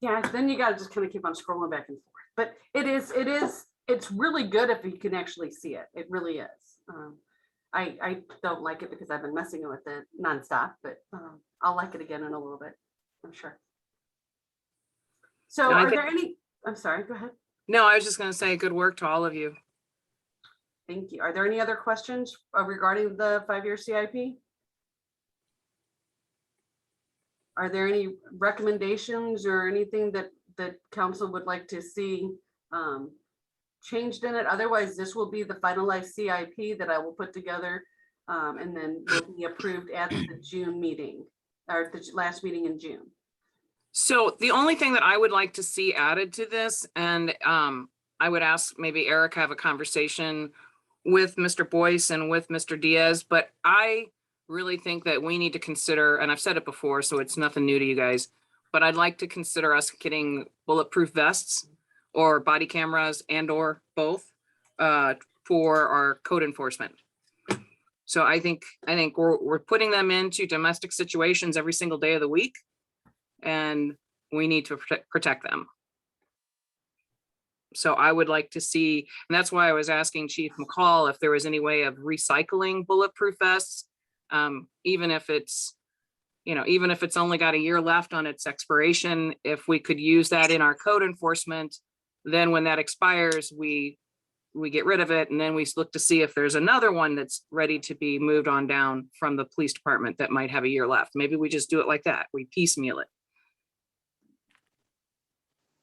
Yeah, then you got to just kind of keep on scrolling back and forth. But it's really good if you can actually see it. It really is. I don't like it because I've been messing with it nonstop, but I'll like it again in a little bit, I'm sure. So are there any, I'm sorry, go ahead. No, I was just going to say good work to all of you. Thank you. Are there any other questions regarding the 5-year CIP? Are there any recommendations or anything that council would like to see changed in it? Otherwise, this will be the finalized CIP that I will put together and then will be approved at the June meeting, or the last meeting in June. So the only thing that I would like to see added to this, and I would ask maybe Eric have a conversation with Mr. Boyce and with Mr. Diaz, but I really think that we need to consider, and I've said it before, so it's nothing new to you guys, but I'd like to consider us getting bulletproof vests or body cameras and or both for our code enforcement. So I think we're putting them into domestic situations every single day of the week, and we need to protect them. So I would like to see, and that's why I was asking Chief McCall if there was any way of recycling bulletproof vests, even if it's only got a year left on its expiration, if we could use that in our code enforcement, then when that expires, we get rid of it, and then we look to see if there's another one that's ready to be moved on down from the police department that might have a year left. Maybe we just do it like that. We piecemeal it.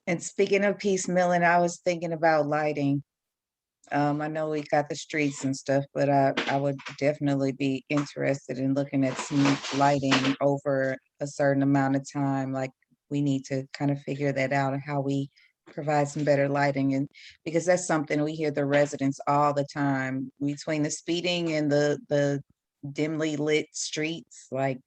And speaking of piecemealing, I was thinking about lighting. I know we got the streets and stuff, but I would definitely be interested in looking at some lighting over a certain amount of time. Like, we need to kind of figure that out, and how we provide some better lighting. And because that's something we hear the residents all the time, between the speeding and the dimly lit streets, like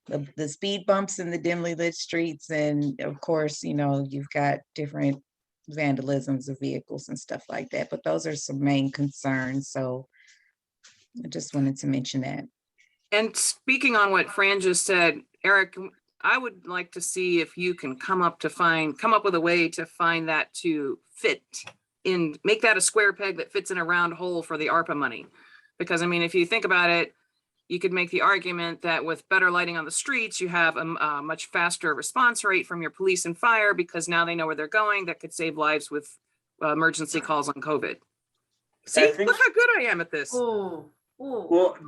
the speed bumps in the dimly lit streets. And of course, you've got different vandalisms of vehicles and stuff like that, but those are some main concerns. So I just wanted to mention that. And speaking on what Fran just said, Eric, I would like to see if you can come up with a way to find that to fit in, make that a square peg that fits in a round hole for the ARPA money. Because I mean, if you think about it, you could make the argument that with better lighting on the streets, you have a much faster response rate from your police and fire, because now they know where they're going. That could save lives with emergency calls on COVID. See, look how good I am at this. Oh. Well,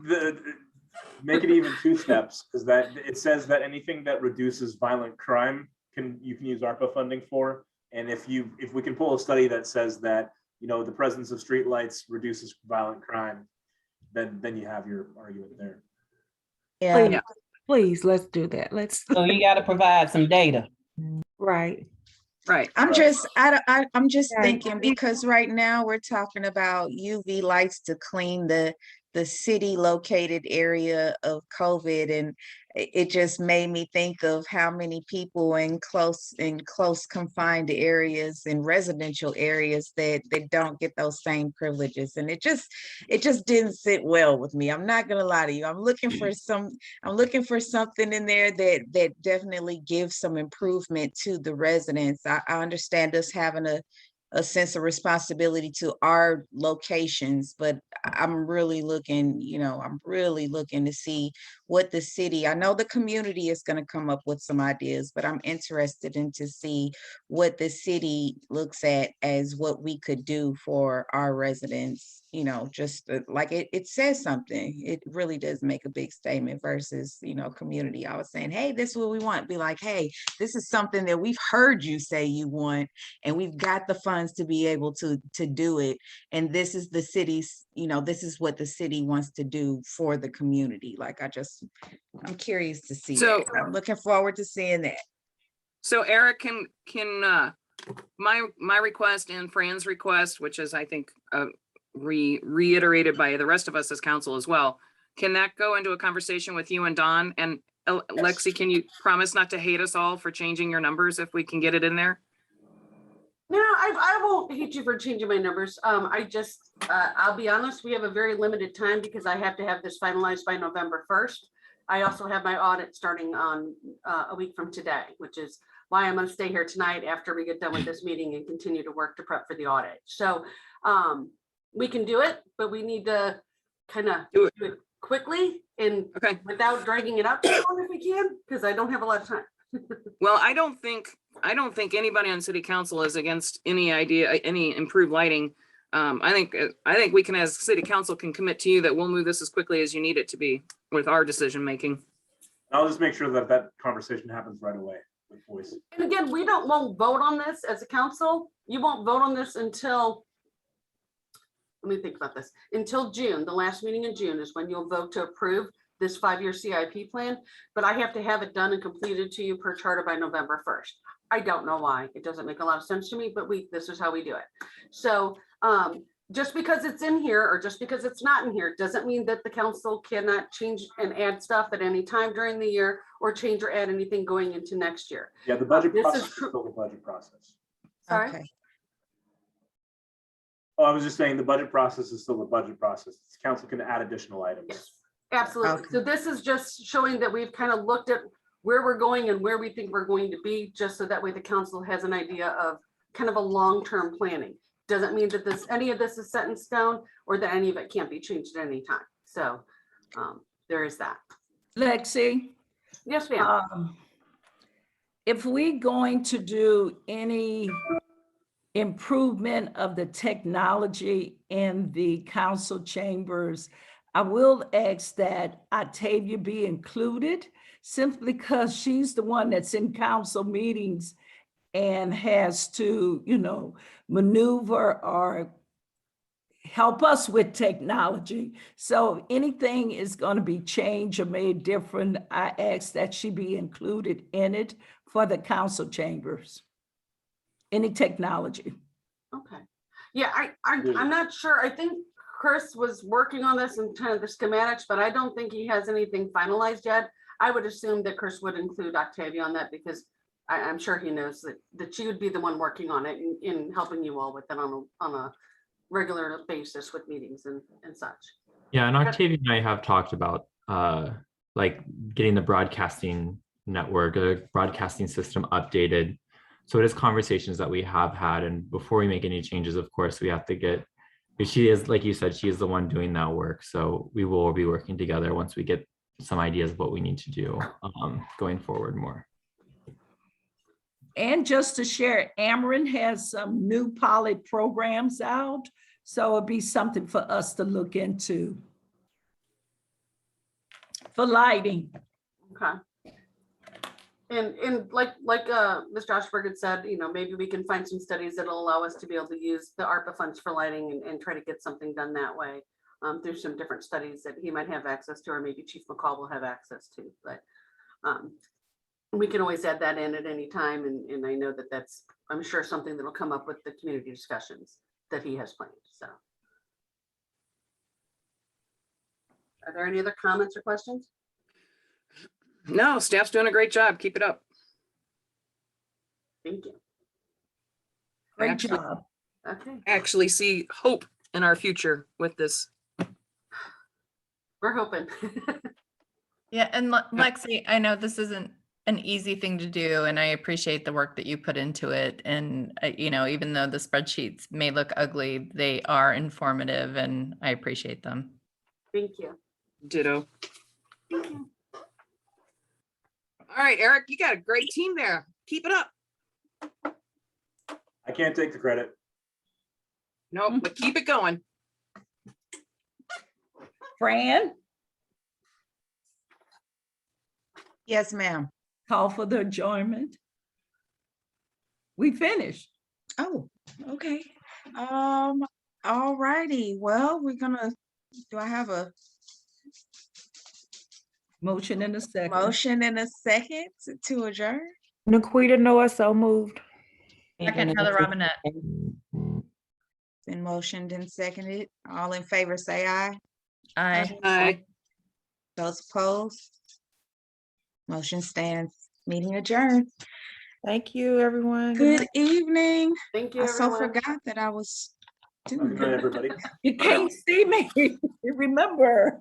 make it even 2 steps, because that it says that anything that reduces violent crime you can use ARPA funding for. And if we can pull a study that says that the presence of streetlights reduces violent crime, then you have your argument there. Yeah. Please, let's do that. So you got to provide some data. Right. I'm just thinking, because right now we're talking about UV lights to clean the city located area of COVID, and it just made me think of how many people in close confined areas, in residential areas, that don't get those same privileges. And it just didn't sit well with me. I'm not gonna lie to you. I'm looking for something in there that definitely gives some improvement to the residents. I understand us having a sense of responsibility to our locations, but I'm really looking, I'm really looking to see what the city, I know the community is going to come up with some ideas, but I'm interested in to see what the city looks at as what we could do for our residents, just like it says something. It really does make a big statement versus, community. I was saying, hey, this is what we want. Be like, hey, this is something that we've heard you say you want, and we've got the funds to be able to do it. And this is the city's, this is what the city wants to do for the community. Like, I'm curious to see So- that. I'm looking forward to seeing that. So Eric, can my request and Fran's request, which is I think reiterated by the rest of us as council as well, can that go into a conversation with you and Don? And Lexi, can you promise not to hate us all for changing your numbers if we can get it in there? No, I won't hate you for changing my numbers. I'll be honest, we have a very limited time because I have to have this finalized by November 1st. I also have my audit starting on a week from today, which is why I'm going to stay here tonight after we get done with this meeting and continue to work to prep for the audit. So we can do it, but we need to kind of do it quickly and without dragging it out too long if we can, because I don't have a lot of time. Well, I don't think anybody on city council is against any idea, any improved lighting. I think we can, as city council, can commit to you that we'll move this as quickly as you need it to be with our decision making. I'll just make sure that conversation happens right away with voice. And again, we won't vote on this as a council. You won't vote on this until, let me think about this, until June. The last meeting in June is when you'll vote to approve this 5-year CIP plan, but I have to have it done and completed to you per charter by November 1st. I don't know why. It doesn't make a lot of sense to me, but this is how we do it. So just because it's in here or just because it's not in here doesn't mean that the council cannot change and add stuff at any time during the year or change or add anything going into next year. Yeah, the budget process is still the budget process. Sorry? Okay. Oh, I was just saying the budget process is still the budget process. Council can add additional items. Yes, absolutely. Okay. So this is just showing that we've kind of looked at where we're going and where we think we're going to be, just so that way the council has an idea of kind of a long-term planning. Doesn't mean that any of this is set in stone or that any of it can't be changed at any time. So there is that. Lexi, Yes, ma'am. if we going to do any improvement of the technology in the council chambers, I will ask that Octavia be included, simply because she's the one that's in council meetings and has to, maneuver or help us with technology. So if anything is going to be changed or made different, I ask that she be included in it for the council chambers. Any technology. Okay. Yeah, I'm not sure. I think Chris was working on this and kind of the schematics, but I don't think he has anything finalized yet. I would assume that Chris would include Octavia on that because I'm sure he knows that she would be the one working on it in helping you all with it on a regular basis with meetings and such. Yeah, and Octavia and I have talked about like getting the broadcasting network, the broadcasting system updated. So it is conversations that we have had, and before we make any changes, of course, we have to get, she is, like you said, she is the one doing that work. So we will be working together once we get some ideas of what we need to do going forward more. And just to share, Ameren has some new pilot programs out. So it'd be something for us to look into for lighting. Okay. And like Mr. Oshberg had said, maybe we can find some studies that'll allow us to be able to use the ARPA funds for lighting and try to get something done that way. There's some different studies that he might have access to, or maybe Chief McCall will have access to, but we can always add that in at any time. And I know that's, I'm sure, something that'll come up with the community discussions that he has planned. So are there any other comments or questions? No, staff's doing a great job. Keep it up. Thank you. Great job. Okay. Actually see hope in our future with this. We're hoping. Yeah, and Lexi, I know this isn't an easy thing to do, and I appreciate the work that you put into it. And, you know, even though the spreadsheets may look ugly, they are informative and I appreciate them. Thank you. Ditto. All right, Eric, you got a great team there. Keep it up. I can't take the credit. Nope, but keep it going. Fran, Yes, ma'am. call for the adjournment. We finished. Oh, okay. All righty. Well, do I have a Motion in a second. motion and a second to adjourn? Naquita Noah, so moved. Second, Heather Robinette. Been motioned and seconded. All in favor, say aye. Aye. Aye. Those opposed? Motion stands. Meeting adjourned. Thank you, everyone. Good evening. Thank you, I so everyone. forgot that I was doing Good night, everybody. You can't see me. Remember.